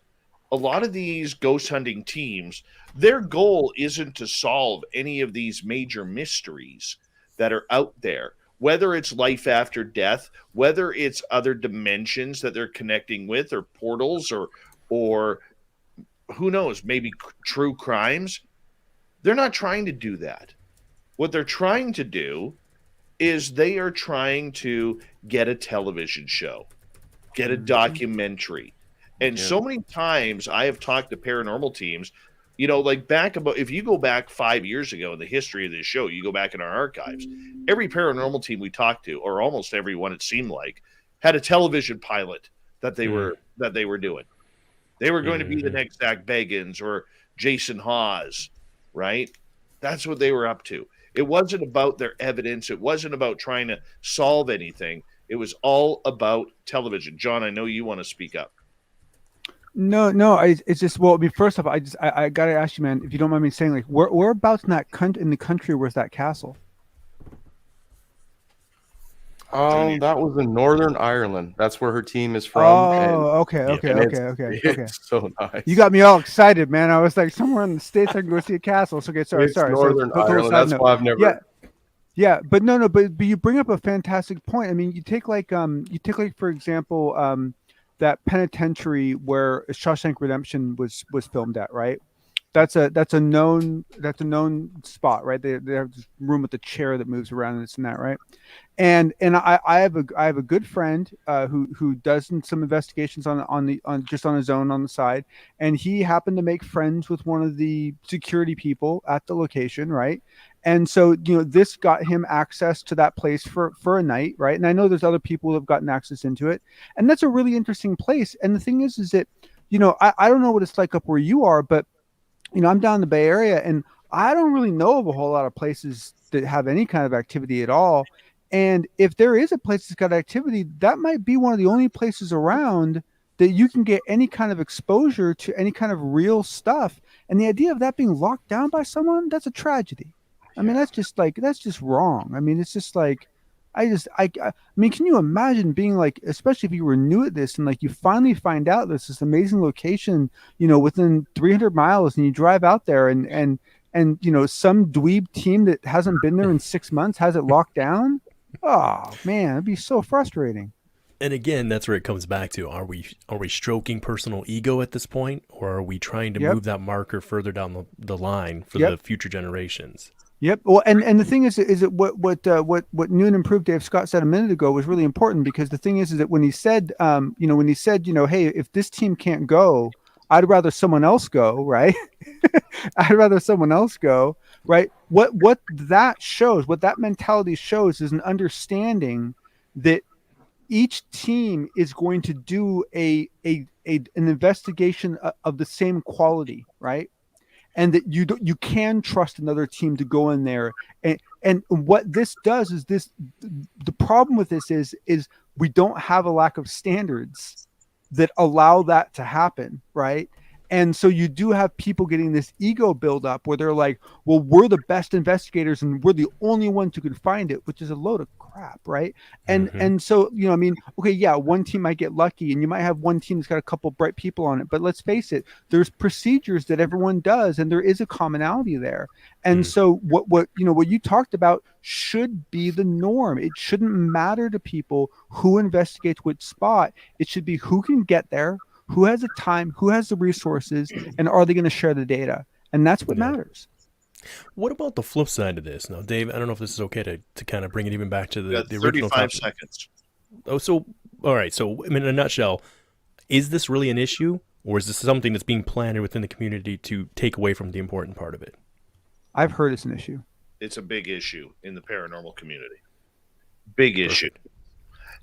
ghost hunting teams, their goal isn't to solve any of these major mysteries that are out there, whether it's life after death, whether it's other dimensions that they're connecting with, or portals, or who knows, maybe true crimes. They're not trying to do that. What they're trying to do is they are trying to get a television show, get a documentary. And so many times I have talked to paranormal teams, you know, like if you go back 5 years ago in the history of this show, you go back in our archives, every paranormal team we talked to, or almost everyone it seemed like, had a television pilot that they were doing. They were going to be the next Zach Bagans or Jason Hawes, right? That's what they were up to. It wasn't about their evidence. It wasn't about trying to solve anything. It was all about television. John, I know you want to speak up. No, it's just, well, I mean, first off, I gotta ask you, man, if you don't mind me saying, like, whereabouts in the country was that castle? That was in Northern Ireland. That's where her team is from. Oh, okay. It's so nice. You got me all excited, man. I was like, somewhere in the States I can go see a castle. So, okay, sorry. Northern Ireland. That's why I've never. Yeah, but no, but you bring up a fantastic point. I mean, you take like for example, that penitentiary where Shawshank Redemption was filmed at, right? That's a known spot, right? They have this room with the chair that moves around and this and that, right? And I have a good friend who does some investigations on just on his own on the side, and he happened to make friends with one of the security people at the location, right? And so, this got him access to that place for a night, right? And I know there's other people who have gotten access into it, and that's a really interesting place. And the thing is that, I don't know what it's like up where you are, but I'm down in the Bay Area, and I don't really know of a whole lot of places that have any kind of activity at all. And if there is a place that's got activity, that might be one of the only places around that you can get any kind of exposure to any kind of real stuff. And the idea of that being locked down by someone, that's a tragedy. I mean, that's just wrong. I mean, it's just like, I mean, can you imagine being like, especially if you were new at this and like you finally find out there's this amazing location, within 300 miles, and you drive out there and some dweeb team that hasn't been there in 6 months has it locked down. Oh man, it'd be so frustrating. And again, that's where it comes back to: are we stroking personal ego at this point, or are we trying to move that marker further down the line for the future generations? Yep. Well, and the thing is that what new and improved Dave Scott said a minute ago was really important, because the thing is that when he said, hey, if this team can't go, I'd rather someone else go, right? I'd rather someone else go, right? What that shows, what that mentality shows, is an understanding that each team is going to do an investigation of the same quality, right? And that you can trust another team to go in there. And what this does is the problem with this is we don't have a lack of standards that allow that to happen, right? And so you do have people getting this ego build up where they're like, well, we're the best investigators and we're the only ones who can find it, which is a load of crap, right? And so, I mean, okay, yeah, one team might get lucky and you might have one team that's got a couple bright people on it, but let's face it, there's procedures that everyone does and there is a commonality there. And so what you talked about should be the norm. It shouldn't matter to people who investigates which spot. It should be who can get there, who has the time, who has the resources, and are they going to share the data? And that's what matters. What about the flip side of this? Now, Dave, I don't know if this is okay to kind of bring it even back to the original 35 seconds. Oh, so, all right. So, I mean, in a nutshell, is this really an issue, or is this something that's being planted within the community to take away from the important part of it? I've heard it's an issue. It's a big issue in the paranormal community. Big issue.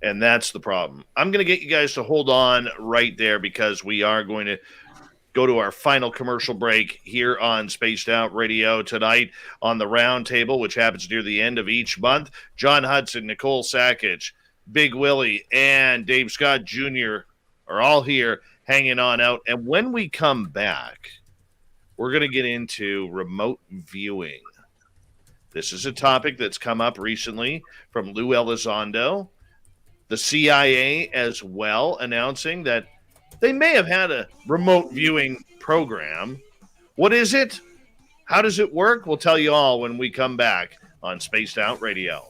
And that's the problem. I'm going to get you guys to hold on right there, because we are going to go to our final commercial break here on Spaced Out Radio tonight on the Roundtable, which happens near the end of each month. John Hudson, Nicole Sakach, Big Willy, and Dave Scott Jr. are all here hanging on out. And when we come back, we're going to get into remote viewing. This is a topic that's come up recently from Lou Elizondo. The CIA as well announcing that they may have had a remote viewing program. What is it? How does it work? We'll tell you all when we come back on Spaced Out Radio.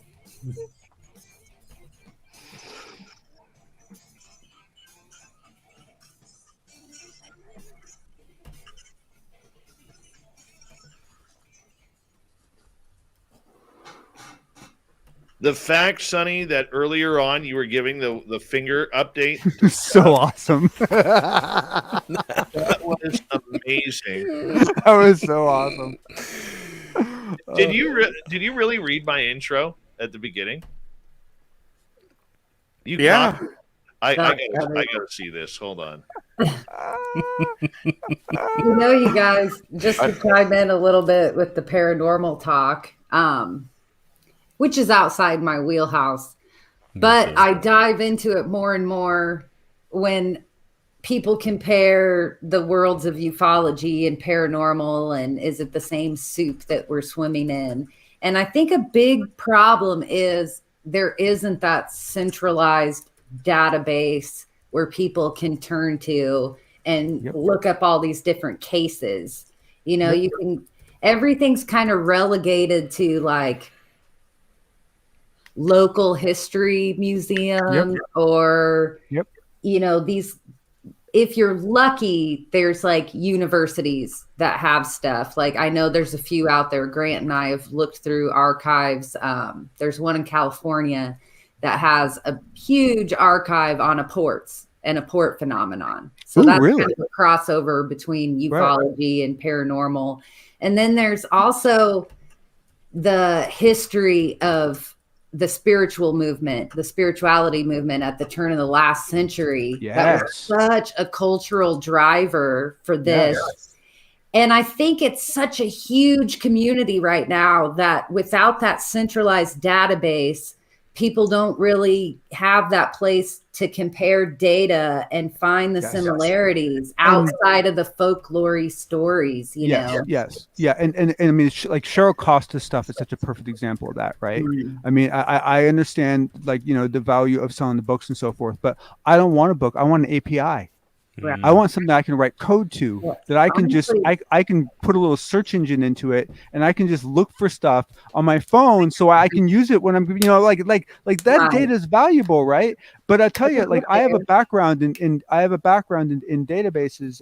The fact, Sonny, that earlier on you were giving the finger update. So awesome. That was amazing. That was so awesome. Did you really read my intro at the beginning? Yeah. I gotta see this. Hold on. You guys, just to chime in a little bit with the paranormal talk, which is outside my wheelhouse. But I dive into it more and more when people compare the worlds of ufology and paranormal, and is it the same soup that we're swimming in? And I think a big problem is there isn't that centralized database where people can turn to and look up all these different cases. You know, you can, everything's kind of relegated to like local history museum or, you know, these, if you're lucky, there's like universities that have stuff. Like I know there's a few out there. Grant and I have looked through archives. There's one in California that has a huge archive on apports and a port phenomenon. So that's kind of a crossover between ufology and paranormal. And then there's also the history of the spiritual movement, the spirituality movement at the turn of the last century. That was such a cultural driver for this. And I think it's such a huge community right now that without that centralized database, people don't really have that place to compare data and find the similarities outside of the folklore stories, you know? And I mean, like Cheryl Costa's stuff is such a perfect example of that, right? I mean, I understand, like, you know, the value of selling the books and so forth, but I don't want a book. I want an API. I want something that I can write code to, that I can just, I can put a little search engine into it, and I can just look for stuff on my phone so I can use it when I'm, you know, like that data is valuable, right? But I tell you, like, I have a background in databases,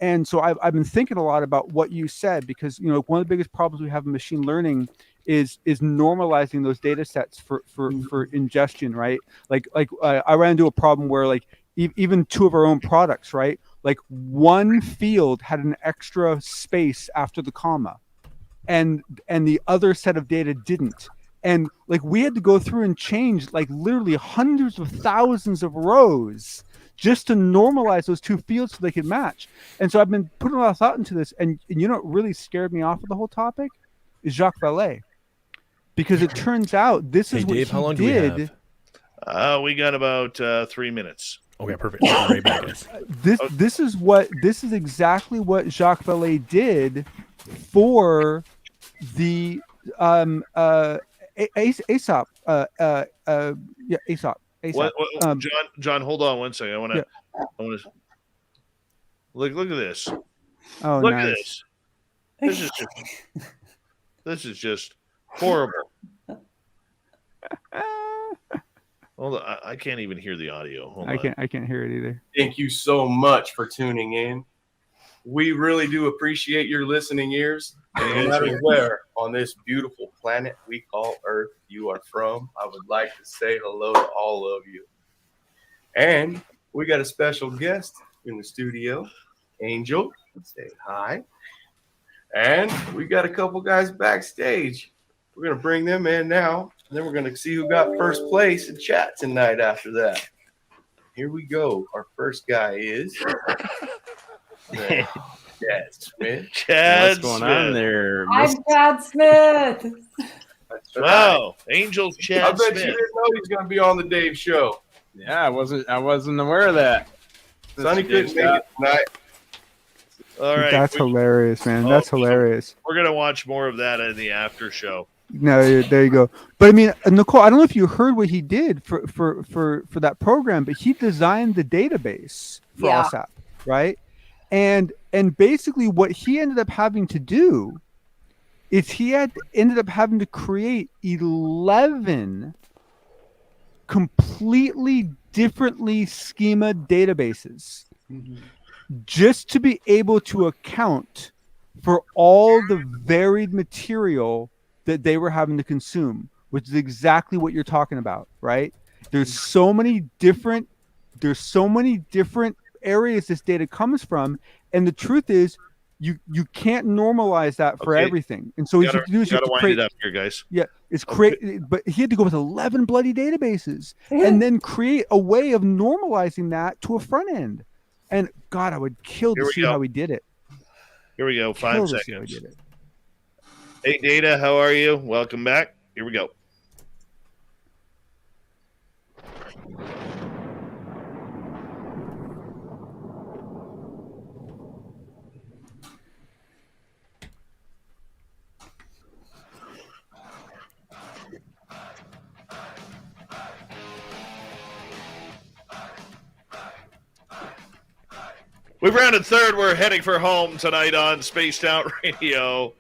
and so I've been thinking a lot about what you said, because, you know, one of the biggest problems we have in machine learning is normalizing those data sets for ingestion, right? Like I ran into a problem where, like, even two of our own products, right? Like one field had an extra space after the comma, and the other set of data didn't. And like we had to go through and change like literally hundreds of thousands of rows just to normalize those two fields so they could match. And so I've been putting a lot of thought into this. And you know what really scared me off of the whole topic is Jacques Vallée. Because it turns out this is what Dave, he how long did. do we have? We got about 3 minutes. Okay, perfect. Right back, guys. This is exactly what Jacques Vallée did for the Aesop. Aesop. What, John, hold on one second. I want to look at this. Oh, look nice. at this. This is just horrible. Hold on, I can't even hear the audio. Hold on. I can't hear it either. Thank you so much for tuning in. We really do appreciate your listening ears. And no matter where on this beautiful planet we call Earth you are from, I would like to say hello to all of you. And we got a special guest in the studio, Angel. Say hi. And we got a couple guys backstage. We're going to bring them in now. And then we're going to see who got first place in chat tonight after that. Here we go. Our first guy is Chad Smith. What's going on there? I'm Chad Smith. Wow. Angel Chad I bet Smith. you didn't know he's going to be on the Dave Show. Yeah, I wasn't aware of that. Sonny couldn't make it tonight. All right. That's hilarious, man. That's hilarious. We're going to watch more of that in the after show. No, there you go. But I mean, Nicole, I don't know if you heard what he did for that program, but he designed the database for OSAP, right? And basically what he ended up having to do is he ended up having to create 11 completely differently schema databases just to be able to account for all the varied material that they were having to consume, which is exactly what you're talking about, right? There's so many different areas this data comes from, and the truth is you can't normalize that for everything. And so what you have to do is you have to create, wind it up here, guys. Yeah, it's create, but he had to go with 11 bloody databases and then create a way of normalizing that to a front end. And God, I would kill to see how he did it. Here we go. 5 seconds. Hey, Data, how are you? Welcome back. Here we go. We've rounded third. We're heading for home tonight on Spaced Out Radio.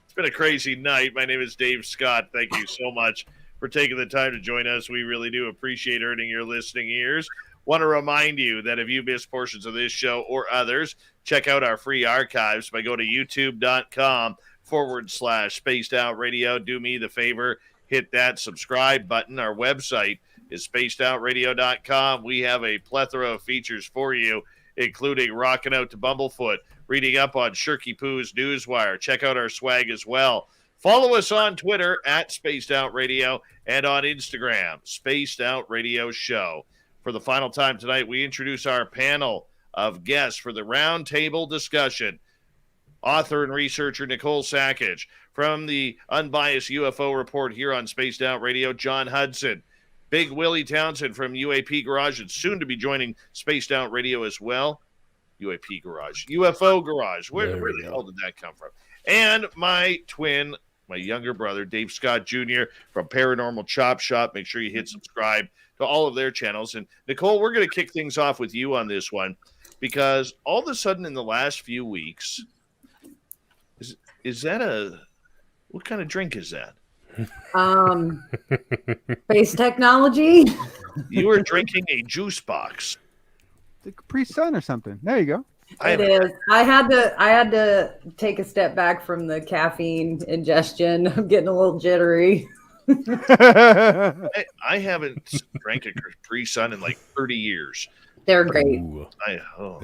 It's been a crazy night. My name is Dave Scott. Thank you so much for taking the time to join us. We really do appreciate earning your listening ears. Want to remind you that if you missed portions of this show or others, check out our free archives by going to youtube.com/Spaced Out Radio. Do me the favor, hit that subscribe button. Our website is spacedoutradio.com. We have a plethora of features for you, including rocking out to Bumblefoot, reading up on Shirky Poo's Newswire. Check out our swag as well. Follow us on Twitter at Spaced Out Radio and on Instagram, Spaced Out Radio Show. For the final time tonight, we introduce our panel of guests for the Roundtable discussion. Author and researcher Nicole Sakach. From the Unbiased UFO Report here on Spaced Out Radio, John Hudson. Big Willy Townsend from UAP Garage and soon to be joining Spaced Out Radio as well. UAP Garage. UFO Garage. Where the hell did that come from? And my twin, my younger brother, Dave Scott Jr. from Paranormal Chop Shop. Make sure you hit subscribe to all of their channels. And Nicole, we're going to kick things off with you on this one because all of a sudden in the last few weeks, is that what kind of drink is that? Space technology. You were drinking a juice box. The Capri Sun or something. There you go. It is. I had to take a step back from the caffeine ingestion. I'm getting a little jittery. I haven't drank a Capri Sun in like 30 years. They're great.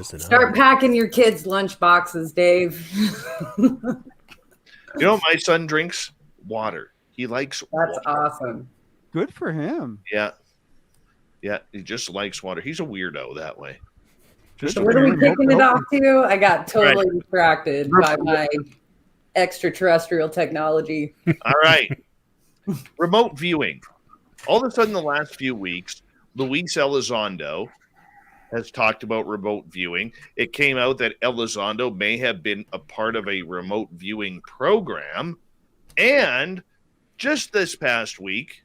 Start packing your kids' lunch boxes, Dave. You know, my son drinks water. He likes That's water. awesome. Good for him. Yeah. Yeah, he just likes water. He's a weirdo that way. So what are we kicking it off to? I got totally distracted by my extraterrestrial technology. All right. Remote viewing. All of a sudden, the last few weeks, Luis Elizondo has talked about remote viewing. It came out that Elizondo may have been a part of a remote viewing program. And just this past week,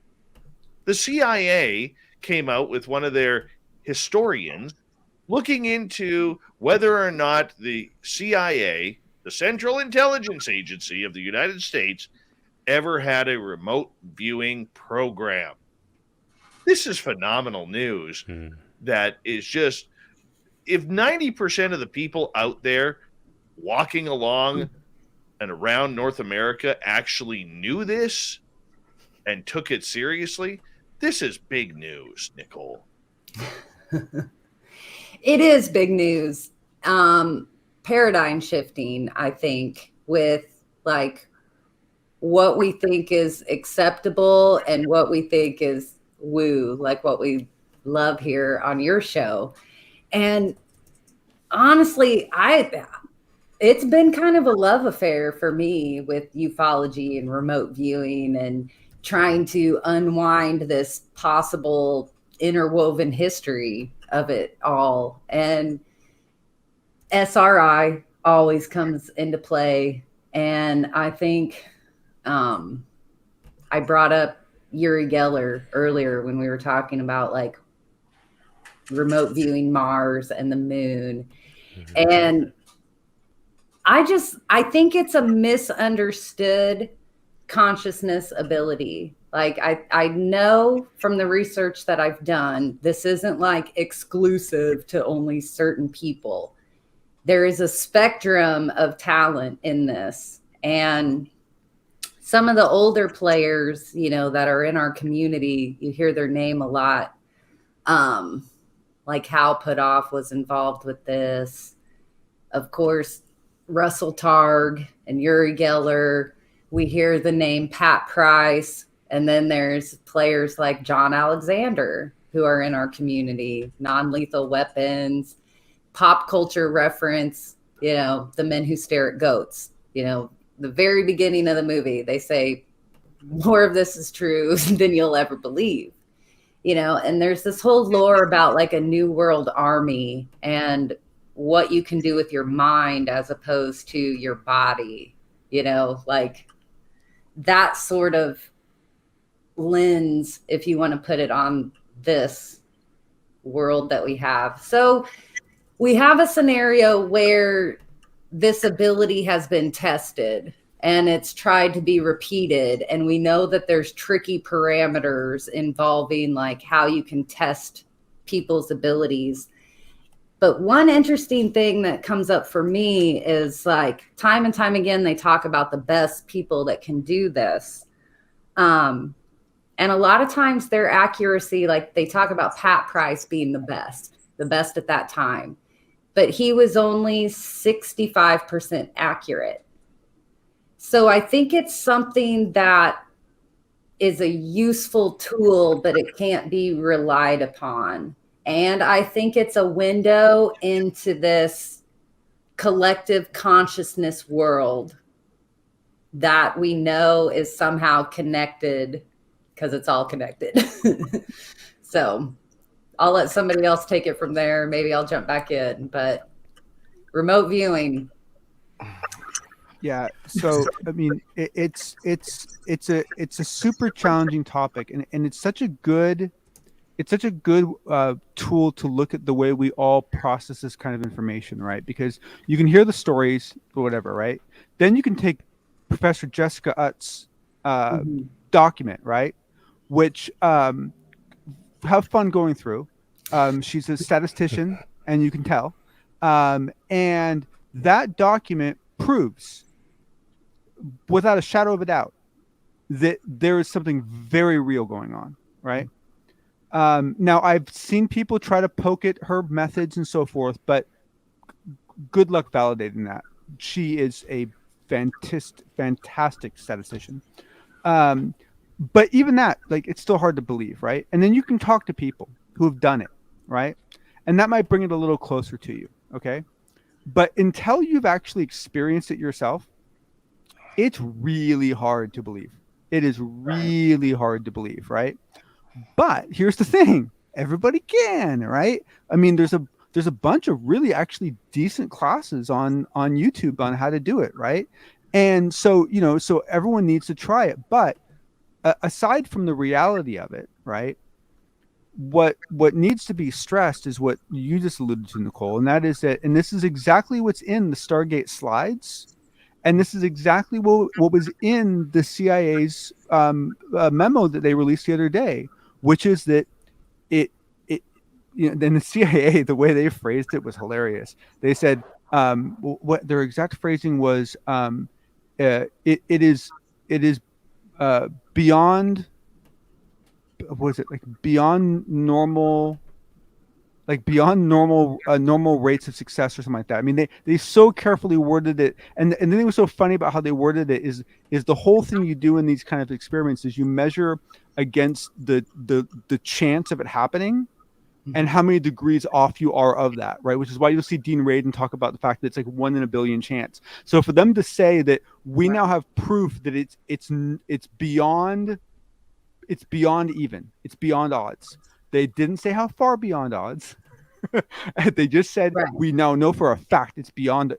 the CIA came out with one of their historians looking into whether or not the CIA, the Central Intelligence Agency of the United States, ever had a remote viewing program. This is phenomenal news that is just, if 90% of the people out there walking along and around North America actually knew this and took it seriously, this is big news, Nicole. It is big news. Paradigm shifting, I think, with like what we think is acceptable and what we think is woo, like what we love here on your show. And honestly, it's been kind of a love affair for me with ufology and remote viewing and trying to unwind this possible interwoven history of it all. And SRI always comes into play. And I think I brought up Uri Geller earlier when we were talking about like remote viewing Mars and the moon. And I think it's a misunderstood consciousness ability. Like I know from the research that I've done, this isn't like exclusive to only certain people. There is a spectrum of talent in this. And some of the older players, you know, that are in our community, you hear their name a lot. Like Hal Putoff was involved with this. Of course, Russell Targ and Uri Geller. We hear the name Pat Price. And then there's players like John Alexander who are in our community, Non-Lethal Weapons, pop culture reference, you know, The Men Who Stare at Goats. You know, the very beginning of the movie, they say, more of this is true than you'll ever believe. You know, and there's this whole lore about like a new world army and what you can do with your mind as opposed to your body, you know, like that sort of lens, if you want to put it on this world that we have. So we have a scenario where this ability has been tested and it's tried to be repeated. And we know that there's tricky parameters involving like how you can test people's abilities. But one interesting thing that comes up for me is like time and time again, they talk about the best people that can do this. And a lot of times their accuracy, like they talk about Pat Price being the best at that time, but he was only 65% accurate. So I think it's something that is a useful tool, but it can't be relied upon. And I think it's a window into this collective consciousness world that we know is somehow connected because it's all connected. So I'll let somebody else take it from there. Maybe I'll jump back in, but remote viewing. Yeah. So, I mean, it's a super challenging topic, and it's such a good tool to look at the way we all process this kind of information, right? Because you can hear the stories or whatever, right? Then you can take Professor Jessica Utt's document, right? Which have fun going through. She's a statistician, and you can tell. And that document proves, without a shadow of a doubt, that there is something very real going on, right? Now, I've seen people try to poke at her methods and so forth, but good luck validating that. She is a fantastic statistician. But even that, like, it's still hard to believe, right? And then you can talk to people who have done it, right? And that might bring it a little closer to you, okay? But until you've actually experienced it yourself, it's really hard to believe. It is really hard to believe, right? But here's the thing: everybody can, right? I mean, there's a bunch of really actually decent classes on YouTube on how to do it, right? And so, so everyone needs to try it. But aside from the reality of it, right? What needs to be stressed is what you just alluded to, Nicole, and that is that, and this is exactly what's in the Stargate slides, and this is exactly what was in the CIA's memo that they released the other day, which is that then the CIA, the way they phrased it was hilarious. They said what their exact phrasing was, it is beyond, was it like beyond normal rates of success or something like that. I mean, they so carefully worded it, and the thing was so funny about how they worded it is the whole thing you do in these kind of experiments is you measure against the chance of it happening and how many degrees off you are of that, right? Which is why you'll see Dean Radin talk about the fact that it's like 1 in a billion chance. So for them to say that we now have proof that it's beyond even, it's beyond odds. They didn't say how far beyond odds. They just said we now know for a fact it's beyond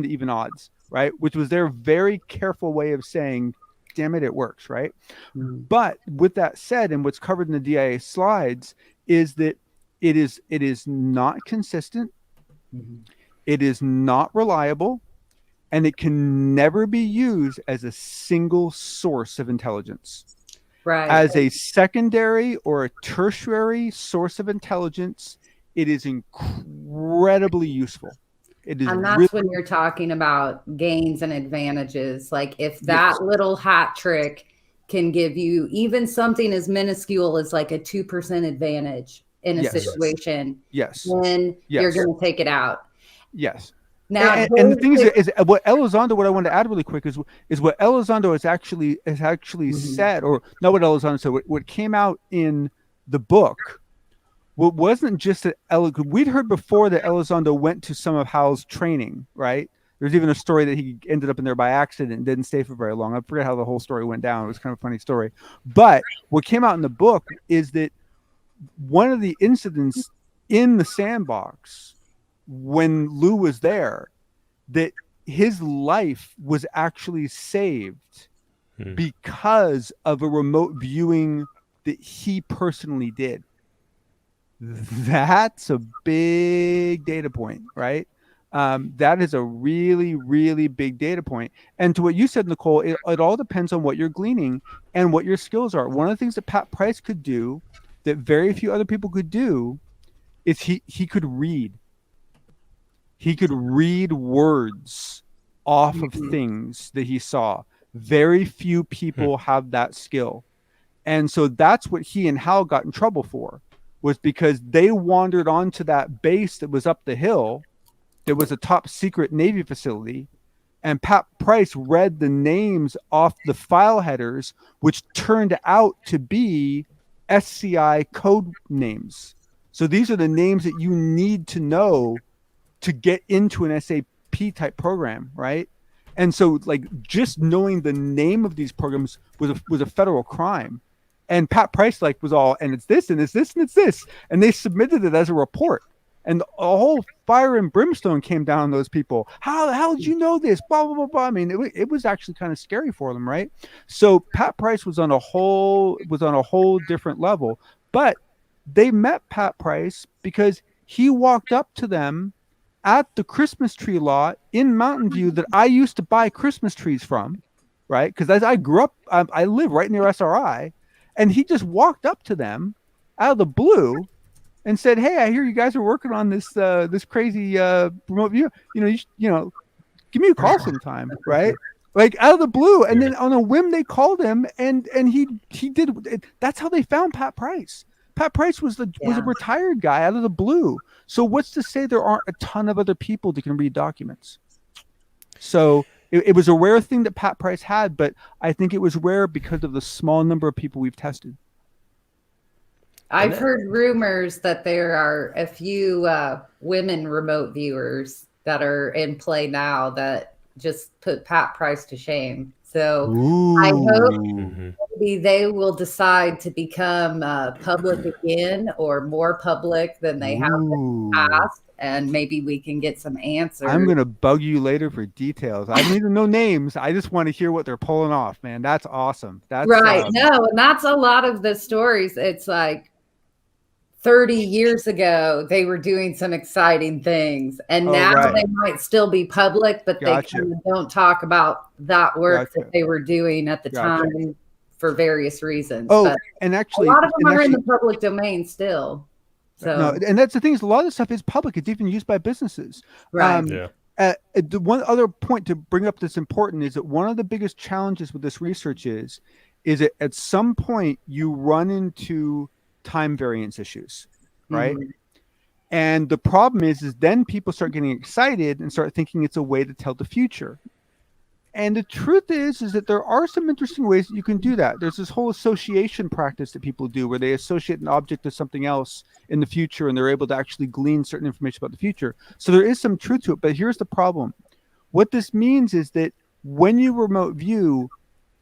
even odds, right? Which was their very careful way of saying, damn it works, right? But with that said, and what's covered in the DIA slides is that it is not consistent, it is not reliable, and it can never be used as a single source of intelligence. Right. As a secondary or a tertiary source of intelligence, it is incredibly useful. It is, and that's when you're talking about gains and advantages. Like if that little hat trick can give you even something as minuscule as like a 2% advantage in a situation, then you're going to take it out. Yes. Now, and the thing is what Elizondo, what I want to add really quick is what Elizondo has actually said, or not what Elizondo said, what came out in the book. What wasn't just that we'd heard before that Elizondo went to some of Hal's training, right? There's even a story that he ended up in there by accident and didn't stay for very long. I forget how the whole story went down. It was kind of a funny story. But what came out in the book is that one of the incidents in the sandbox when Lou was there, that his life was actually saved because of a remote viewing that he personally did. That's a big data point, right? That is a really, really big data point. And to what you said, Nicole, it all depends on what you're gleaning and what your skills are. One of the things that Pat Price could do that very few other people could do is he could read. He could read words off of things that he saw. Very few people have that skill. And so that's what he and Hal got in trouble for, was because they wandered onto that base that was up the hill. There was a top secret Navy facility, and Pat Price read the names off the file headers, which turned out to be SCI code names. So these are the names that you need to know to get into an SAP type program, right? And so, like, just knowing the name of these programs was a federal crime. And Pat Price was all, and it's this, and it's this, and it's this, and they submitted it as a report. And a whole fire and brimstone came down on those people. How did you know this? Blah, blah, blah, blah. I mean, it was actually kind of scary for them, right? So Pat Price was on a whole different level. But they met Pat Price because he walked up to them at the Christmas tree lot in Mountain View that I used to buy Christmas trees from, right? Because as I grew up, I live right near SRI, and he just walked up to them out of the blue and said, "Hey, I hear you guys are working on this this crazy remote view. You know, give me a call sometime," right? Like out of the blue, and then on a whim they called him, and he did. That's how they found Pat Price. Pat Price was a retired guy out of the blue. So what's to say there aren't a ton of other people that can read documents? So it was a rare thing that Pat Price had, but I think it was rare because of the small number of people we've tested. I've heard rumors that there are a few women remote viewers that are in play now that just put Pat Price to shame. So I hope maybe they will decide to become public again, or more public than they have in the past, and maybe we can get some answers. I'm going to bug you later for details. I don't even know names. I just want to hear what they're pulling off, man. That's awesome. That's right. No, and that's a lot of the stories. It's like 30 years ago, they were doing some exciting things, and now they might still be public, but they kind of don't talk about that work that they were doing at the time for various reasons. Oh, but and actually, a lot of them are in the public domain still. So, no, and that's the thing, is a lot of this stuff is public. It's even used by businesses. Right. The one other point to bring up that's important is that one of the biggest challenges with this research is that at some point you run into time variance issues, right? And the problem is then people start getting excited and start thinking it's a way to tell the future. And the truth is that there are some interesting ways that you can do that. There's this whole association practice that people do where they associate an object to something else in the future, and they're able to actually glean certain information about the future. So there is some truth to it, but here's the problem. What this means is that when you remote view,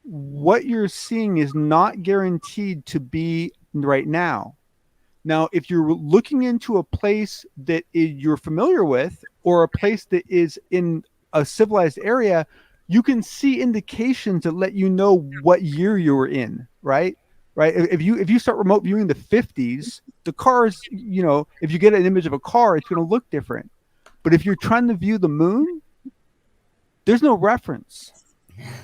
what you're seeing is not guaranteed to be right now. Now, if you're looking into a place that you're familiar with, or a place that is in a civilized area, you can see indications that let you know what year you were in, right? If you start remote viewing the 50s, the cars, if you get an image of a car, it's going to look different. But if you're trying to view the moon, there's no reference.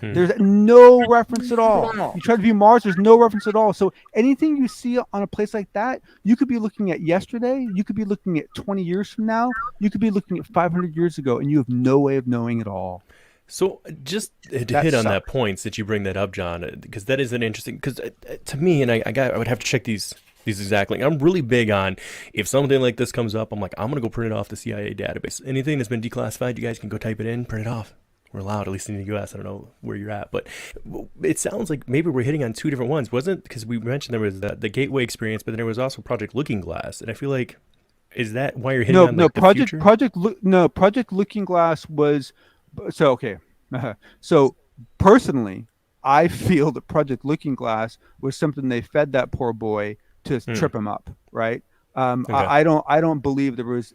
There's no reference at all. You try to view Mars, there's no reference at all. So anything you see on a place like that, you could be looking at yesterday, you could be looking at 20 years from now, you could be looking at 500 years ago, and you have no way of knowing it all. So just to hit on that point, since you bring that up, John, because that is an interesting, because to me, and I would have to check these exactly. I'm really big on, if something like this comes up, I'm like, I'm going to go print it off the CIA database. Anything that's been declassified, you guys can go type it in, print it off. We're allowed, at least in the U.S. I don't know where you're at, but it sounds like maybe we're hitting on two different ones, wasn't it? Because we mentioned there was the Gateway experience, but then there was also Project Looking Glass, and I feel like, is that why you're hitting on the future? Project Looking Glass was okay. So personally, I feel that Project Looking Glass was something they fed that poor boy to trip him up, right? Okay. I don't believe there was,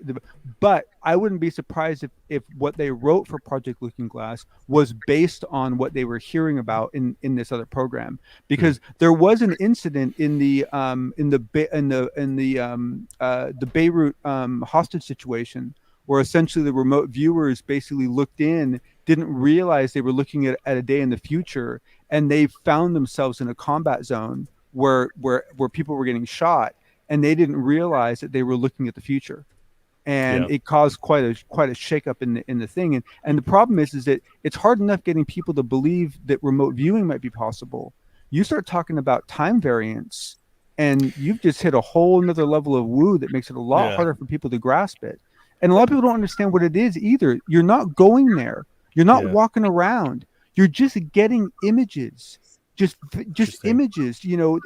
but I wouldn't be surprised if what they wrote for Project Looking Glass was based on what they were hearing about in this other program, because there was an incident in the Beirut hostage situation where essentially the remote viewers basically looked in, didn't realize they were looking at a day in the future, and they found themselves in a combat zone where people were getting shot, and they didn't realize that they were looking at the future, and it caused quite a shakeup in the thing. And the problem is that it's hard enough getting people to believe that remote viewing might be possible. You start talking about time variance, and you've just hit a whole another level of woo that makes it a lot harder for people to grasp it. And a lot of people don't understand what it is either. You're not going there. You're not walking around. You're just getting images. Just images. You know,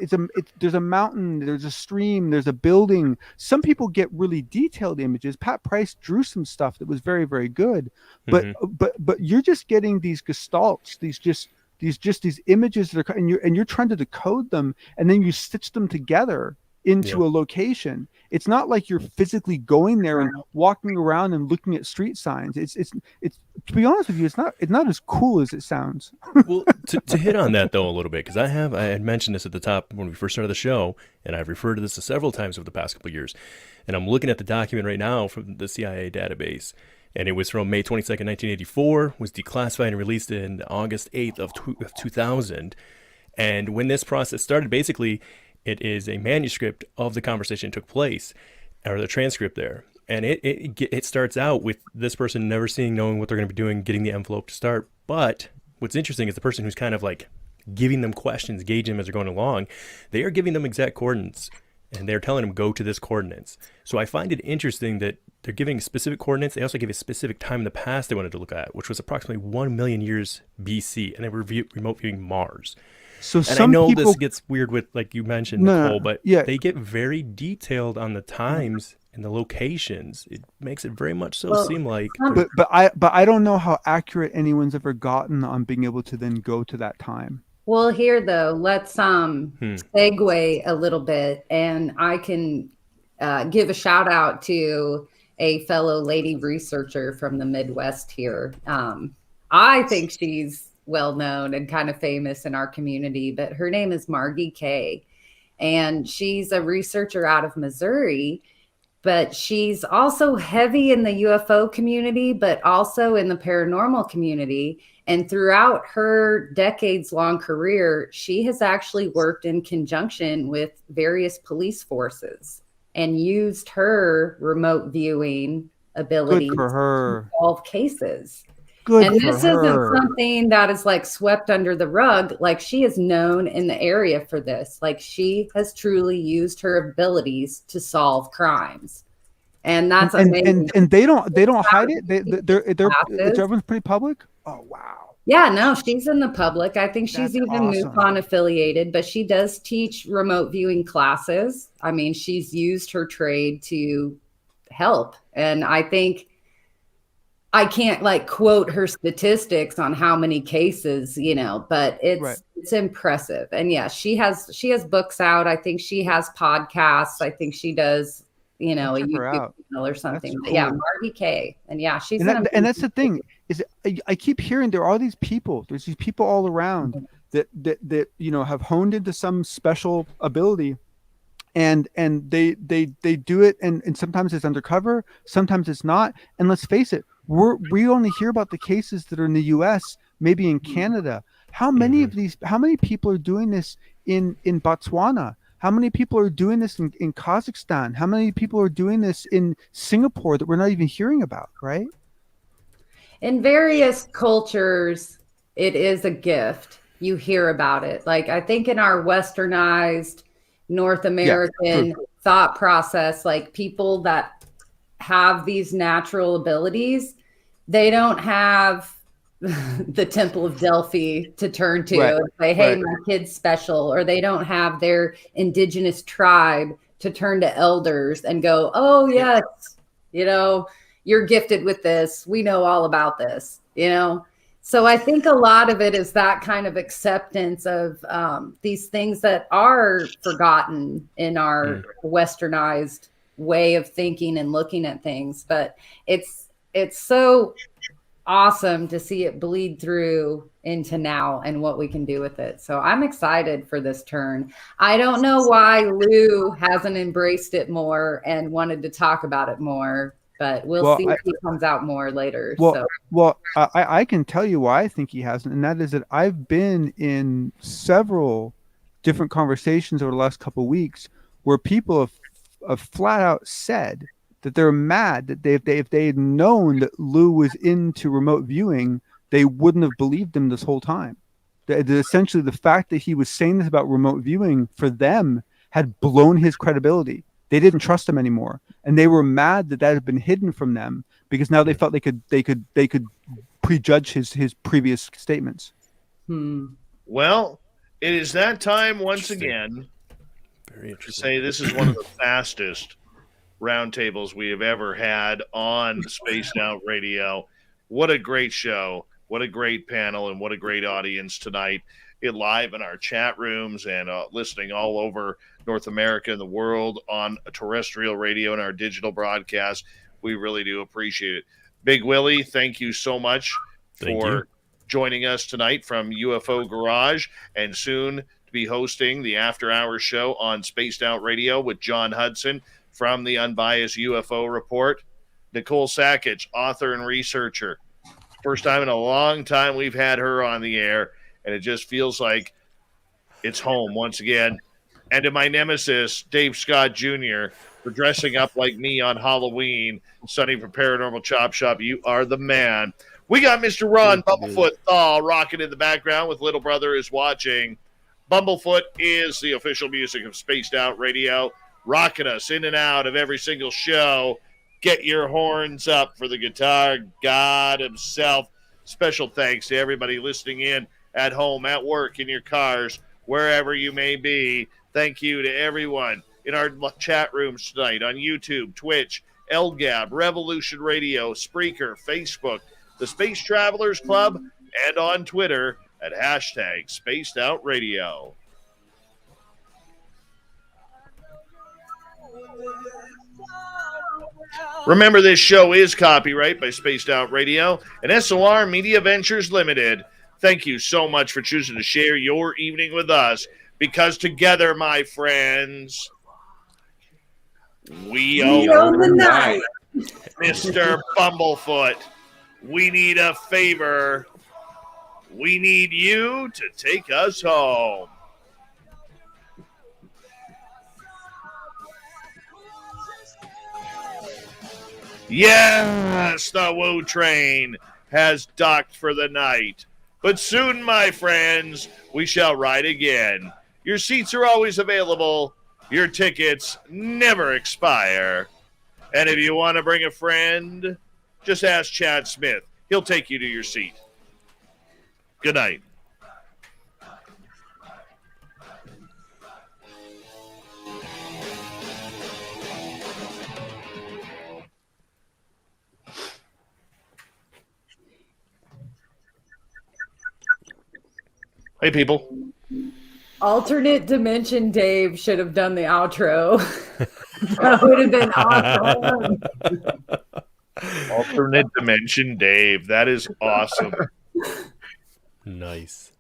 there's a mountain, there's a stream, there's a building. Some people get really detailed images. Pat Price drew some stuff that was very, very good. But you're just getting these gestalts, these images that are, and you're trying to decode them, and then you stitch them together into a location. It's not like you're physically going there and walking around and looking at street signs. It's to be honest with you, it's not as cool as it sounds. Well, to hit on that though a little bit, because I had mentioned this at the top when we first started the show, and I've referred to this several times over the past couple of years, and I'm looking at the document right now from the CIA database, and it was from May 22nd, 1984, was declassified and released in August 8th of 2000, and when this process started, basically, it is a manuscript of the conversation that took place, or the transcript there. And it starts out with this person never knowing what they're going to be doing, getting the envelope to start. But what's interesting is the person who's kind of like giving them questions, gauging them as they're going along, they are giving them exact coordinates, and they're telling them go to this coordinates. So I find it interesting that they're giving specific coordinates. They also give a specific time in the past they wanted to look at, which was approximately 1 million years BC, and they were remote viewing Mars. So and some I know people, this gets weird with, like you mentioned, Nicole, but they get very detailed on the times and the locations. It makes it very much so seem like. But I don't know how accurate anyone's ever gotten on being able to then go to that time. Well, here though, let's segue a little bit, and I can give a shout out to a fellow lady researcher from the Midwest here. I think she's well known and kind of famous in our community, but her name is Margie Kay, and she's a researcher out of Missouri, but she's also heavy in the UFO community, but also in the paranormal community. And throughout her decades-long career, she has actually worked in conjunction with various police forces and used her remote viewing ability to solve cases. And this isn't something that is like swept under the rug. Like, she is known in the area for this. Like, she has truly used her abilities to solve crimes, and that's amazing. And they don't hide it. Everyone's pretty public. Oh wow. Yeah, no, she's in the public. I think she's even MUFON affiliated, but she does teach remote viewing classes. I mean, she's used her trade to help, and I think. I can't like quote her statistics on how many cases, but it's impressive. And yeah, she has books out. I think she has podcasts. I think she does, a YouTube channel or something. Cool. Yeah, Margie Kay. And yeah, she's and that's the thing is I keep hearing there are these people. There's these people all around that have honed into some special ability. And they do it, and sometimes it's undercover, sometimes it's not. And let's face it, we only hear about the cases that are in the U.S., maybe in Canada. How many people are doing this in Botswana? How many people are doing this in Kazakhstan? How many people are doing this in Singapore that we're not even hearing about, right? In various cultures, it is a gift. You hear about it. Like, I think in our westernized North American thought process, like, people that have these natural abilities, they don't have the Temple of Delphi to turn to and say, hey, my kid's special, or they don't have their indigenous tribe to turn to elders and go, oh yes, you're gifted with this. We know all about this, So I think a lot of it is that kind of acceptance of these things that are forgotten in our westernized way of thinking and looking at things. But it's so awesome to see it bleed through into now and what we can do with it. So I'm excited for this turn. I don't know why Lou hasn't embraced it more and wanted to talk about it more, but we'll see if he comes out more later. I can tell you why I think he hasn't, and that is that I've been in several different conversations over the last couple of weeks where people have flat out said that they're mad that if they had known that Lou was into remote viewing, they wouldn't have believed him this whole time. That essentially the fact that he was saying this about remote viewing for them had blown his credibility. They didn't trust him anymore, and they were mad that had been hidden from them because now they felt they could prejudge his previous statements. Well, it is that time once again to say this is one of the fastest roundtables we have ever had on Spaced Out Radio. What a great show. What a great panel and what a great audience tonight. It live in our chat rooms and listening all over North America and the world on terrestrial radio and our digital broadcast. We really do appreciate it. Big Willy, thank you so much for joining us tonight from UFO Garage, and soon to be hosting the After Hours show on Spaced Out Radio with John Hudson from the Unbiased UFO Report. Nicole Sakach, author and researcher. First time in a long time we've had her on the air, and it just feels like it's home once again. And to my nemesis, Dave Scott Jr., for dressing up like me on Halloween, studying for Paranormal Chop Shop. You are the man. We got Mr. Ron Bumblefoot Thal rocking in the background with Little Brother is Watching. Bumblefoot is the official music of Spaced Out Radio, rocking us in and out of every single show. Get your horns up for the guitar god himself. Special thanks to everybody listening in at home, at work, in your cars, wherever you may be. Thank you to everyone in our chat rooms tonight on YouTube, Twitch, LGAB, Revolution Radio, Spreaker, Facebook, the Space Travelers Club, and on Twitter at hashtag Spaced Out Radio. Remember, this show is copyright by Spaced Out Radio and SOR Media Ventures Limited. Thank you so much for choosing to share your evening with us, because together, my friends, we own the night. Mr. Bumblefoot, we need a favor. We need you to take us home. Yes, the Woo train has docked for the night. But soon, my friends, we shall ride again. Your seats are always available. Your tickets never expire. And if you want to bring a friend, just ask Chad Smith. He'll take you to your seat. Good night. Hey, people. Alternate Dimension Dave should have done the outro. That would have been awesome. Alternate Dimension Dave. That is awesome. Nice.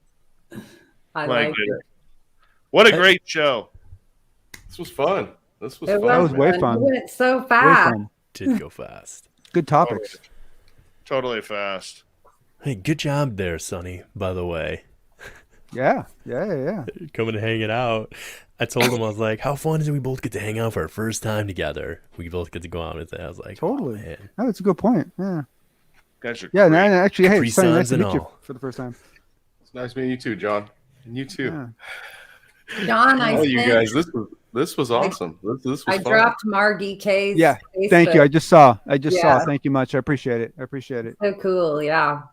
I like it. What a great show. This was fun. That was way fun. It went so fast. Did go fast. Good topics. Totally fast. Hey, good job there, Sonny, by the way. Yeah. Coming and hanging out. I told him, I was like, how fun is it we both get to hang out for our first time together? We both get to go out and I was like, totally. Oh, man. Oh, that's a good point. Yeah. Guys are no, actually, hey, it's nice to meet all. you for the first time. It's nice meeting you too, John. And you too. Yeah. John, Oh, you guys, this was awesome. This was I fun. dropped Margie K's. Yeah. Facebook. Thank you. I just saw. Thank you much. I appreciate it. So cool. Yeah.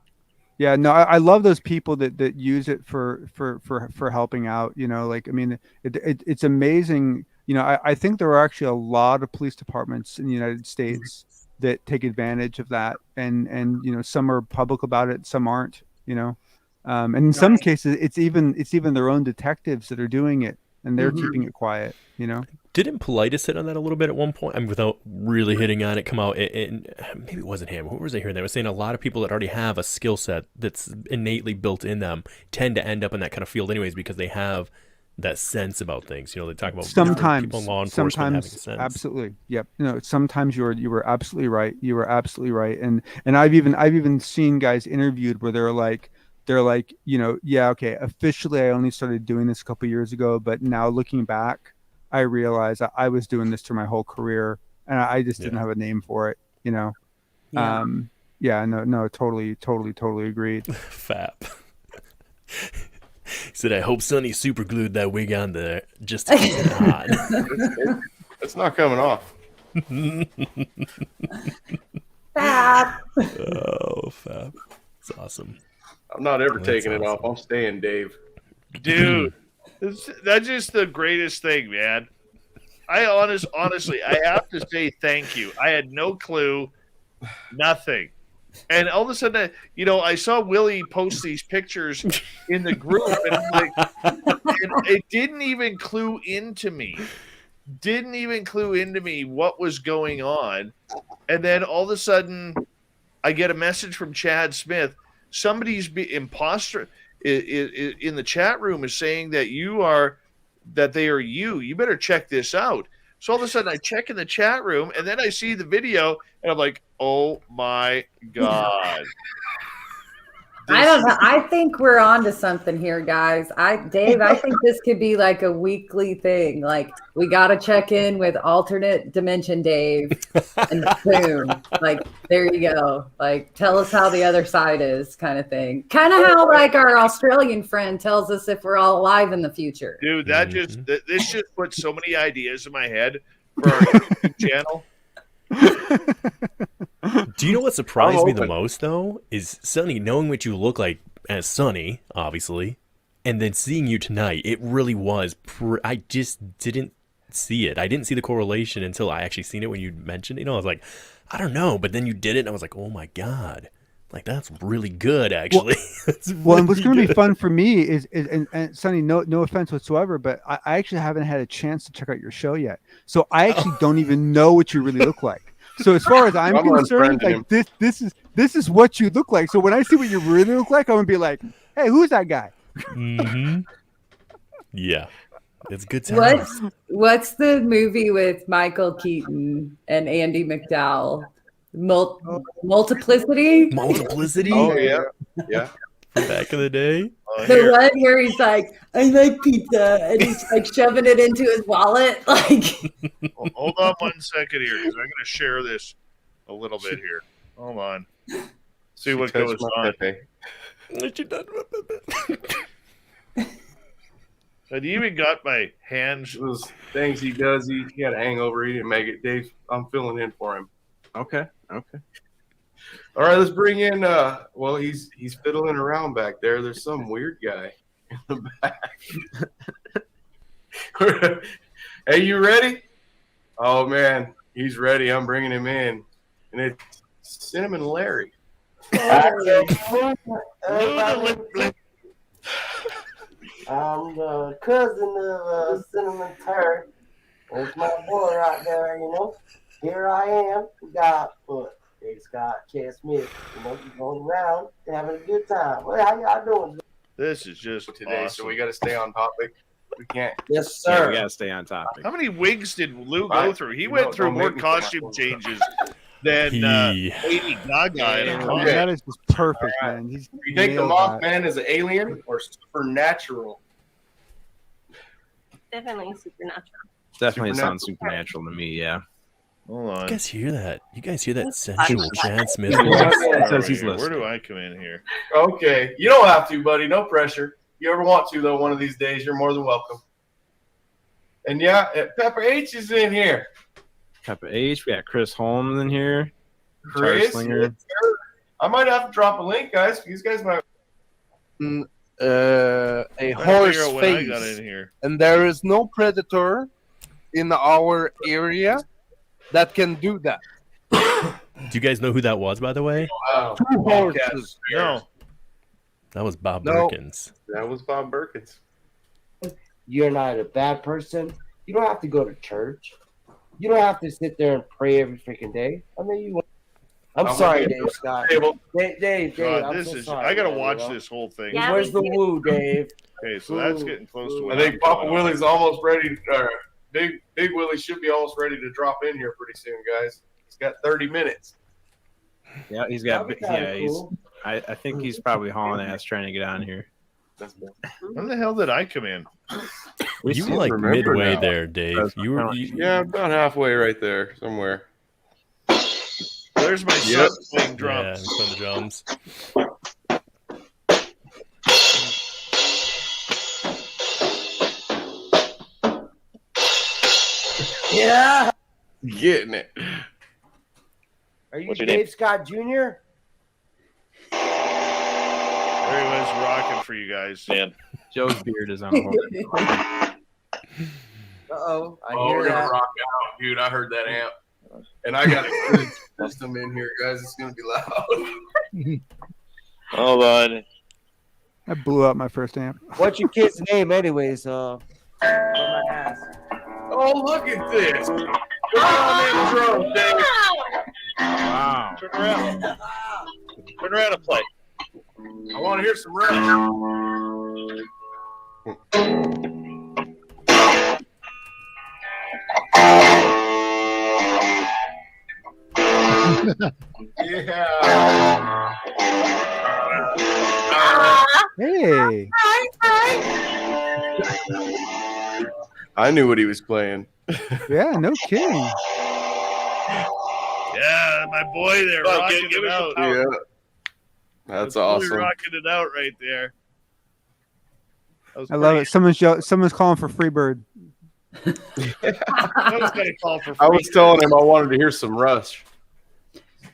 Yeah, no, I love those people that use it for helping out. You know, like, I mean, it's amazing. You know, I think there are actually a lot of police departments in the United States that take advantage of that, and you know, some are public about it, some aren't. You know, and in some cases, it's even their own detectives that are doing it. and they're keeping it quiet. You know. Didn't Politis hit on that a little bit at one point? I mean, without really hitting on it, come out and maybe it wasn't him. Who was I hearing? They were saying a lot of people that already have a skill set that's innately built in them tend to end up in that kind of field anyways because they have that sense about things. You know, they talk about sometimes people in law enforcement having a sense. Absolutely, yep. No, sometimes you were absolutely right. You were absolutely right. And I've even seen guys interviewed where they're like, you know, yeah, okay, officially I only started doing this a couple years ago, but now looking back, I realized I was doing this through my whole career, and I just didn't have a name for it, you know. Yeah. No, totally agreed. Fap. He said, "I hope Sonny super glued that wig on there just to keep it hot." It's not coming off. Fap. Oh, Fap. It's awesome. I'm not ever taking it off. I'm staying Dave. Dude, that's just the greatest thing, man. I honestly, I have to say thank you. I had no clue, nothing. And all of a sudden, you know, I saw Willy post these pictures in the group, and I'm like, it didn't even clue into me. Didn't even clue into me what was going on. And then all of a sudden, I get a message from Chad Smith. Somebody's imposter in the chat room is saying that they are you. You better check this out. So all of a sudden I check in the chat room and then I see the video and I'm like, oh my God. I don't know. I think we're on to something here, guys. Dave, I think this could be like a weekly thing. Like, we got to check in with alternate dimension Dave, and boom, like, there you go. Like, tell us how the other side is, kind of thing. Kind of how, like, our Australian friend tells us if we're all alive in the future. Dude, this just put so many ideas in my head for our YouTube channel. Do you know what surprised me the most, though? Is Sonny, knowing what you look like as Sonny, obviously, and then seeing you tonight. It really was. I just didn't see it. I didn't see the correlation until I actually seen it when you mentioned it. You know, I was like, I don't know. But then you did it, and I was like, oh, my God. Like, that's really good, actually. Well, and what's going to be fun for me is and Sonny, no offense whatsoever, but I actually haven't had a chance to check out your show yet. So I actually don't even know what you really look like. So as far as I'm concerned, like this is what you look like. So when I see what you really look like, I'm gonna be like, hey, who's that guy? Mm-hmm. Yeah, it's good times. What's the movie with Michael Keaton and Andy McDowell? Multiplicity. Multiplicity. Oh yeah. Back in the day. The one where he's like, I like pizza, and he's like shoving it into his wallet. Like, well, hold on 1 second here, because I'm going to share this a little bit here. Hold on. See what goes on. And he even got my hands. Those things he does, he had a hangover. He didn't make it. Dave, I'm filling in for him. Okay. All right, let's bring in. Well, he's fiddling around back there. There's some weird guy in the back. Hey, you ready? Oh man, he's ready. I'm bringing him in, and it's Cinnamon Larry. I'm the cousin of Cinnamon Terry. There's my boy right there, you know. Here I am. We got Dave Scott, Chad Smith, you know, just going around having a good time. Well, how y'all doing This is just today? awesome. So we got to stay on topic. We can't. Yes, sir. Yeah, we gotta stay on topic. How many wigs did Lou go through? He went through more costume changes than Lady Gaga. Okay. That is just perfect, man. You think the Mothman is an alien or supernatural? Definitely supernatural. Definitely sounds supernatural to me, yeah. Hold on. You guys hear that? You guys hear that sensual Chad Smith It says he's Where listening. do I come in here? Okay. You don't have to, buddy. No pressure. You ever want to, though, one of these days, you're more than welcome. And yeah, Pepper H is in here. Peppa H. We got Chris Holmes in here. Chris, Slinger. I might have to drop a link, guys. These guys might. A horse I got face, in here. and there is no predator in our area that can do that. Do you guys know who that was, by the way? Wow. Two horses. No. That was Bob No. Perkins. That was Bob Perkins. you're not a bad person. You don't have to go to church. You don't have to sit there and pray every freaking day. I mean, I'm sorry, Dave Scott. Dave, God, I'm this so is. sorry. I gotta man, watch you know? this whole thing. Yeah, Where's the woo, Dave? Okay, so that's getting close to. I What think I'm Papa going Willy's almost ready. Big Willy should be almost ready to drop in here pretty soon, guys. He's got 30 minutes. Yeah, he's got. That'd be kinda Yeah, cool. I think he's probably hauling ass trying to get on here. When the hell did I come in? You seem were like to remember midway now. there, Dave. You were. Yeah, about halfway right there somewhere. There's my son playing Yeah, drums. he's playing the drums. Yeah. Getting it. Are you What's your Dave name? Scott Jr.? There he was rocking for you guys. Man, Joe's beard is on the whole. Uh-oh. I Oh, hear we're gonna that. rock out, dude. I heard that amp, and I got a good system in here, guys. It's gonna be loud. hold on. I blew out my first amp. What's your kid's name, anyways? For my ass. Oh, look at this! Come on in, drum, Dave. Wow. Turn around. Turn around and play. I want to hear some rap. Yeah. Hey, I knew what he was playing. yeah, no kidding. Yeah, my boy there Oh, rocking give it us out. some Yeah. That's Really awesome. rocking it out right there. That was I love pretty- it. Someone's calling for Freebird. I was gonna call for. I was free. telling him I wanted to hear some Rush.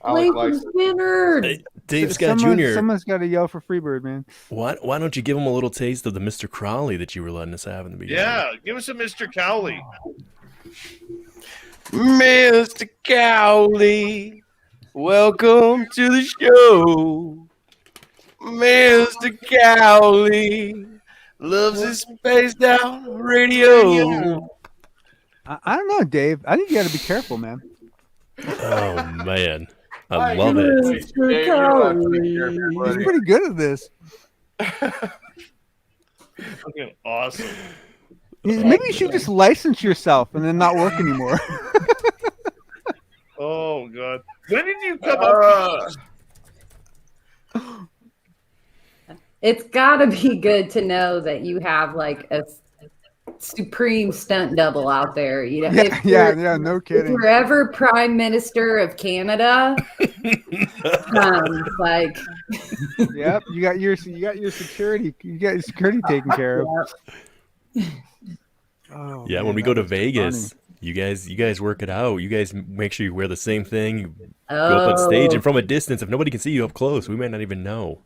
Blake likes is Leonard. Hey, Dave Scott Someone- Jr. Someone's got to yell for Freebird, man. Why don't you give him a little taste of the Mr. Crowley that you were letting us have in the beginning? Yeah, give us a Mr. Cowley. Mr. Cowley, welcome to the show. Mr. Cowley loves his spaced out radio. I don't know, Dave. I think you got to be careful, man. Oh man, I love it. He's pretty good at this. Fucking awesome. Maybe you should just license yourself and then not work anymore. Oh god, when did you come up? It's got to be good to know that you have like a supreme stunt double out there. You know, yeah, no if kidding. you're ever Prime Minister of Canada, like, Yep, you got your security. You got your security taken care of. Oh, Yeah, man, when we that go to was Vegas, funny. you guys work it out. You guys make sure you wear the same thing. You go up on stage, and from a distance, if nobody can see you up close, we might not even know.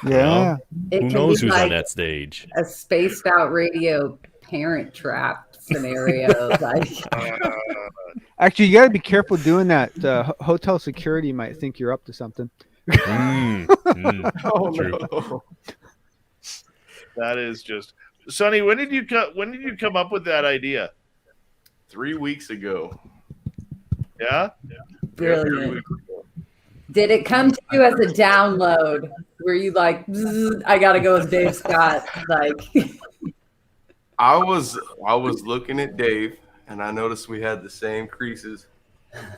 Yeah. it Who can knows be who's on like that stage? a spaced out radio Parent Trap scenario. Like, Actually, you got to be careful doing that. Hotel security might think you're up to something. Oh True. no. That is just Sonny. When did you come up with that idea? 3 weeks ago. Yeah. brilliant. Did it come to you as a download? Were you like, "Bzz, I gotta go with Dave Scott"? Like, I was looking at Dave, and I noticed we had the same creases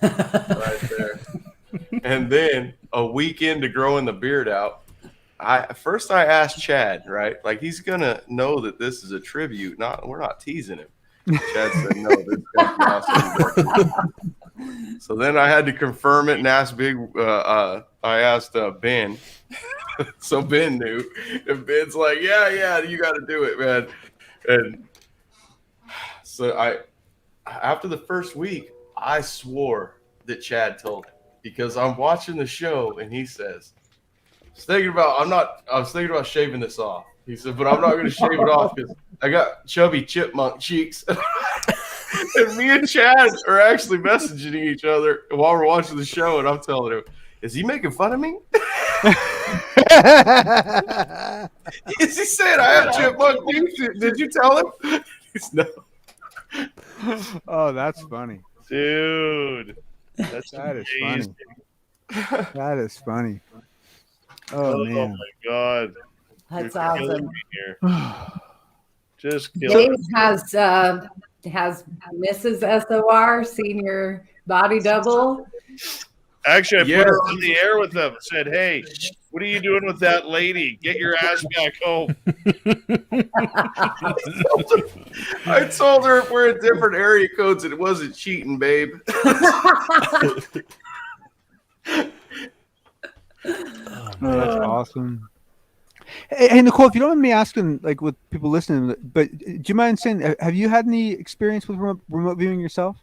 right there. And then a week into growing the beard out, I asked Chad, right? Like, he's gonna know that this is a tribute. We're not teasing him. Chad said, "No, this is awesome." So then I had to confirm it and ask I asked Ben. So Ben knew, and Ben's like, "Yeah, you got to do it, man." And so after the first week, I swore that Chad told him, because I'm watching the show and he says, I was thinking about shaving this off. He said, but I'm not going to shave it off because I got chubby chipmunk cheeks. And me and Chad are actually messaging each other while we're watching the show, and I'm telling him, is he making fun of me? Is he saying I have chipmunk teeth? Did you tell him? No. Oh, that's funny. Dude. That is funny. That is funny. Oh, man. My God. That's You're killing awesome. me here. Just killing Dave has Mrs. SOR, senior body double. Actually, I put her on the air with them. Said, "Hey, what are you doing with that lady? Get your ass back home." I told her if we're in different area codes, it wasn't cheating, babe. That's awesome. Hey, Nicole, if you don't mind me asking, like with people listening, but do you mind saying, have you had any experience with remote viewing yourself?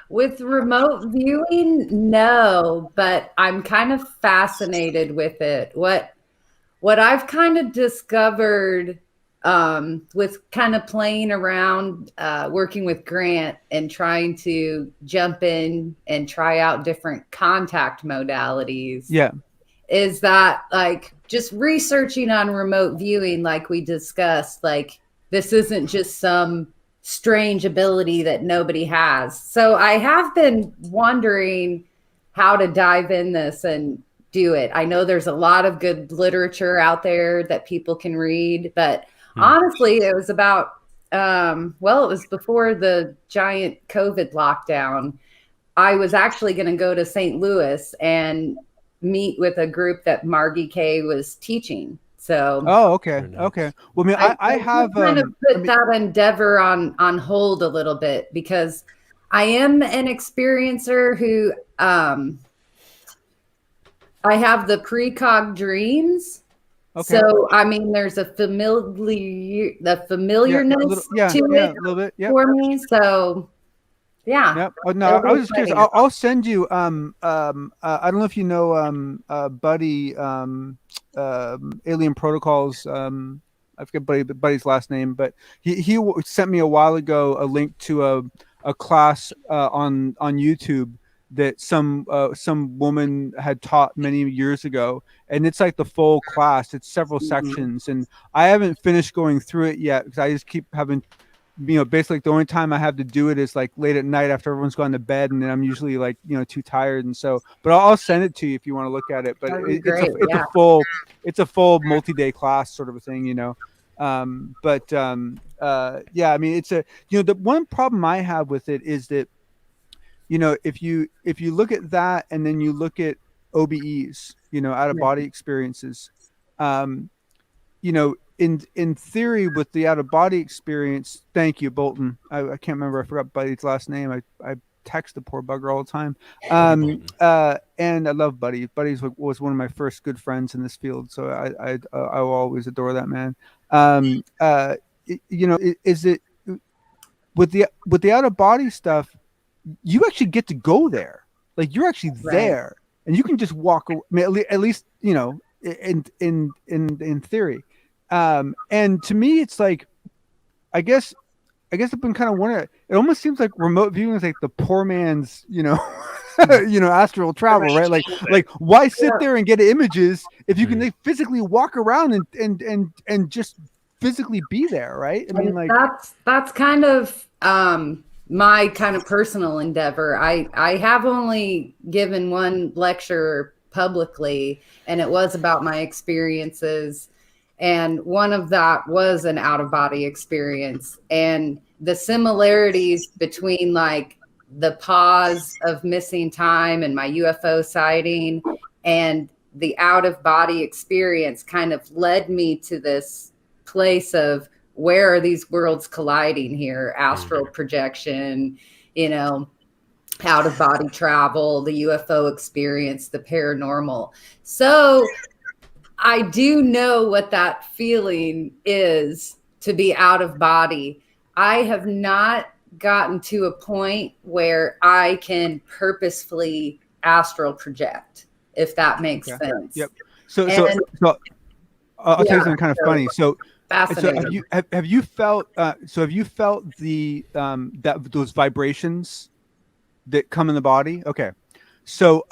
With remote viewing, no, but I'm kind of fascinated with it. What I've kind of discovered with kind of playing around, working with Grant and trying to jump in and try out different contact modalities. Yeah. Is that like just researching on remote viewing, like we discussed, like this isn't just some strange ability that nobody has. So I have been wondering how to dive in this and do it. I know there's a lot of good literature out there that people can read, but honestly, it was about, it was before the giant COVID lockdown. I was actually going to go to St. Louis and meet with a group that Margie K was teaching. So okay. Well, I mean, I have kind of put that endeavor on hold a little bit because I am an experiencer who I have the precog dreams. Okay. So I mean, there's a familiarness to it a little bit, for me. So yeah. Yep. Oh, no, I was just curious. I'll send you. I don't know if you know, Buddy, Alien Protocols. I forget Buddy's last name, but he sent me a while ago a link to a class on YouTube that some woman had taught many years ago, and it's like the full class. It's several sections, and I haven't finished going through it yet because I just keep having. Basically the only time I have to do it is like late at night after everyone's gone to bed, and then I'm usually like, too tired. And so, but I'll send it to you if you want to look at it. But it's a full multi-day class sort of a thing, yeah. I mean, it's the one problem I have with it is that, if you look at that and then you look at OBEs, out of body experiences, in theory, with the out-of-body experience, thank you, Bolton. I can't remember. I forgot Buddy's last name. I text the poor bugger all the time. And I love Buddy. Buddy was one of my first good friends in this field, so I will always adore that man. Is it with the out-of-body stuff? You actually get to go there. Like you're actually there, and you can just walk. I mean, at least in theory. And to me, it's like, I guess I've been kind of wondering. It almost seems like remote viewing is like the poor man's, astral travel, right? Like why sit there and get images if you can physically walk around and just physically be there, right? I mean, like that's kind of my kind of personal endeavor. I have only given one lecture publicly, and it was about my experiences. And one of that was an out-of-body experience. And the similarities between like the pause of missing time and my UFO sighting and the out-of-body experience kind of led me to this place of where are these worlds colliding here? Astral projection, out-of-body travel, the UFO experience, the paranormal. So I do know what that feeling is to be out of body. I have not gotten to a point where I can purposefully astral project, if that makes sense. Yep. So I'll tell you something kind of funny. So fascinating. So have you felt the those vibrations that come in the body? Okay. So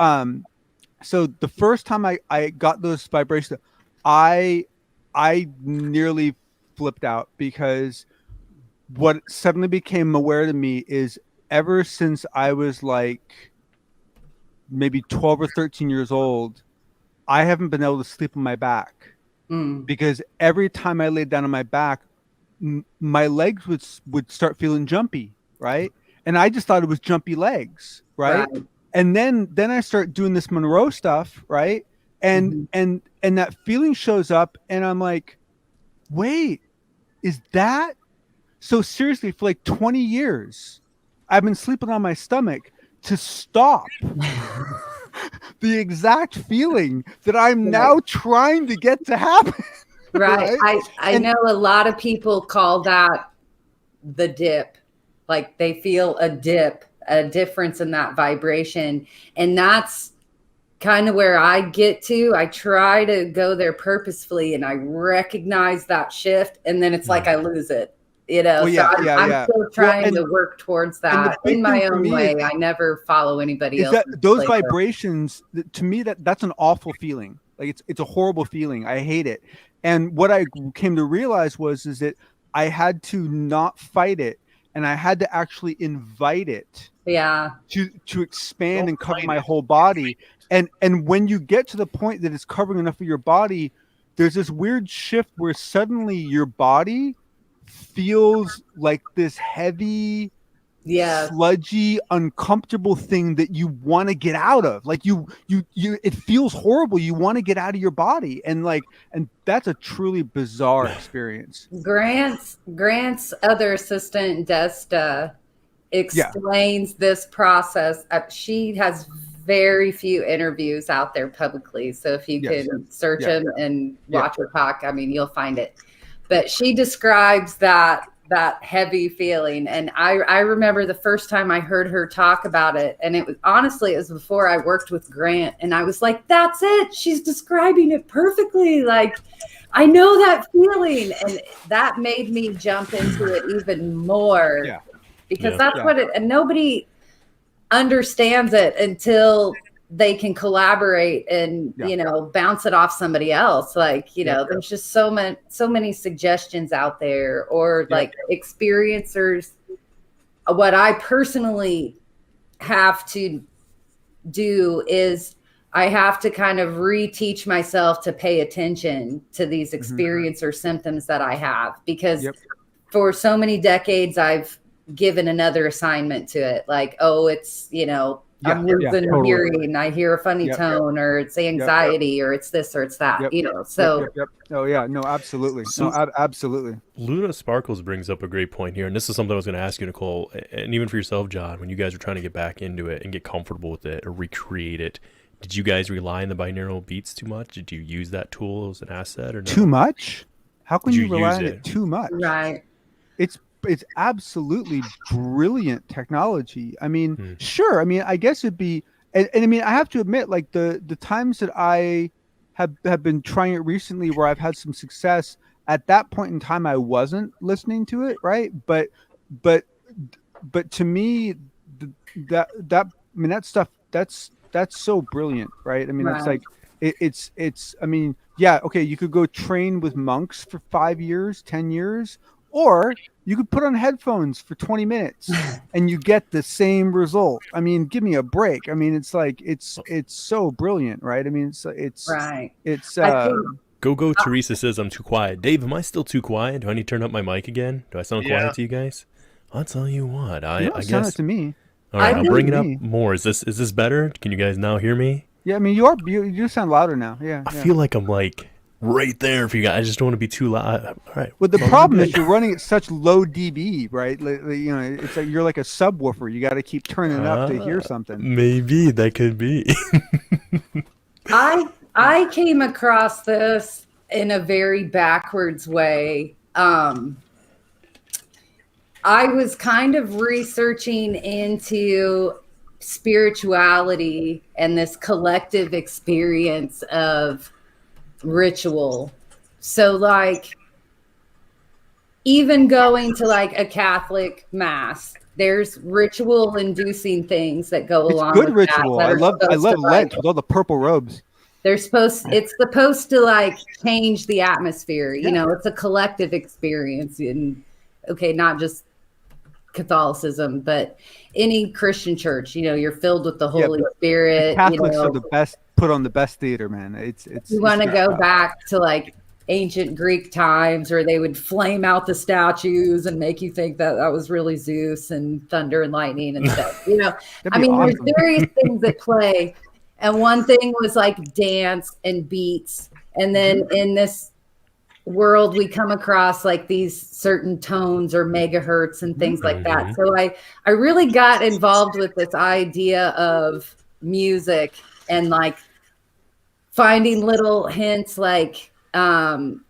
So the first time I got those vibrations, I nearly flipped out, because what suddenly became aware to me is, ever since I was like maybe 12 or 13 years old, I haven't been able to sleep on my back, because every time I laid down on my back, my legs would start feeling jumpy, right? And I just thought it was jumpy legs, right? And then I start doing this Monroe stuff, right? And that feeling shows up, and I'm like, wait, is that? So seriously, for like 20 years, I've been sleeping on my stomach to stop the exact feeling that I'm now trying to get to happen. Right. I know a lot of people call that the dip. Like they feel a dip, a difference in that vibration. And that's kind of where I get to. I try to go there purposefully, and I recognize that shift, and then it's like I lose it. You know, I'm still trying to work towards that in my own way. I never follow anybody else. Those vibrations, to me, that's an awful feeling. Like it's a horrible feeling. I hate it. And what I came to realize is that I had to not fight it, and I had to actually invite it. Yeah. To expand and cover my whole body. And when you get to the point that it's covering enough of your body, there's this weird shift where suddenly your body feels like this heavy, sludgy, uncomfortable thing that you want to get out of. Like you it feels horrible. You want to get out of your body, and that's a truly bizarre experience. Grant's other assistant, Desta, explains this process. She has very few interviews out there publicly, so if you can search them and watch her talk, I mean, you'll find it. But she describes that heavy feeling. And I remember the first time I heard her talk about it, and it was before I worked with Grant, and I was like, that's it. She's describing it perfectly. Like, I know that feeling. And that made me jump into it even more. Yeah. Because that's what and nobody understands it until they can collaborate and bounce it off somebody else. Like, there's just so many suggestions out there, or like experiencers. What I personally have to do is I have to kind of reteach myself to pay attention to these experiencer symptoms that I have, because for so many decades I've given another assignment to it. Like, oh, it's, I'm losing hearing. I hear a funny tone, or it's anxiety, or it's this, or it's that. So. Oh yeah, no, absolutely, absolutely. Luna Sparkles brings up a great point here, and this is something I was going to ask you, Nicole, and even for yourself, John. When you guys are trying to get back into it and get comfortable with it or recreate it, did you guys rely on the binaural beats too much? Did you use that tool as an asset, or no? Too much? How can you rely on it too much? Right. It's absolutely brilliant technology. I mean, sure. I mean, I guess it'd be, and I mean, I have to admit, like the times that I have been trying it recently, where I've had some success, at that point in time, I wasn't listening to it, right? But to me, that I mean, that stuff, that's so brilliant, right? I mean, it's like it's. I mean, yeah, okay, you could go train with monks for 5 years, 10 years. Or you could put on headphones for 20 minutes and you get the same result. I mean, give me a break. I mean, it's like it's so brilliant, right? I mean, it's right. It's Go Teresa says I'm too quiet. Dave, am I still too quiet? Do I need to turn up my mic again? Do I sound quiet to you guys? I'll tell you what. I guess sound it to me. All right, I'll bring it up more. Is this better? Can you guys now hear me? Yeah, I mean, you sound louder now. Yeah. I feel like I'm like right there for you guys. I just don't want to be too loud. All right. Well, the problem is you're running at such low dB, right? It's like you're like a subwoofer. You got to keep turning it up to hear something. Maybe that could be. I came across this in a very backwards way. I was kind of researching into spirituality and this collective experience of ritual. So like even going to like a Catholic mass, there's ritual inducing things that go It's along good with ritual. that. I love Like, Lent with all the purple robes. it's supposed to like change the atmosphere. You know, it's a collective experience, and okay, not just Catholicism, but any Christian church. You know, you're filled with the Holy Spirit. Catholics are the best. Put on the best theater, man. It's. You want to go back to like ancient Greek times, where they would flame out the statues and make you think that was really Zeus and thunder and lightning and stuff. You know, I mean, awesome. There's various things that play, and one thing was like dance and beats, and then in this world we come across like these certain tones or megahertz and things like that. So I really got involved with this idea of music and like finding little hints like heartbeats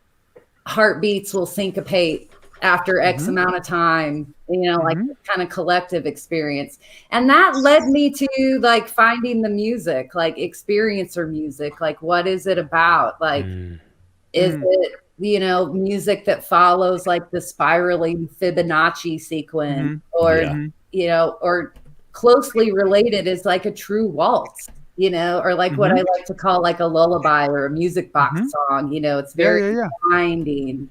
will syncopate after X amount of time, you know, like kind of collective experience. And that led me to like finding the music, like experiencer music, like what is it about? Like, is it, you know, music that follows like the spiraling Fibonacci sequence or, you know, or closely related is like a true waltz. You know, or like what I like to call like a lullaby or a music box song. You know, it's very binding.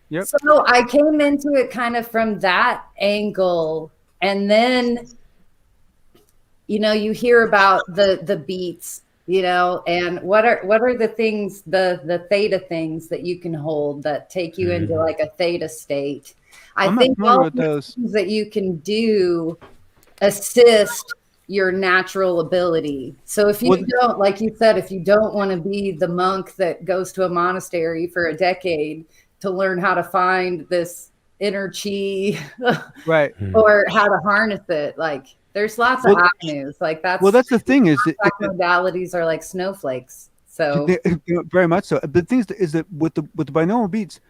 Yep. So I came into it kind of from that angle, and then, you know, you hear about the beats, you know, and what are the things, the theta things that you can hold that take you into like a theta state. I think all the things that you can do assist your natural ability. So if you don't, like you said, if you don't want to be the monk that goes to a monastery for a decade to learn how to find this inner chi, right, or how to harness it, like there's lots of avenues. Like that's the thing is modalities are like snowflakes. So very much so. But the thing is that with the binaural beats,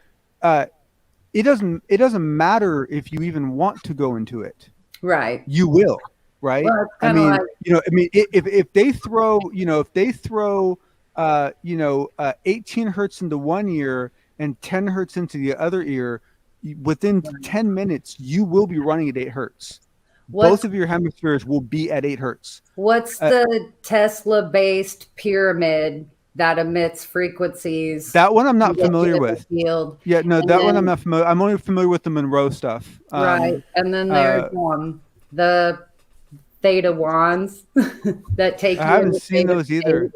it doesn't matter if you even want to go into it. Right. You will. Right. Well, I mean, if they throw, 18 hertz into one ear and 10 hertz into the other ear, within 10 minutes, you will be running at 8 hertz. Both of your hemispheres will be at 8 hertz. What's the Tesla-based pyramid that emits frequencies? That one I'm not familiar with. Field. Yeah, no, that one I'm not familiar. I'm only familiar with the Monroe stuff. Right. And then there's the theta wands that take. I haven't seen those either.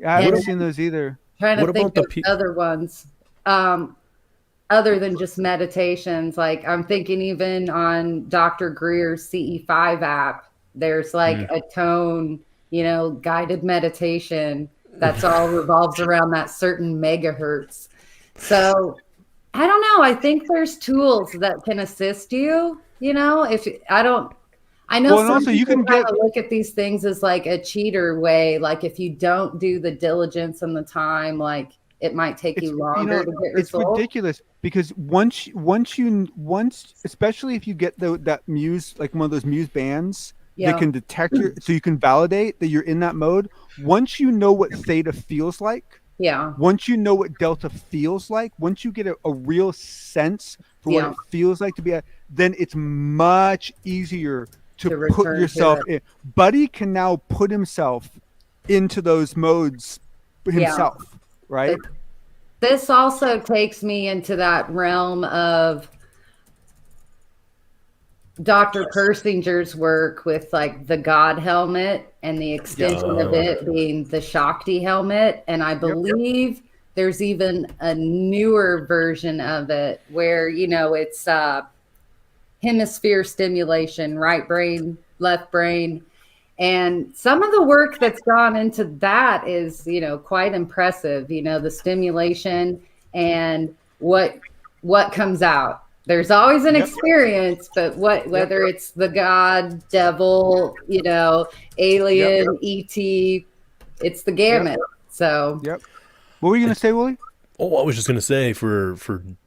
I haven't seen those either. Trying to think of other ones, other than just meditations. Like I'm thinking even on Dr. Greer's CE5 app, there's like a tone, you know, guided meditation that's all revolves around that certain megahertz. So I don't know. I think there's tools that can assist you. You know, I know some people look at these things as like a cheater way. Like if you don't do the diligence and the time, like it might take you longer to get results. It's ridiculous because once, especially if you get that muse, like one of those muse bands that can detect so you can validate that you're in that mode. Once you know what theta feels like, once you know what delta feels like, once you get a real sense for what it feels like to be then it's much easier to put yourself in. Buddy can now put himself into those modes himself, right? This also takes me into that realm of Dr. Persinger's work with like the God helmet and the extension of it being the Shakti helmet. And I believe there's even a newer version of it where, you know, it's hemisphere stimulation, right brain, left brain. And some of the work that's gone into that is, you know, quite impressive, you know, the stimulation and what comes out. There's always an experience, but whether it's the God, devil, you know, alien, ET, it's the gamut. So what were you going to say, Willy? Oh, I was just going to say for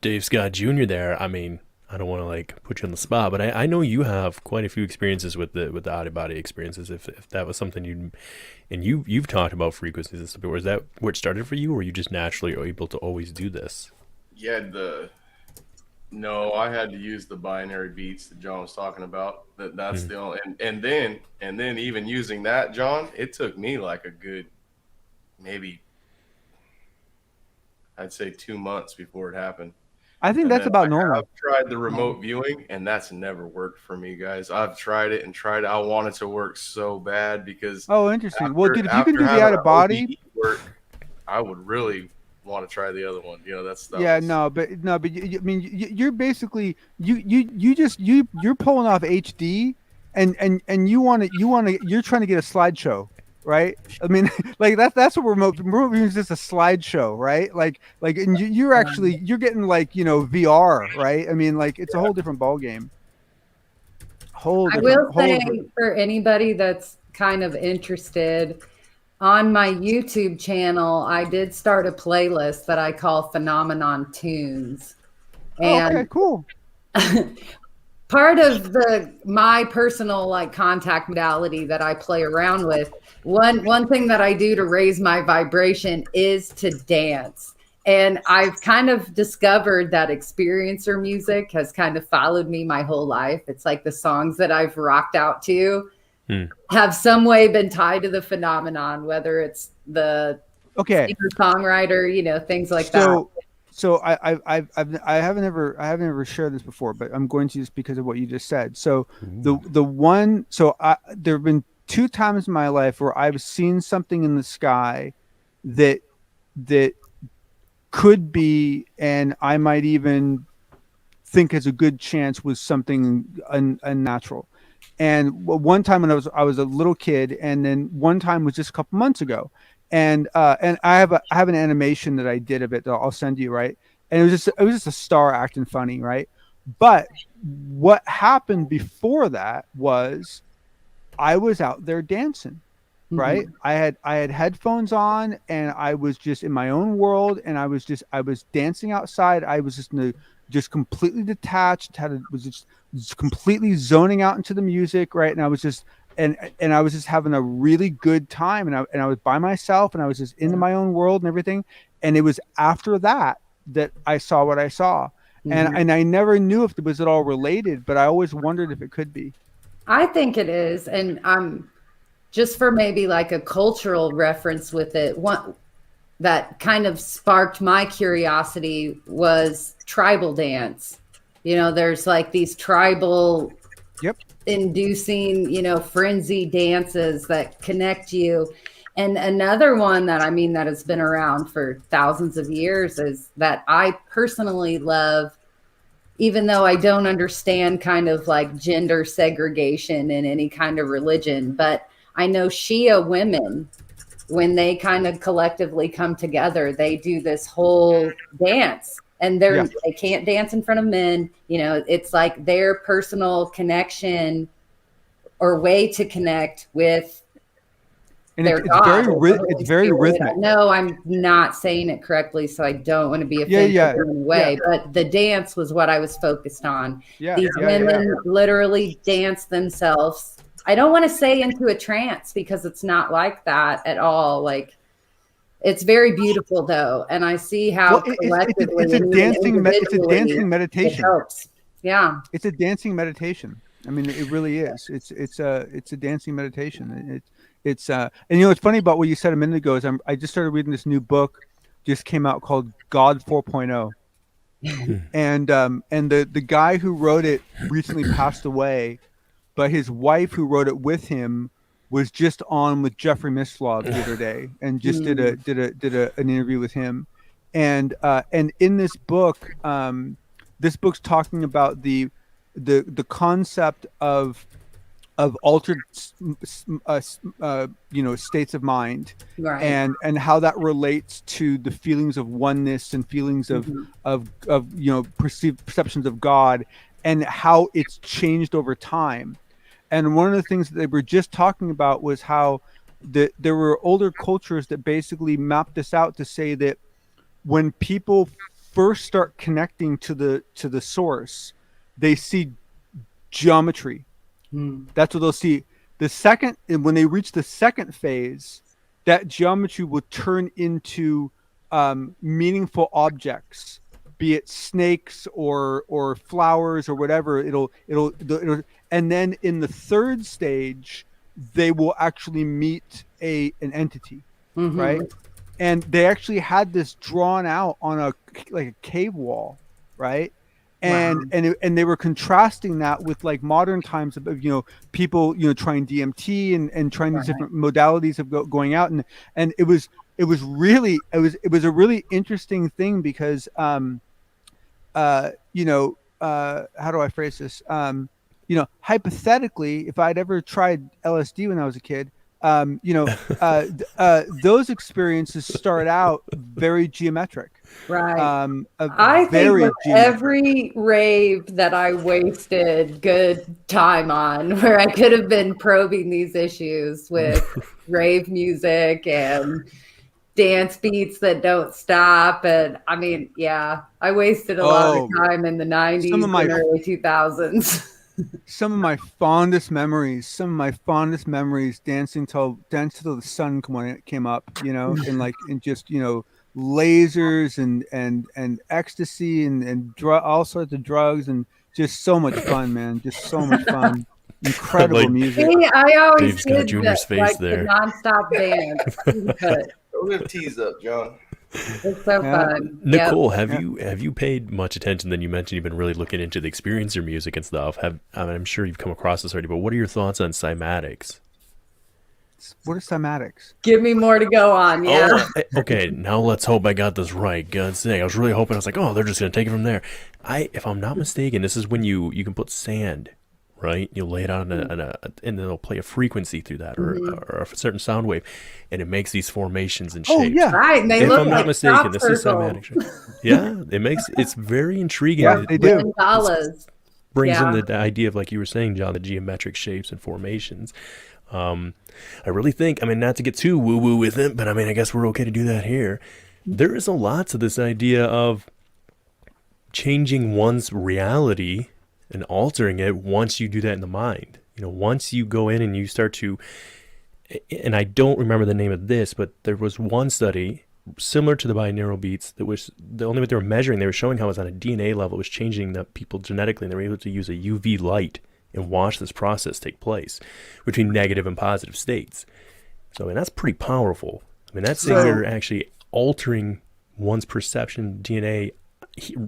Dave Scott Jr. there, I mean, I don't want to like put you on the spot, but I know you have quite a few experiences with the out of body experiences. If that was something you've talked about frequencies and stuff, was that where it started for you, or were you just naturally able to always do this? Yeah, No, I had to use the binary beats that John was talking about. That's the only, and then even using that, John, it took me like a good, maybe I'd say 2 months before it happened. I think And that's then about I normal. have tried the remote viewing, and that's never worked for me, guys. I've tried it and tried it. I want it to work so bad because Oh, interesting. Well, dude, if you can do the having out an of body, OBE work, I would really want to try the other one. You know, that yeah, was no, but I mean, you're basically you're pulling off HD, and you're trying to get a slideshow, right? I mean, like that's what remote viewing is, just a slideshow, right? Like, and you're getting like VR, right? I mean, like it's a whole different ball game. I will say for anybody that's kind of interested, on my YouTube channel, I did start a playlist that I call Phenomenon Tunes. And okay, cool. Part of my personal like contact modality that I play around with, one thing that I do to raise my vibration is to dance. And I've kind of discovered that experiencer music has kind of followed me my whole life. It's like the songs that I've rocked out to have some way been tied to the phenomenon, whether it's the singer-songwriter, things like that. So I haven't ever shared this before, but I'm going to just because of what you just said. So there have been 2 times in my life where I've seen something in the sky that could be, and I might even think has a good chance was something unnatural. And one time when I was a little kid, and then one time was just a couple months ago. And I have an animation that I did of it that I'll send you, right? And it was just a star acting funny, right? But what happened before that was I was out there dancing, right? I had headphones on, and I was just in my own world, and I was dancing outside. I was just completely detached, was just completely zoning out into the music, right? And I was just and I was just having a really good time, and I was by myself, and I was just in my own world and everything. And it was after that I saw what I saw. And I never knew if it was at all related, but I always wondered if it could be. I think it is. And just for maybe like a cultural reference with it, one that kind of sparked my curiosity was tribal dance. There's like these tribal inducing, frenzy dances that connect you. And another one that has been around for thousands of years is that I personally love, even though I don't understand kind of like gender segregation in any kind of religion, but I know Shia women, when they kind of collectively come together, they do this whole dance, and they can't dance in front of men. It's like their personal connection or way to connect with their God. It's very rhythmic. No, I'm not saying it correctly, so I don't want to be offensive in any way. But the dance was what I was focused on. These women literally dance themselves. I don't want to say into a trance, because it's not like that at all. Like, it's very beautiful though, and I see how collectively it's a dancing meditation. It helps. Yeah, it's a dancing meditation. I mean, it really is. It's a dancing meditation. It's and what's funny about what you said a minute ago is I just started reading this new book, just came out, called God 4.0. And the guy who wrote it recently passed away, but his wife who wrote it with him was just on with Jeffrey Mislov the other day, and just did an interview with him. And in this book, this book's talking about the concept of altered states of mind, right, and how that relates to the feelings of oneness and feelings of perceptions of God, and how it's changed over time. And one of the things that they were just talking about was how there were older cultures that basically mapped this out to say that when people first start connecting to the source, they see geometry. That's what they'll see. When they reach the second phase, that geometry will turn into meaningful objects be it snakes or flowers or whatever. It'll and then in the third stage, they will actually meet an entity, right? And they actually had this drawn out on a cave wall, right? And and they were contrasting that with like modern times of people trying DMT and trying these different modalities of going out, and it was a really interesting thing because how do I phrase this? Hypothetically, if I'd ever tried LSD when I was a kid, those experiences start out very geometric. Right. I think with every rave that I wasted good time on, where I could have been probing these issues with rave music and dance beats that don't stop. And I mean, yeah, I wasted a lot of time in the 90s and early 2000s. Some of my fondest memories dancing till the sun came up, and just lasers and ecstasy and all sorts of drugs, and just so much fun, man. Just so much fun. Incredible music. See, I always Dave's got Junior's face the nonstop dance. Don't lift tease up, John. It's so fun. Nicole, have you paid much attention? Then you mentioned you've been really looking into the experiencer music and stuff. I'm sure you've come across this already, but what are your thoughts on cymatics? What are cymatics? Give me more to go on. Yeah. Okay, now let's hope I got this right. God's sake, I was really hoping. I was like, oh, they're just gonna take it from there. If I'm not mistaken, this is when you can put sand, right? You lay it on and then they'll play a frequency through that or a certain sound wave, and it makes these formations and shapes. Oh yeah, right. And they if look I'm not like mistaken, this is circles. cymatics. Yeah, it's very intriguing. Yeah, they do. Brings in the idea of, like you were saying, John, the geometric shapes and formations. I really think, not to get too woo-woo with it, but I guess we're okay to do that here. There is a lot to this idea of changing one's reality and altering it once you do that in the mind. Once you go in and you start to, and I don't remember the name of this, but there was one study similar to the binaural beats that was the only what they were measuring. They were showing how it was on a DNA level, it was changing the people genetically, and they were able to use a UV light and watch this process take place between negative and positive states. So, and that's pretty powerful. That's saying you're actually altering one's perception DNA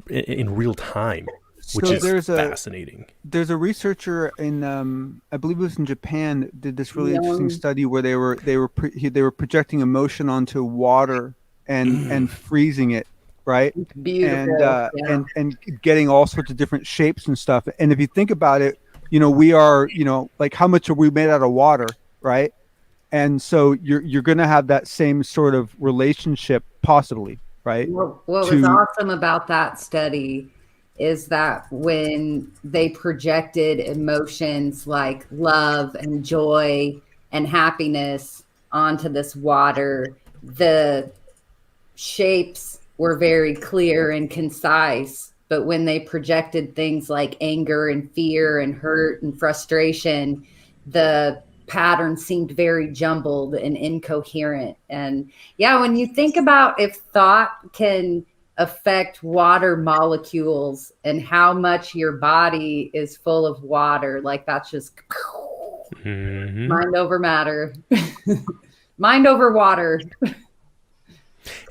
in real time, which is fascinating. There's a researcher in, I believe it was in Japan, that did this really interesting study where they were projecting emotion onto water and freezing it, right? Beautiful. And getting all sorts of different shapes and stuff. And if you think about it, we are, like how much are we made out of water, right? And so you're going to have that same sort of relationship possibly, right? What was awesome about that study is that when they projected emotions like love and joy and happiness onto this water, the shapes were very clear and concise. But when they projected things like anger and fear and hurt and frustration, the pattern seemed very jumbled and incoherent. And yeah, when you think about if thought can affect water molecules and how much your body is full of water, like that's just mind over matter, mind over water.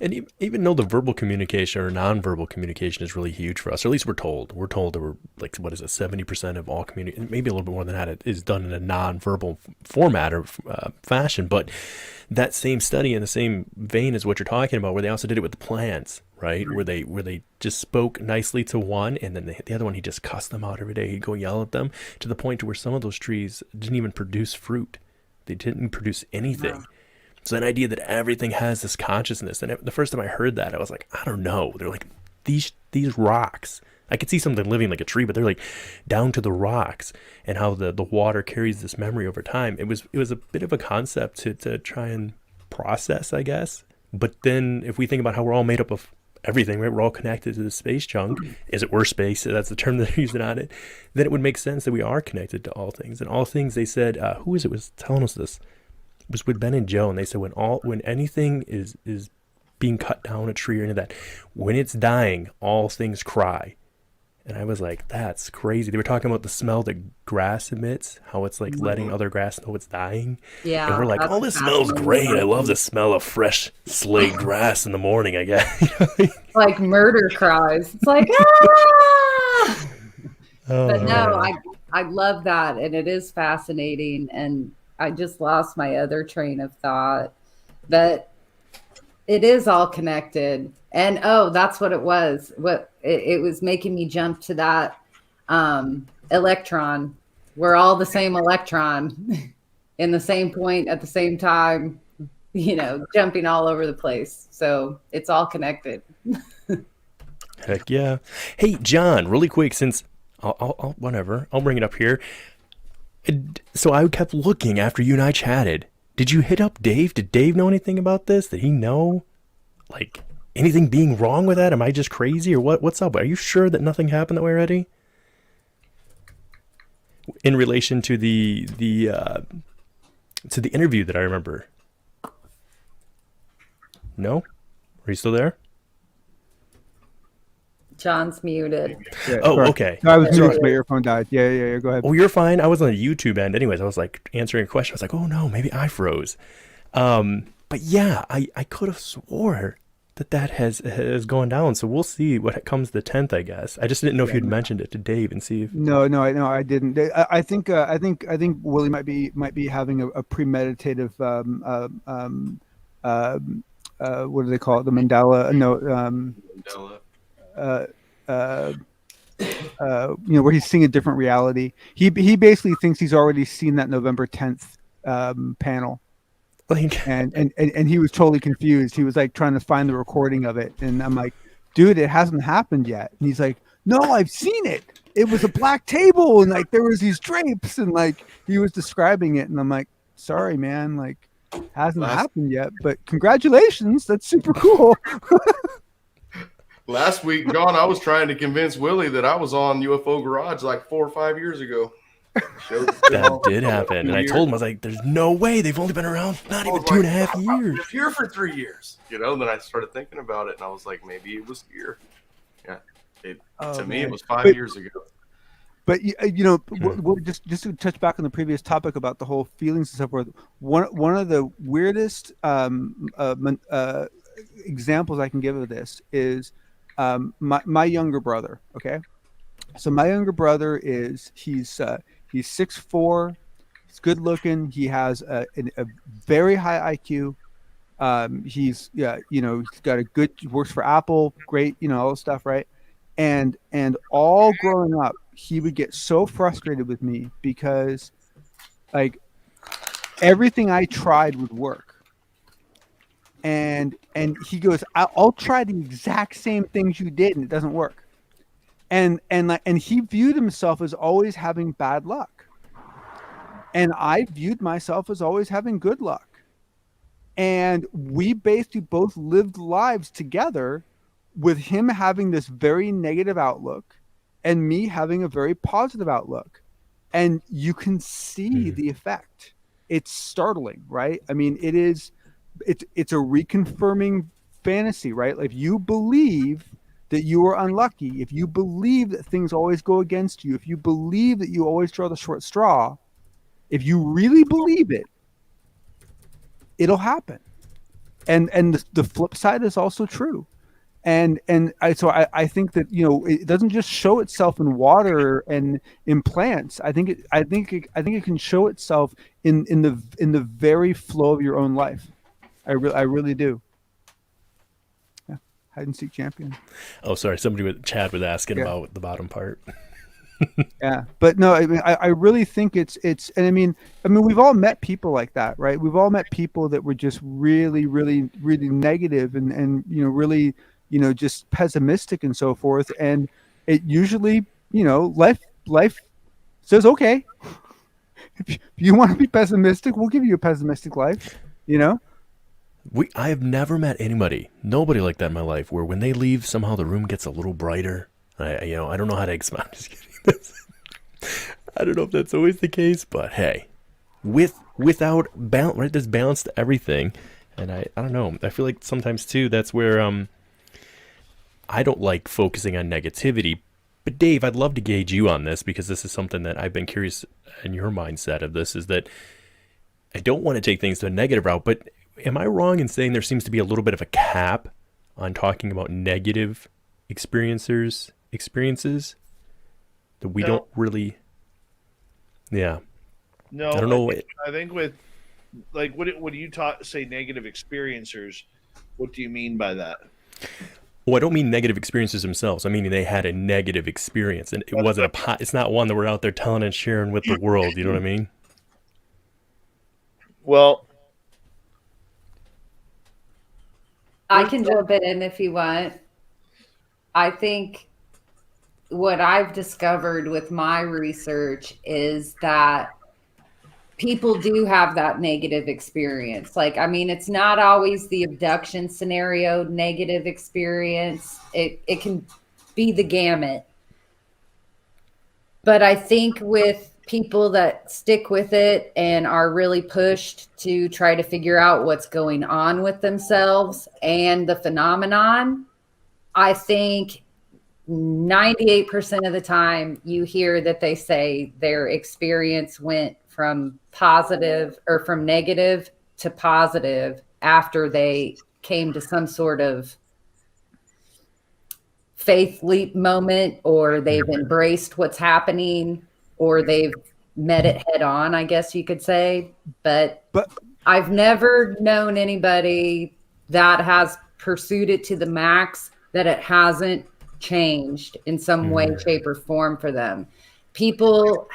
And even though the verbal communication or nonverbal communication is really huge for us, or at least we're told that we're like, 70% of all communication, maybe a little bit more than that, is done in a nonverbal format or fashion. But that same study in the same vein as what you're talking about, where they also did it with the plants, right? Where they just spoke nicely to one, and then the other one, he just cussed them out every day. He'd go yell at them to the point to where some of those trees didn't even produce fruit. They didn't produce anything. Wow. So that idea that everything has this consciousness, and the first time I heard that, I was like, I don't know. They're like these rocks. I could see something living like a tree, but they're like down to the rocks, and how the water carries this memory over time. It was a bit of a concept to try and process, I guess. But then if we think about how we're all made up of everything, right? We're all connected to the space chunk. Is it worse space? That's the term that they're using on it. Then it would make sense that we are connected to all things. And all things, they said, who is it was telling us this? It was with Ben and Joe, and they said when anything is being cut down a tree or any of that. When it's dying, all things cry. And I was like, that's crazy. They were talking about the smell that grass emits, how it's like letting other grass know it's dying. Yeah. And we're like, oh, this smells great. I love the smell of fresh slayed grass in the morning, I guess. Like murder cries. It's like, ah! But no, I love that. And it is fascinating. And I just lost my other train of thought. But it is all connected. And that's what it was. It was making me jump to that electron. We're all the same electron in the same point at the same time, jumping all over the place. So it's all connected. Heck yeah. Hey, John, really quick, since I'll bring it up here. So I kept looking after you and I chatted. Did you hit up Dave? Did Dave know anything about this? Did he know, like, anything being wrong with that? Am I just crazy or what? What's up? Are you sure that nothing happened that way already? In relation to the interview that I remember. No? Are you still there? John's muted. Yeah, oh, correct. okay. No, I was Sorry. muted, but your phone died. Yeah. Go ahead. Oh, you're fine. I was on the YouTube end. Anyways, I was like answering a question. I was like, oh no, maybe I froze. But yeah, I could have swore that has gone down. So we'll see what comes the 10th, I guess. I just didn't know if you'd mentioned it to Dave and see if. No, I didn't. I think Willy might be having a premeditative what do they call it? The Mandela? No. Where he's seeing a different reality. He basically thinks he's already seen that November 10th panel. And he was totally confused. He was like trying to find the recording of it, and I'm like, dude, it hasn't happened yet. And he's like, no, I've seen it. It was a black table, and like there was these drapes, and like he was describing it, and I'm like, sorry, man, like hasn't happened yet, but congratulations, that's super cool. Last week, John, I was trying to convince Willy that I was on UFO Garage like 4 or 5 years ago. That did happen. And I told him, I was like, there's no way. They've only been around not even 2.5 years. I've been here for 3 years. And then I started thinking about it, and I was like, maybe it was here. Yeah. To me, it was 5 years ago. But just to touch back on the previous topic about the whole feelings and so forth, one of the weirdest examples I can give of this is my younger brother. Okay, so my younger brother he's 6'4", he's good looking, he has a very high IQ. He's got a good, works for Apple, great, all this stuff, right? And all growing up, he would get so frustrated with me because like everything I tried would work. And he goes, I'll try the exact same things you did and it doesn't work. And he viewed himself as always having bad luck. And I viewed myself as always having good luck. And we basically both lived lives together with him having this very negative outlook and me having a very positive outlook. And you can see the effect. It's startling, right? I mean, it's a reconfirming fantasy, right? Like, if you believe that you are unlucky, if you believe that things always go against you, if you believe that you always draw the short straw, if you really believe it, it'll happen. And the flip side is also true. And I think that, it doesn't just show itself in water and in plants. I think it can show itself in the very flow of your own life. I really do. Yeah. Hide and seek champion. Oh, sorry. Chad was asking about the bottom part. Yeah, but no, I mean, I really think it's, and I mean, we've all met people like that, right? We've all met people that were just really, really, really negative and really, just pessimistic and so forth. And it usually, life says, okay, if you want to be pessimistic, we'll give you a pessimistic life, I have never met nobody like that in my life, where when they leave, somehow the room gets a little brighter. I don't know how to explain. I'm just kidding. I don't know if that's always the case, but hey, without balance, right? There's balance to everything. And I don't know. I feel like sometimes too that's where I don't like focusing on negativity. But Dave, I'd love to gauge you on this because this is something that I've been curious in your mindset of this is that I don't want to take things to a negative route, but am I wrong in saying there seems to be a little bit of a cap on talking about negative experiences that we don't really, yeah. No, I don't know. I think with like what do you say negative experiencers? What do you mean by that? Well, I don't mean negative experiences themselves. I mean they had a negative experience, and it wasn't it's not one that we're out there telling and sharing with the world. You know what I mean? Well, I can jump in if you want. I think what I've discovered with my research is that people do have that negative experience. Like, I mean, it's not always the abduction scenario negative experience. It can be the gamut. But I think with people that stick with it and are really pushed to try to figure out what's going on with themselves and the phenomenon, I think 98% of the time you hear that they say their experience went from positive or from negative to positive after they came to some sort of faith leap moment, or they've embraced what's happening, or they've met it head on, I guess you could say. But I've never known anybody that has pursued it to the max that it hasn't changed in some way, shape, or form for them. People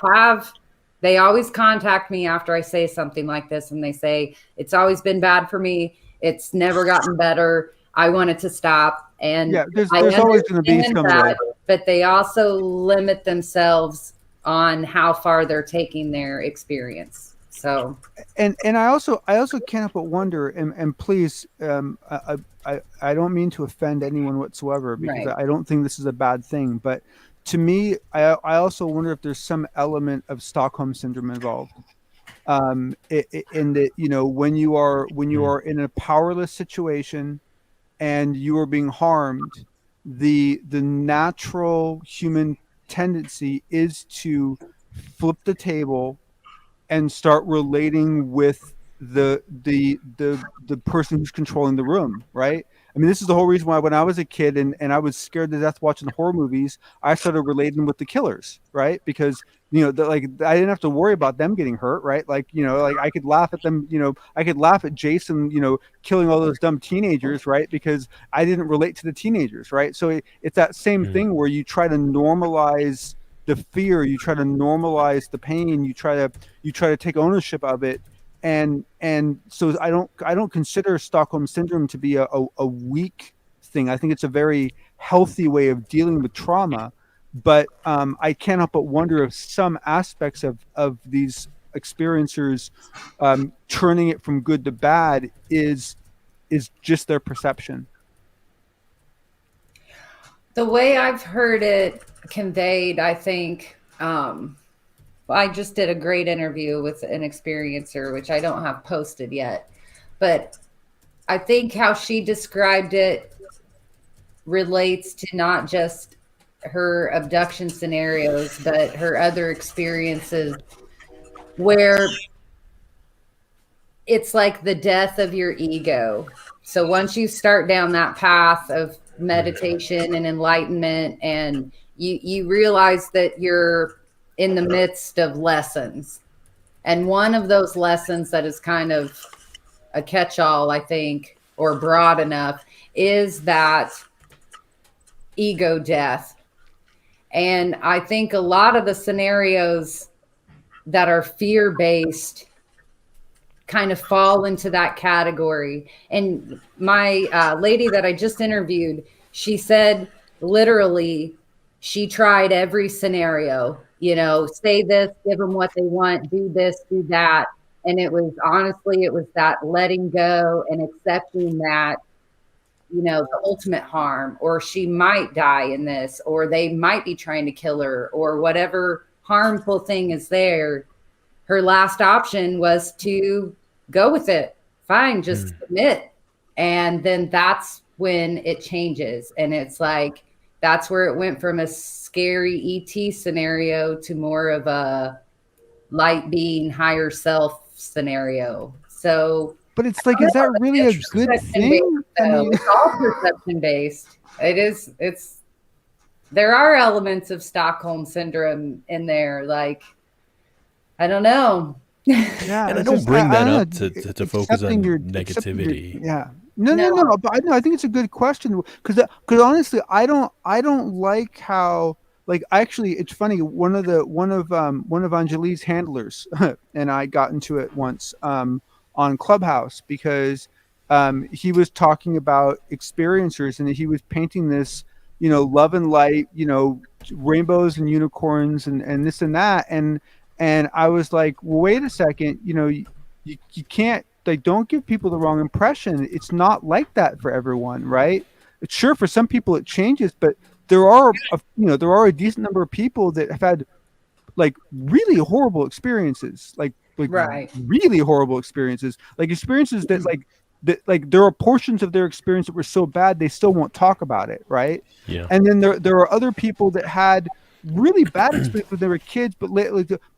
they always contact me after I say something like this, and they say, it's always been bad for me. It's never gotten better. I want it to stop. And yeah, there's always going to be some of that, but they also limit themselves on how far they're taking their experience. So, and I also can't help but wonder, and please, I don't mean to offend anyone whatsoever, because Right. I don't think this is a bad thing, but to me, I also wonder if there's some element of Stockholm syndrome involved. In that, you know, when you are in a powerless situation and you are being harmed, the natural human tendency is to flip the table and start relating with the person who's controlling the room, right? I mean, this is the whole reason why when I was a kid and I was scared to death watching horror movies, I started relating with the killers, right? Because, you know, like I didn't have to worry about them getting hurt, right? Like, you know, like I could laugh at them, you know, I could laugh at Jason, you know, killing all those dumb teenagers, right? Because I didn't relate to the teenagers, right? So it's that same thing where you try to normalize the fear, you try to normalize the pain, you try to take ownership of it. And so I don't consider Stockholm syndrome to be a weak thing. I think it's a very healthy way of dealing with trauma. But I can't help but wonder if some aspects of these experiencers turning it from good to bad is just their perception. The way I've heard it conveyed, I think, I just did a great interview with an experiencer, which I don't have posted yet, but I think how she described it relates to not just her abduction scenarios, but her other experiences where it's like the death of your ego. So once you start down that path of meditation and enlightenment, and you realize that you're in the midst of lessons. And one of those lessons that is kind of a catch-all, I think, or broad enough, is that ego death. And I think a lot of the scenarios that are fear-based kind of fall into that category. And my lady that I just interviewed, she said literally she tried every scenario, you know, say this, give them what they want, do this, do that. And it was that letting go and accepting that, you know, the ultimate harm, or she might die in this, or they might be trying to kill her, or whatever harmful thing is there. Her last option was to go with it, fine, just submit. And then that's when it changes. And it's like, that's where it went from a scary ET scenario to more of a light being, higher self scenario. So, but it's like, is that really a good thing? I mean, it's all perception based. It is. There are elements of Stockholm syndrome in there. Like, I don't know. Yeah, and I don't bring that up to focus on negativity. No. But I think it's a good question because honestly, I don't like how, like, actually, it's funny. One of Angelique's handlers and I got into it once on Clubhouse because he was talking about experiencers and he was painting this, love and light, rainbows and unicorns and this and that. And I was like, well, wait a second, you can't, like, don't give people the wrong impression. It's not like that for everyone, right? It's sure for some people it changes, but there are a decent number of people that have had like really horrible experiences, like right. really horrible experiences, like experiences that like there are portions of their experience that were so bad they still won't talk about it, right? Yeah. And then there are other people that had really bad experience when they were kids, but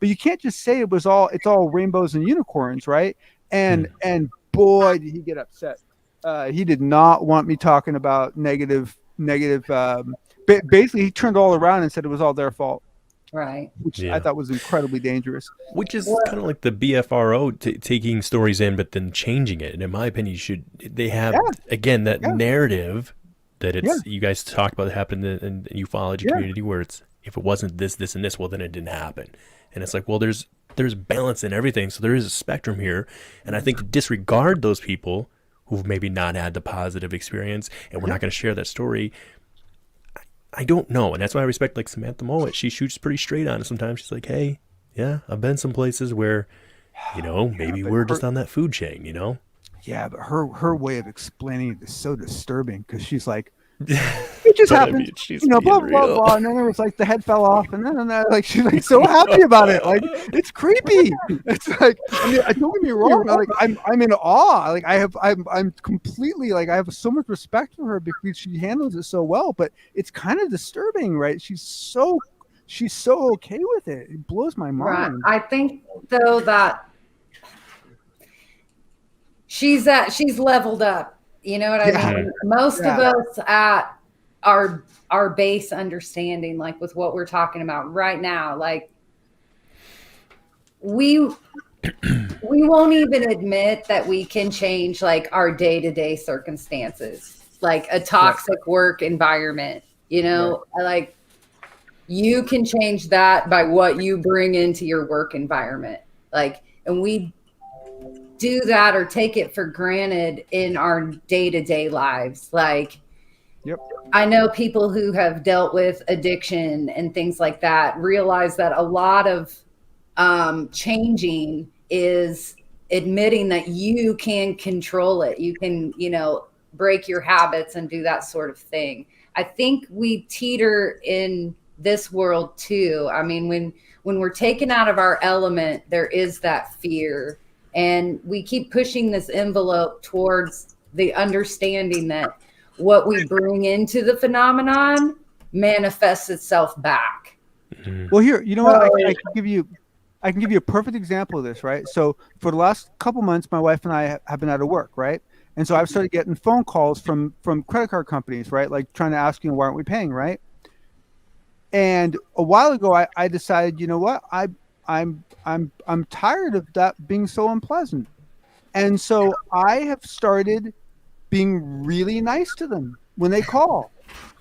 you can't just say it's all rainbows and unicorns, right? And boy, did he get upset. He did not want me talking about negative. Basically, he turned all around and said it was all their fault. Right. Which I thought was incredibly dangerous. Which is kind of like the BFRO taking stories in, but then changing it. And in my opinion, they have again that narrative that it's you guys talked about that happened in the ufology community where it's, if it wasn't this, this, and this, well, then it didn't happen. And it's like, well, there's balance in everything. So there is a spectrum here. And I think to disregard those people who've maybe not had the positive experience and we're not going to share that story, I don't know. And that's why I respect like Samantha Mowat. She shoots pretty straight on it sometimes. She's like, hey, yeah, I've been some places where, maybe we're just on that food chain, Yeah, but her way of explaining it is so disturbing because she's like, it just happened, blah, blah, blah. And then it was like the head fell off. And then like, she's like so happy about it. Like, it's creepy. It's like, I mean, don't get me wrong. Like, I'm in awe. Like, I'm completely, like, I have so much respect for her because she handles it so well, but it's kind of disturbing, right? She's so okay with it. It blows my mind. Right. I think though that she's leveled up. You know what I mean? Most of us at our base understanding, like with what we're talking about right now, like we won't even admit that we can change like our day-to-day circumstances, like a toxic work environment, like you can change that by what you bring into your work environment. Like, and we do that or take it for granted in our day-to-day lives. Like, I know people who have dealt with addiction and things like that realize that a lot of changing is admitting that you can control it. You can, break your habits and do that sort of thing. I think we teeter in this world too. I mean, when we're taken out of our element, there is that fear. And we keep pushing this envelope towards the understanding that what we bring into the phenomenon manifests itself back. Well, here, you know what? I can give you a perfect example of this, right? So for the last couple months, my wife and I have been out of work, right? And so I've started getting phone calls from credit card companies, right? Like trying to ask, why aren't we paying, right? And a while ago, I decided, you know what? I'm tired of that being so unpleasant. And so I have started being really nice to them when they call.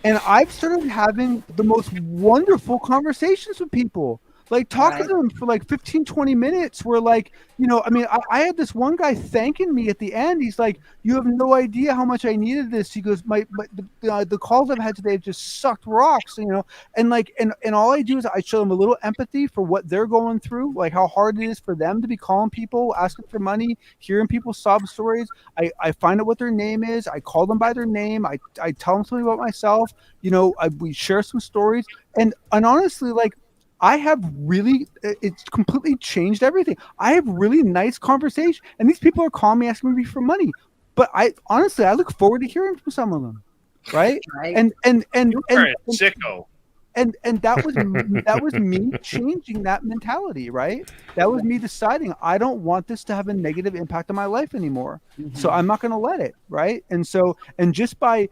And I've started having the most wonderful conversations with people. Like talking to them for like 15, 20 minutes where like, I had this one guy thanking me at the end. He's like, you have no idea how much I needed this. He goes, the calls I've had today have just sucked rocks, and all I do is I show them a little empathy for what they're going through, like how hard it is for them to be calling people, asking for money, hearing people's sob stories. I find out what their name is. I call them by their name. I tell them something about myself. We share some stories. And honestly, like, I have really, it's completely changed everything. I have really nice conversation, and these people are calling me asking me for money. But I honestly, I look forward to hearing from some of them, right? Right. And You're a sicko. and that was me changing that mentality, right? That was me deciding I don't want this to have a negative impact on my life anymore. So I'm not going to let it, right? And so just by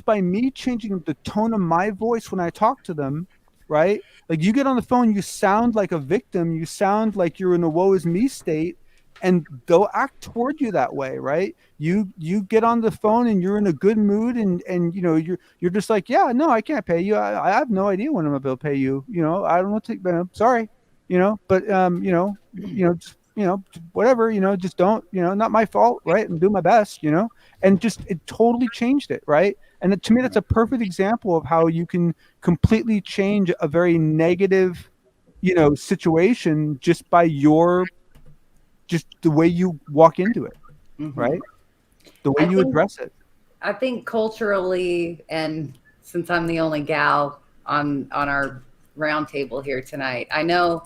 me changing the tone of my voice when I talk to them, right? Like you get on the phone, you sound like a victim, you sound like you're in a woe is me state, and they'll act toward you that way, right? You get on the phone and you're in a good mood, and you know you're just like, yeah, no, I can't pay you. I have no idea when I'm gonna pay you. You know, I don't know. I'm sorry, you know, but just, whatever, just don't, not my fault, right? I'm doing my best, and just it totally changed it, right? And to me, that's a perfect example of how you can completely change a very negative, situation just by just the way you walk into it, right? The way you address it. I think culturally, and since I'm the only gal on our round table here tonight, I know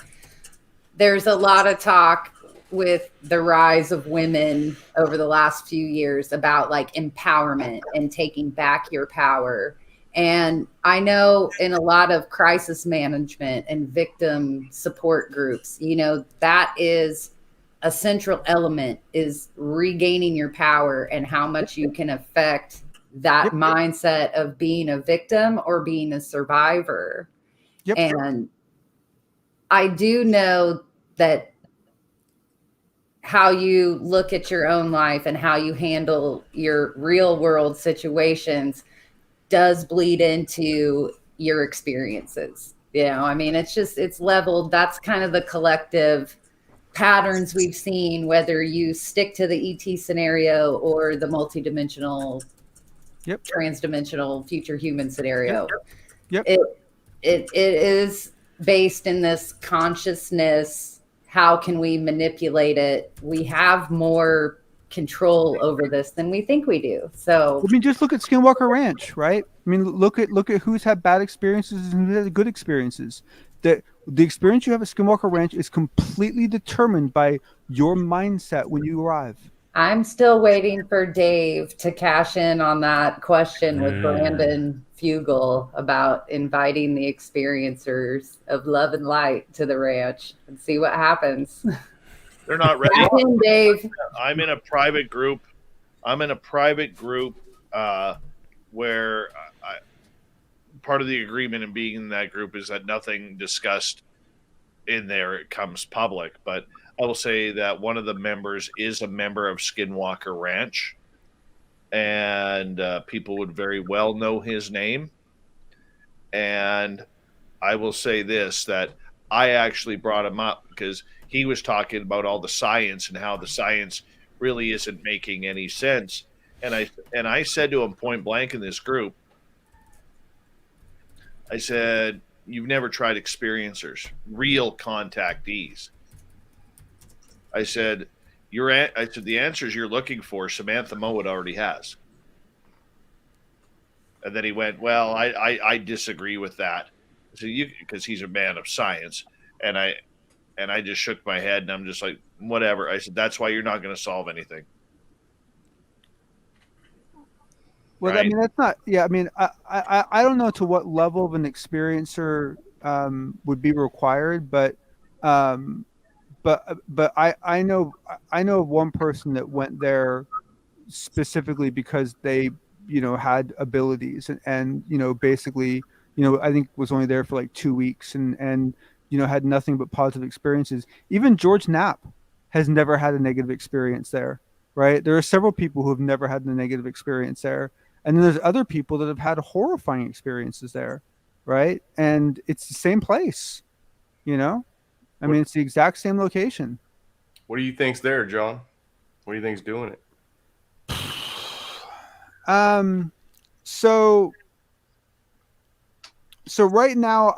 there's a lot of talk with the rise of women over the last few years about like empowerment and taking back your power. And I know in a lot of crisis management and victim support groups, that is a central element, is regaining your power and how much you can affect that mindset of being a victim or being a survivor. And I do know that how you look at your own life and how you handle your real world situations does bleed into your experiences. I mean, it's leveled. That's kind of the collective patterns we've seen, whether you stick to the ET scenario or the multidimensional, transdimensional future human scenario. It is based in this consciousness. How can we manipulate it? We have more control over this than we think we do. So I mean, just look at Skinwalker Ranch, right? I mean, look at who's had bad experiences and who's had good experiences. The experience you have at Skinwalker Ranch is completely determined by your mindset when you arrive. I'm still waiting for Dave to cash in on that question with Brandon Fugel about inviting the experiencers of love and light to the ranch and see what happens. They're not ready. Cash in, Dave. I'm in a private group. Where part of the agreement in being in that group is that nothing discussed in there comes public. But I will say that one of the members is a member of Skinwalker Ranch, and people would very well know his name. And I will say this, that I actually brought him up because he was talking about all the science and how the science really isn't making any sense. And I said to him point blank in this group, I said, you've never tried experiencers, real contactees. I said, the answers you're looking for, Samantha Mowat already has. And then he went, well, I disagree with that. So because he's a man of science. And I just shook my head and I'm just like, whatever. I said, that's why you're not going to solve anything. Well, right? I mean, that's not. Yeah, I mean, I don't know to what level of an experiencer would be required, but I know of one person that went there specifically because they had abilities and basically I think was only there for like 2 weeks and had nothing but positive experiences. Even George Knapp has never had a negative experience there, right? There are several people who have never had a negative experience there. And then there's other people that have had horrifying experiences there, right? And it's the same place, I mean, it's the exact same location. What do you think's there, John? What do you think's doing it? So right now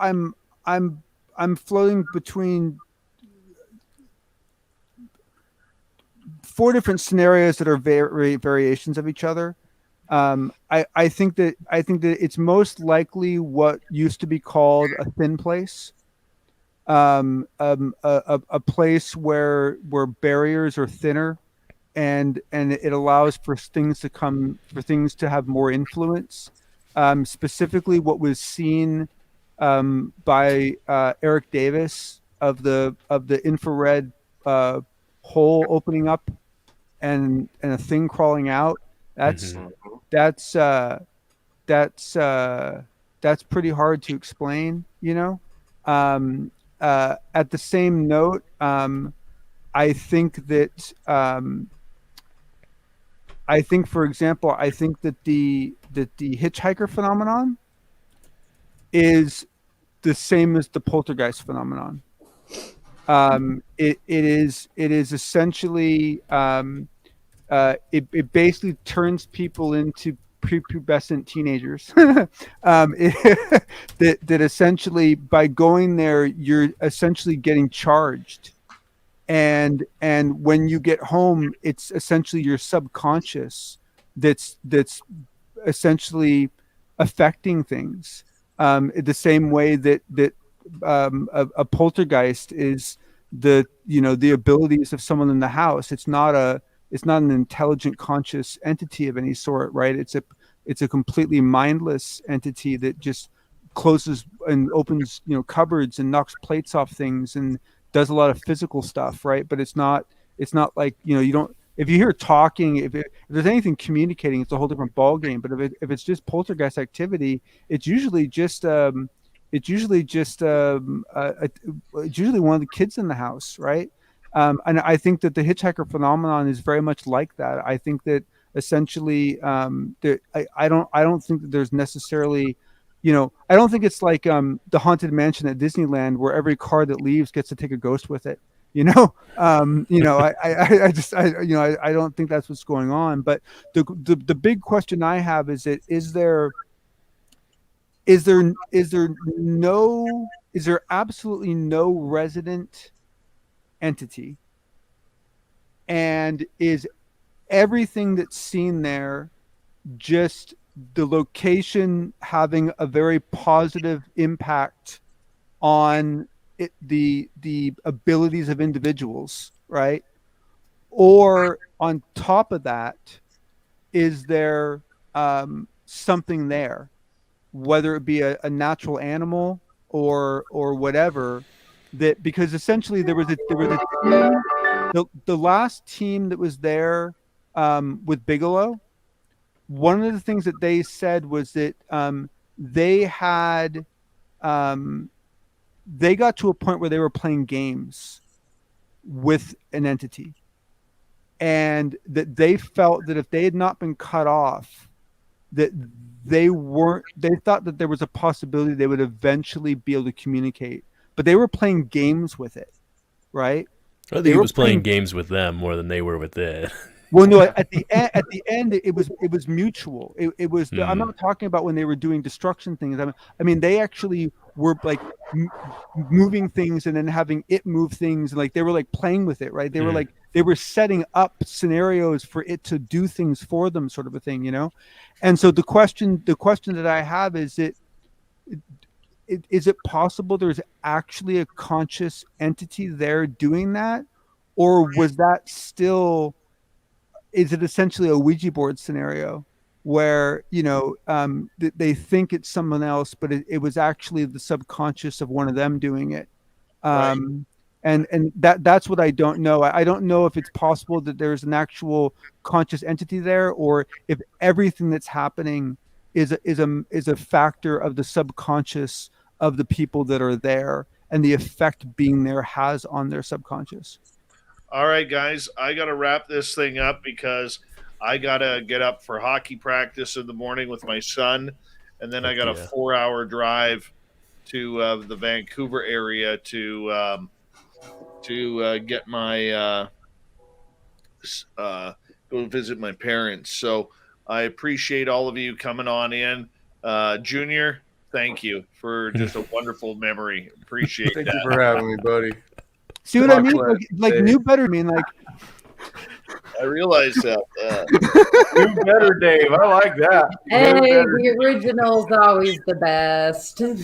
I'm floating between 4 different scenarios that are variations of each other. I think that it's most likely what used to be called a thin place, a place where barriers are thinner, and it allows for things to have more influence. Specifically, what was seen by Eric Davis of the infrared hole opening up and a thing crawling out. That's that's uh, that's pretty hard to explain, you know. At the same note, I think that for example, I think that the hitchhiker phenomenon is the same as the poltergeist phenomenon. It is essentially it basically turns people into prepubescent teenagers. That essentially by going there, you're essentially getting charged, and when you get home, it's essentially your subconscious that's essentially affecting things. The same way that a poltergeist is the abilities of someone in the house. It's not an intelligent, conscious entity of any sort, right? It's a completely mindless entity that just closes and opens, cupboards and knocks plates off things and does a lot of physical stuff, right? But it's not like, you don't. If you hear talking, if there's anything communicating, it's a whole different ball game. But if it's just poltergeist activity, it's usually just one of the kids in the house, right? And I think that the hitchhiker phenomenon is very much like that. I think that essentially, I don't think that there's necessarily, I don't think it's like the Haunted Mansion at Disneyland where every car that leaves gets to take a ghost with it. I don't think that's what's going on. But the big question I have is that is there absolutely no resident entity, and is everything that's seen there just the location having a very positive impact on the abilities of individuals, right? Or on top of that, is there something there, whether it be a natural animal or whatever, that because essentially there was a team, the last team that was there with Bigelow, one of the things that they said was that they got to a point where they were playing games with an entity, and that they felt that if they had not been cut off, that they thought that there was a possibility they would eventually be able to communicate, but they were playing games with it, right? I think he was playing games with them more than they were with it. Well, no, at the end, it was mutual. It was. I'm not talking about when they were doing destruction things. I mean, they actually were like moving things and then having it move things, and like they were like playing with it, right? They were like they were setting up scenarios for it to do things for them, sort of a thing, And so the question that I have is is it possible there's actually a conscious entity there doing that, or was that still? Is it essentially a Ouija board scenario where, they think it's someone else, but it was actually the subconscious of one of them doing it? Right. And that's what I don't know. I don't know if it's possible that there's an actual conscious entity there, or if everything that's happening is a factor of the subconscious of the people that are there, and the effect being there has on their subconscious. All right, guys, I got to wrap this thing up because I got to get up for hockey practice in the morning with my son, and then I got a 4-hour drive to the Vancouver area to get my go visit my parents. So I appreciate all of you coming on in. Junior, thank you for just a wonderful memory. Appreciate that. Thank you for having me, buddy. See what I mean? Like knew better. I mean, like I realize that. Knew better, Dave. I like that. Hey, the original's always the best. All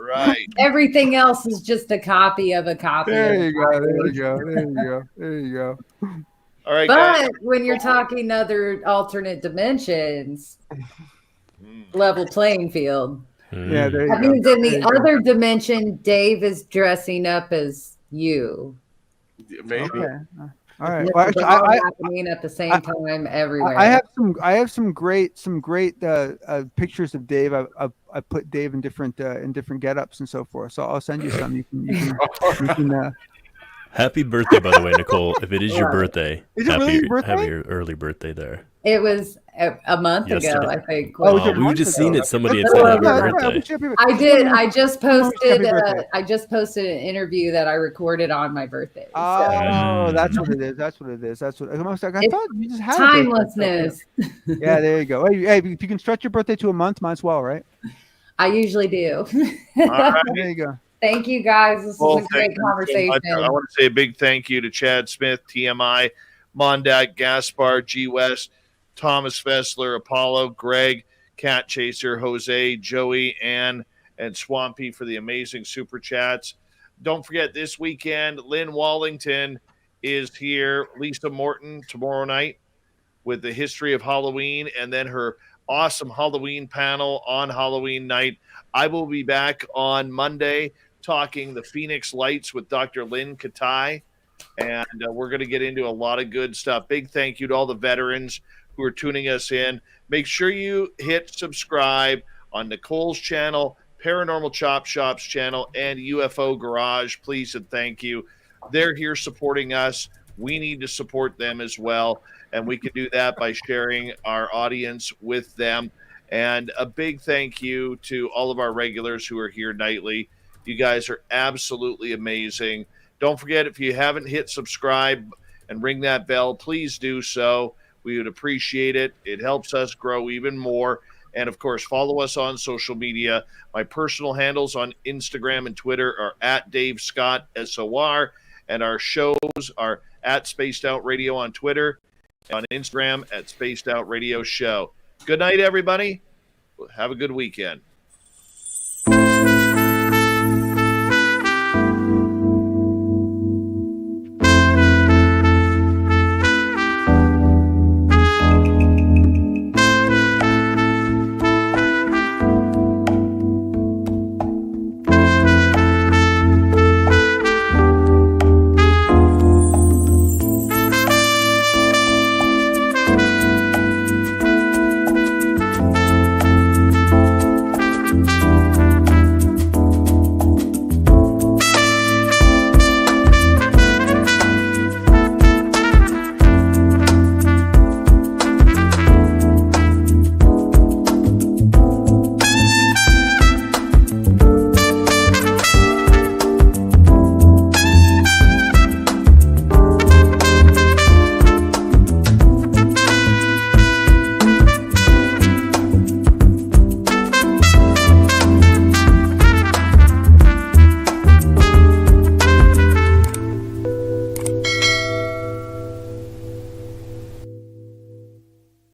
Right. Everything else is just a copy of a copy. There of a you go. copy. There you go. There you go. There you go. All right, guys. But when you're talking other alternate dimensions, level playing field. Yeah, there you That go. means in There the you go. other dimension, Dave is dressing up as you. Maybe. Okay. All right. This Well, is actually, all happening at the same time everywhere. I have some great pictures of Dave. I put Dave in different get-ups and so forth. So I'll send you some. You can Happy birthday, by the way, Nicole. If it is your birthday, Is it really your birthday? happy early birthday there. It was a month ago, Yesterday. I think. Oh, we were just seeing it. Somebody had That's said what happy I was birthday. I did. I just posted. birthday. I just posted an interview that I recorded on my birthday. Oh, that's what it is. That's what it is. That's what I was like. I It's thought you just had a birthday. timelessness. Yeah, there you go. Hey, if you can stretch your birthday to a month, might as well, right? I usually do. All right. There you go. Thank you guys. This was a great thank you so conversation. much. I want to say a big thank you to Chad Smith, TMI, Mondak, Gaspar, G West, Thomas Fessler, Apollo, Greg, Cat Chaser, Jose, Joey, Ann, and Swampy for the amazing super chats. Don't forget this weekend, Lynn Wallington is here. Lisa Morton tomorrow night with the history of Halloween, and then her awesome Halloween panel on Halloween night. I will be back on Monday talking the Phoenix Lights with Dr. Lynn Katai, and we're going to get into a lot of good stuff. Big thank you to all the veterans who are tuning us in. Make sure you hit subscribe on Nicole's channel, Paranormal Chop Shop's channel, and UFO Garage. Please and thank you. They're here supporting us. We need to support them as well, and we can do that by sharing our audience with them. And a big thank you to all of our regulars who are here nightly. You guys are absolutely amazing. Don't forget, if you haven't hit subscribe and ring that bell, please do so. We would appreciate it. It helps us grow even more. And, of course, follow us on social media. My personal handles on Instagram and Twitter are at Dave Scott, SOR. And our shows are at Spaced Out Radio on Twitter, on Instagram at Spaced Out Radio Show. Good night, everybody. Have a good weekend.